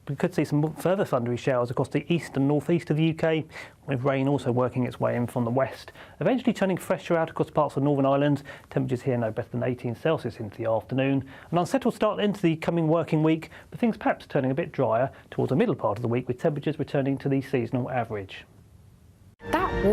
We could see some further thundery showers across the east and northeast of the UK, with rain also working its way in from the west, eventually turning fresher out across parts of Northern Ireland. Temperatures here no better than 18 Celsius into the afternoon. An unsettled start into the coming working week, but things perhaps turning a bit drier towards the middle part of the week, with temperatures returning to the seasonal average. That